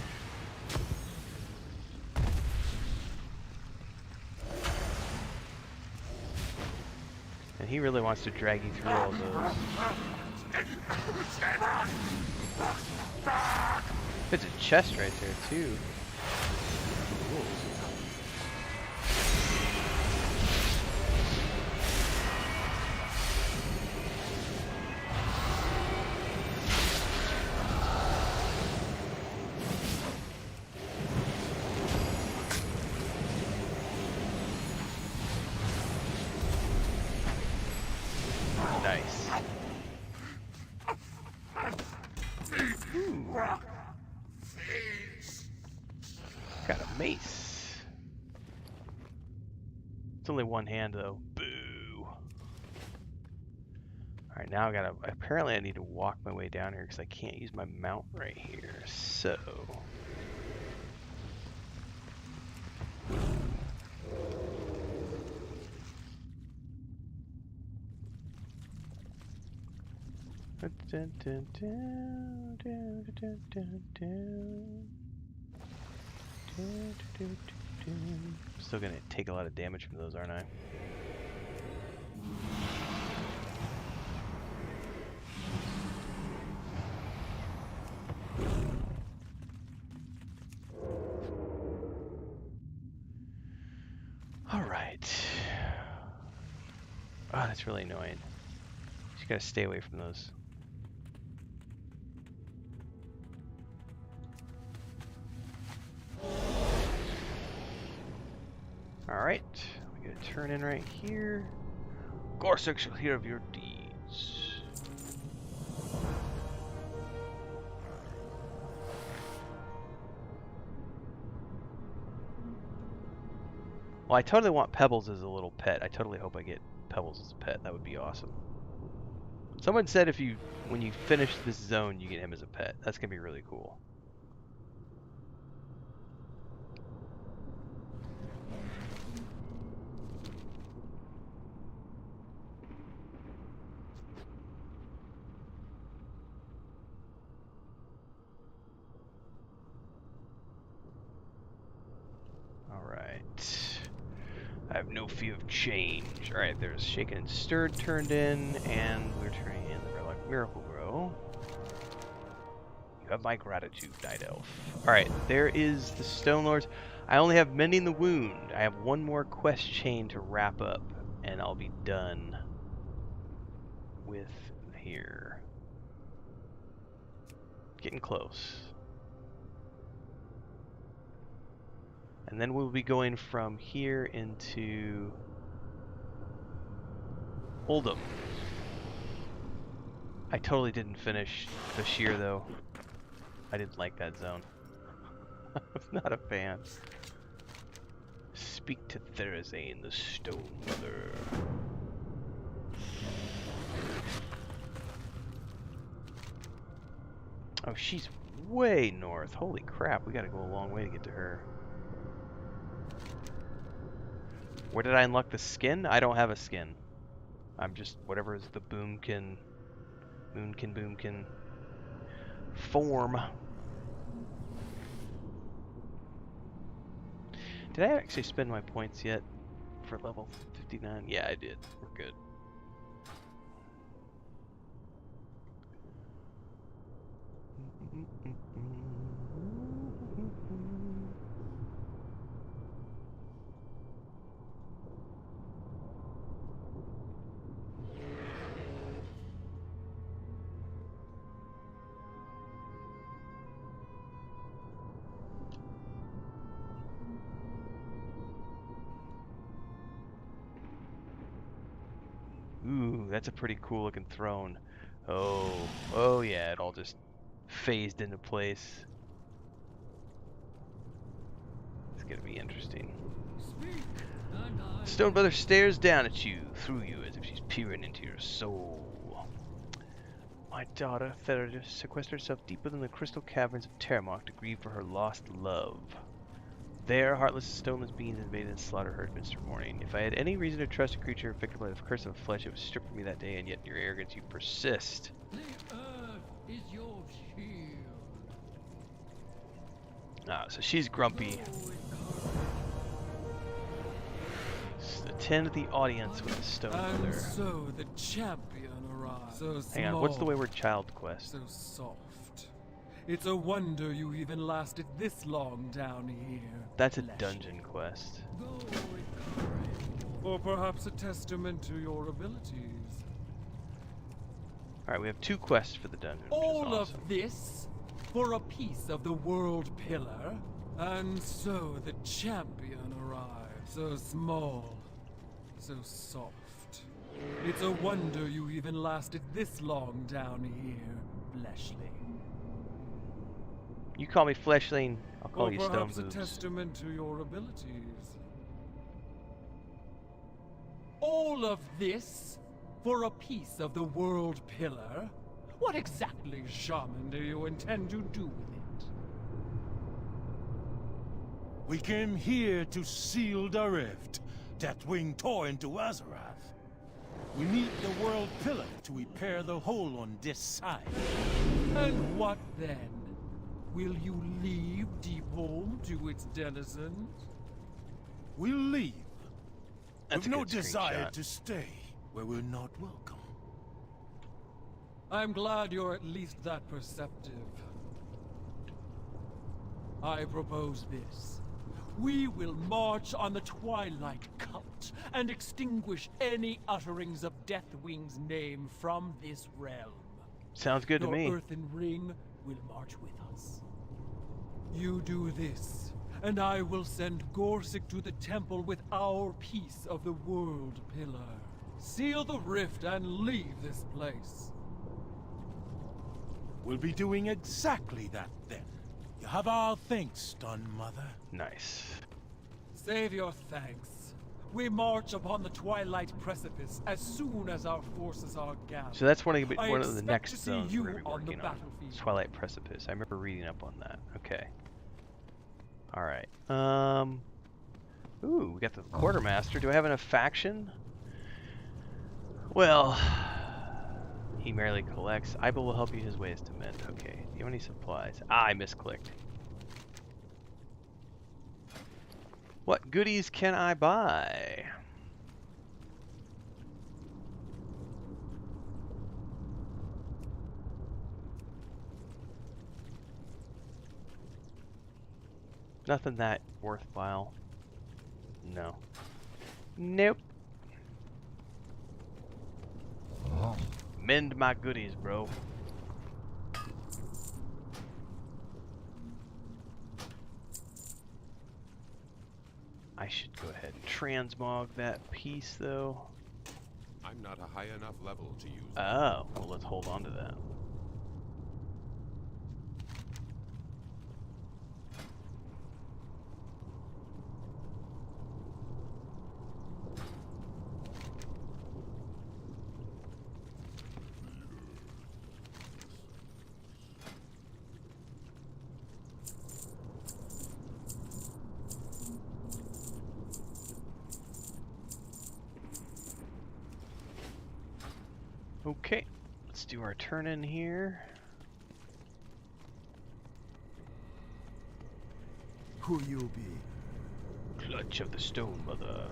And he really wants to drag you through all those. There's a chest right there too. Ooh. Nice. a mace. It's only one hand though. Boo. Alright, now apparently I need to walk my way down here because I can't use my mount right here. So. Still gonna take a lot of damage from those, aren't I? Alright. Oh, that's really annoying. Just gotta stay away from those. Alright, we gotta turn in right here. Gorsek shall hear of your deeds. Well, I totally want Pebbles as a little pet. I totally hope I get Pebbles as a pet. That would be awesome. Someone said when you finish this zone, you get him as a pet. That's gonna be really cool. I have no fear of change. Alright, there's Shaken and Stirred turned in, and we're turning in the Relic Miracle Grow. You have my gratitude, Night Elf. Alright, there is the Stone Lords. I only have Mending the Wound. I have one more quest chain to wrap up, and I'll be done with here. Getting close. And then we'll be going from here into Oldham. I totally didn't finish Bashir though. I didn't like that zone. I was not a fan. Speak to Therazane, the Stone Mother. Oh, she's way north. Holy crap, we gotta go a long way to get to her. Where did I unlock the skin? I don't have a skin. I'm just whatever is the boomkin form. Did I actually spend my points yet for level 59? Yeah, I did. We're good. Ooh, that's a pretty cool looking throne. Oh yeah, it all just phased into place. It's gonna be interesting. Stone Brother stares down at you, through you, as if she's peering into your soul. My daughter, Theradis, sequestered herself deep within the crystal caverns of Terramok to grieve for her lost love. There, heartless, stoneless beings invaded and slaughtered her at Minster Morning. If I had any reason to trust a creature afflicted by the curse of flesh, it was stripped from me that day, and yet in your arrogance you persist. The earth is your shield. Ah, so she's grumpy. Attend the audience with the Stone Mother. So the champion arrives. So small, hang on, what's the Wayward Child quest? So soft. It's a wonder you even lasted this long down here. That's a dungeon quest. Or perhaps a testament to your abilities. Alright, we have 2 quests for the dungeon. All awesome. of this for a piece of the world pillar. And so the champion arrives. So small, so soft. It's a wonder you even lasted this long down here, Fleshling. You call me Fleshling, I'll call Or you Stone perhaps a Boobs. testament to your abilities. All of this for a piece of the World Pillar? What exactly, Shaman, do you intend to do with it? We came here to seal the rift that wing tore into Azeroth. We need the World Pillar to repair the hole on this side. And what then? Will you leave Deepholm to its denizens? We'll leave. That's With a no good desire screenshot. to stay where we're not welcome. I'm glad you're at least that perceptive. I propose this. We will march on the Twilight Cult and extinguish any utterings of Deathwing's name from this realm. Sounds good to Your me. Earthen Ring will march with us. You do this, and I will send Gorsic to the temple with our piece of the World Pillar. Seal the rift and leave this place. We'll be doing exactly that then. You have our thanks, Stun Mother. Nice. Save your thanks. We march upon the Twilight Precipice as soon as our forces are gathered. So that's one of the I expect next to see zones you we're going to be on the working on. battlefield. Twilight Precipice. I remember reading up on that. Okay. Alright. Ooh, we got the Quartermaster. Do I have enough faction? Well, he merely collects. Ibel will help you his ways to mend. Okay. Do you have any supplies? Ah, I misclicked. What goodies can I buy? Nothing that worthwhile. No. Nope. Mend my goodies, bro. I should go ahead and transmog that piece, though. I'm not a high enough level to use. Oh, well, let's hold on to that. Okay, let's do our turn in here. Who you be? Clutch of the Stone Mother.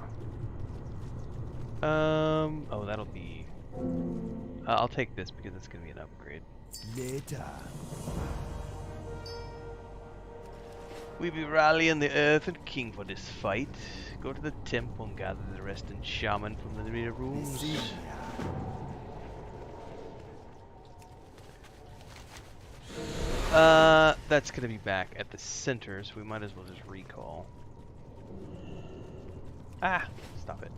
Oh, that'll be. I'll take this because it's gonna be an upgrade. Later. We be rallying the Earth and King for this fight. Go to the temple and gather the resting shaman from the rear rooms. That's gonna be back at the center, so we might as well just recall. Ah, stop it.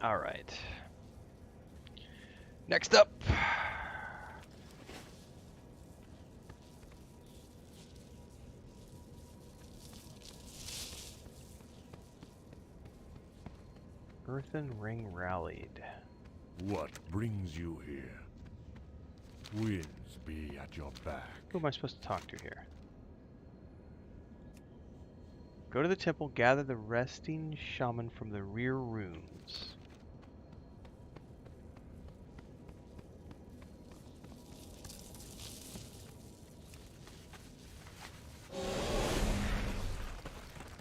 All right. Next up. Earthen Ring rallied. What brings you here? Winds be at your back. Who am I supposed to talk to here? Go to the temple, gather the resting shaman from the rear rooms.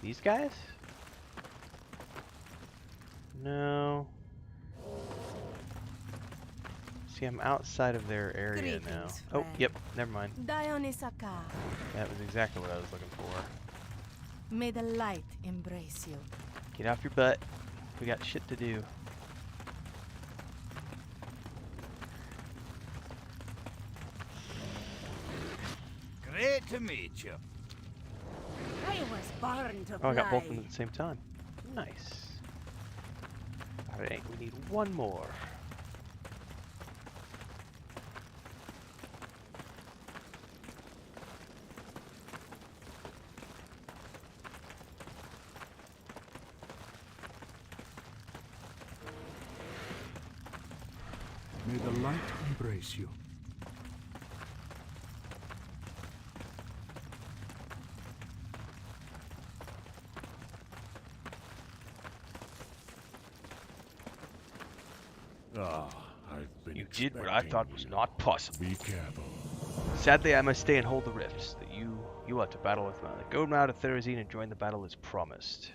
These guys? No. See, I'm outside of their area now. Greetings, Oh, friend. yep, never mind. Dionysaka, That was exactly what I was looking for. may the light embrace you. Get off your butt. We got shit to do. Great to meet you. I was born to Oh, I got both of fly. them at the same time. Nice. Alright, we need one more. May the light embrace you. Ah, I've been You did what I thought was expecting not possible. you. Be careful. Sadly, I must stay and hold the rifts. That you are to battle with Malik. Go now to Therazine and join the battle as promised.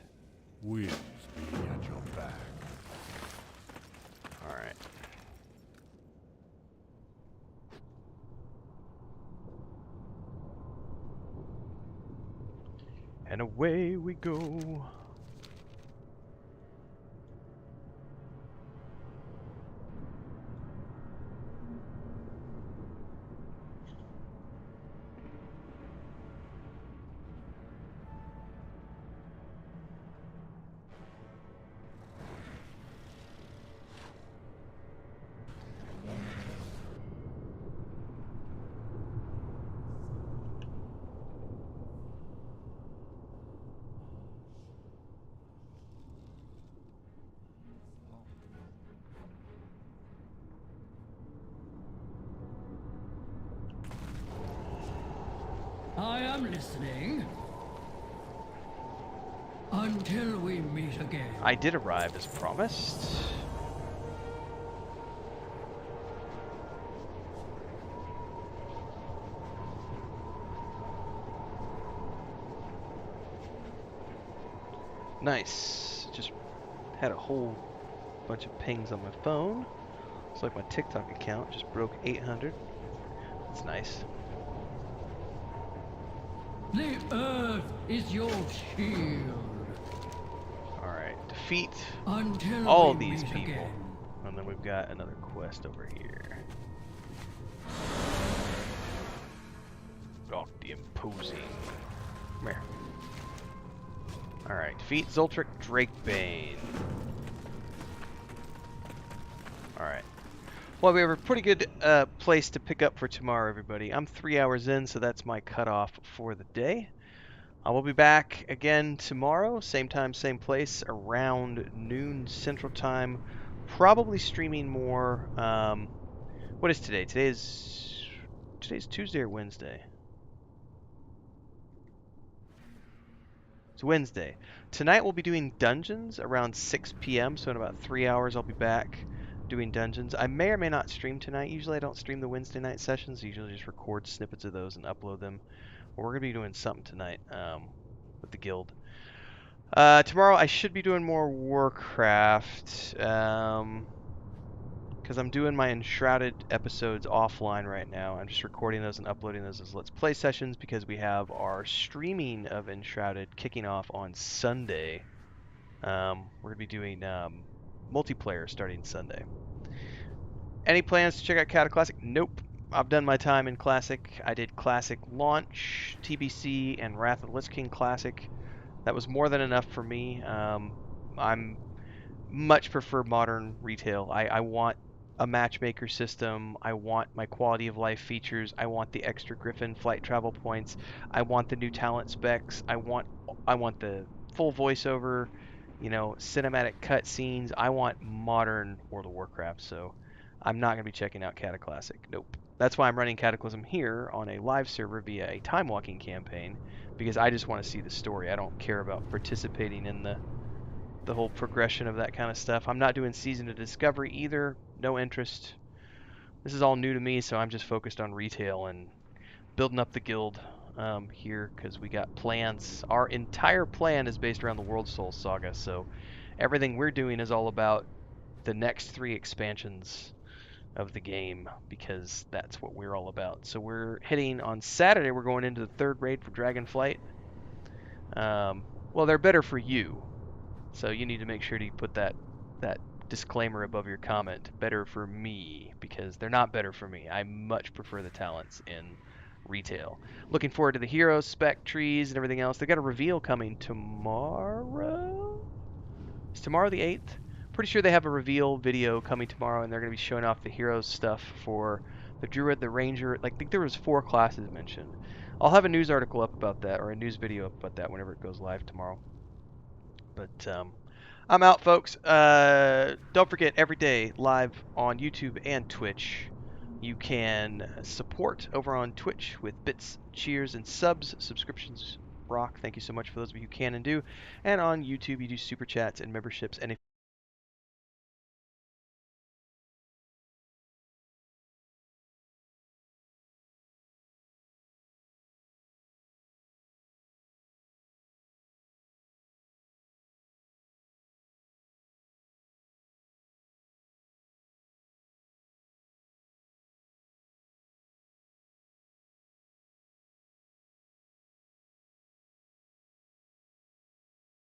Winds be at your back. Alright. And away we go. I am listening. Until we meet again. I did arrive as promised. Nice. Just had a whole bunch of pings on my phone. It's like my TikTok account just broke 800. That's nice. The earth is your shield. Alright, defeat Until all we these meet people. again. And then we've got another quest over here. Oh, the imposing. Come here. Alright, defeat Zoltric Drakebane. Alright. Well, we have a pretty good place to pick up for tomorrow, everybody. I'm 3 hours in, so that's my cutoff for the day. I will be back again tomorrow, same time, same place, around noon Central Time. Probably streaming more. What is today? Today's Tuesday or Wednesday? It's Wednesday. Tonight we'll be doing dungeons around 6 p.m. So in about 3 hours I'll be back doing dungeons. I may or may not stream tonight. Usually I don't stream the Wednesday night sessions. I usually just record snippets of those and upload them. But we're going to be doing something tonight with the guild. Tomorrow I should be doing more Warcraft because I'm doing my Enshrouded episodes offline right now. I'm just recording those and uploading those as Let's Play sessions because we have our streaming of Enshrouded kicking off on Sunday. We're going to be doing multiplayer starting Sunday. Any plans to check out Cataclassic? Nope. I've done my time in Classic. I did Classic Launch, TBC, and Wrath of the Lich King Classic. That was more than enough for me. I'm much prefer modern retail. I want a matchmaker system. I want my quality of life features. I want the extra Griffin flight travel points. I want the new talent specs. I want the full voiceover, you know, cinematic cutscenes. I want modern World of Warcraft. So I'm not going to be checking out Cataclassic. Nope. That's why I'm running Cataclysm here on a live server via a time walking campaign, because I just want to see the story. I don't care about participating in the whole progression of that kind of stuff. I'm not doing Season of Discovery either. No interest. This is all new to me, so I'm just focused on retail and building up the guild. here because we got plans. Our entire plan is based around the World Soul Saga, so everything we're doing is all about the next 3 expansions of the game because that's what we're all about. So we're hitting on Saturday. We're going into the 3rd raid for Dragonflight. Well, they're better for you, so you need to make sure to put that disclaimer above your comment. Better for me, because they're not better for me. I much prefer the talents in retail. Looking forward to the hero spec trees and everything else. They got a reveal coming tomorrow. Is tomorrow the 8th? Pretty sure they have a reveal video coming tomorrow, and they're going to be showing off the hero stuff for the druid, the ranger. Like, I think there was 4 classes mentioned. I'll have a news article up about that, or a news video up about that whenever it goes live tomorrow. But I'm out, folks. Don't forget, every day live on YouTube and Twitch. You can support over on Twitch with bits, cheers, and subs. Subscriptions rock. Thank you so much for those of you who can and do. And on YouTube, you do super chats and memberships. And if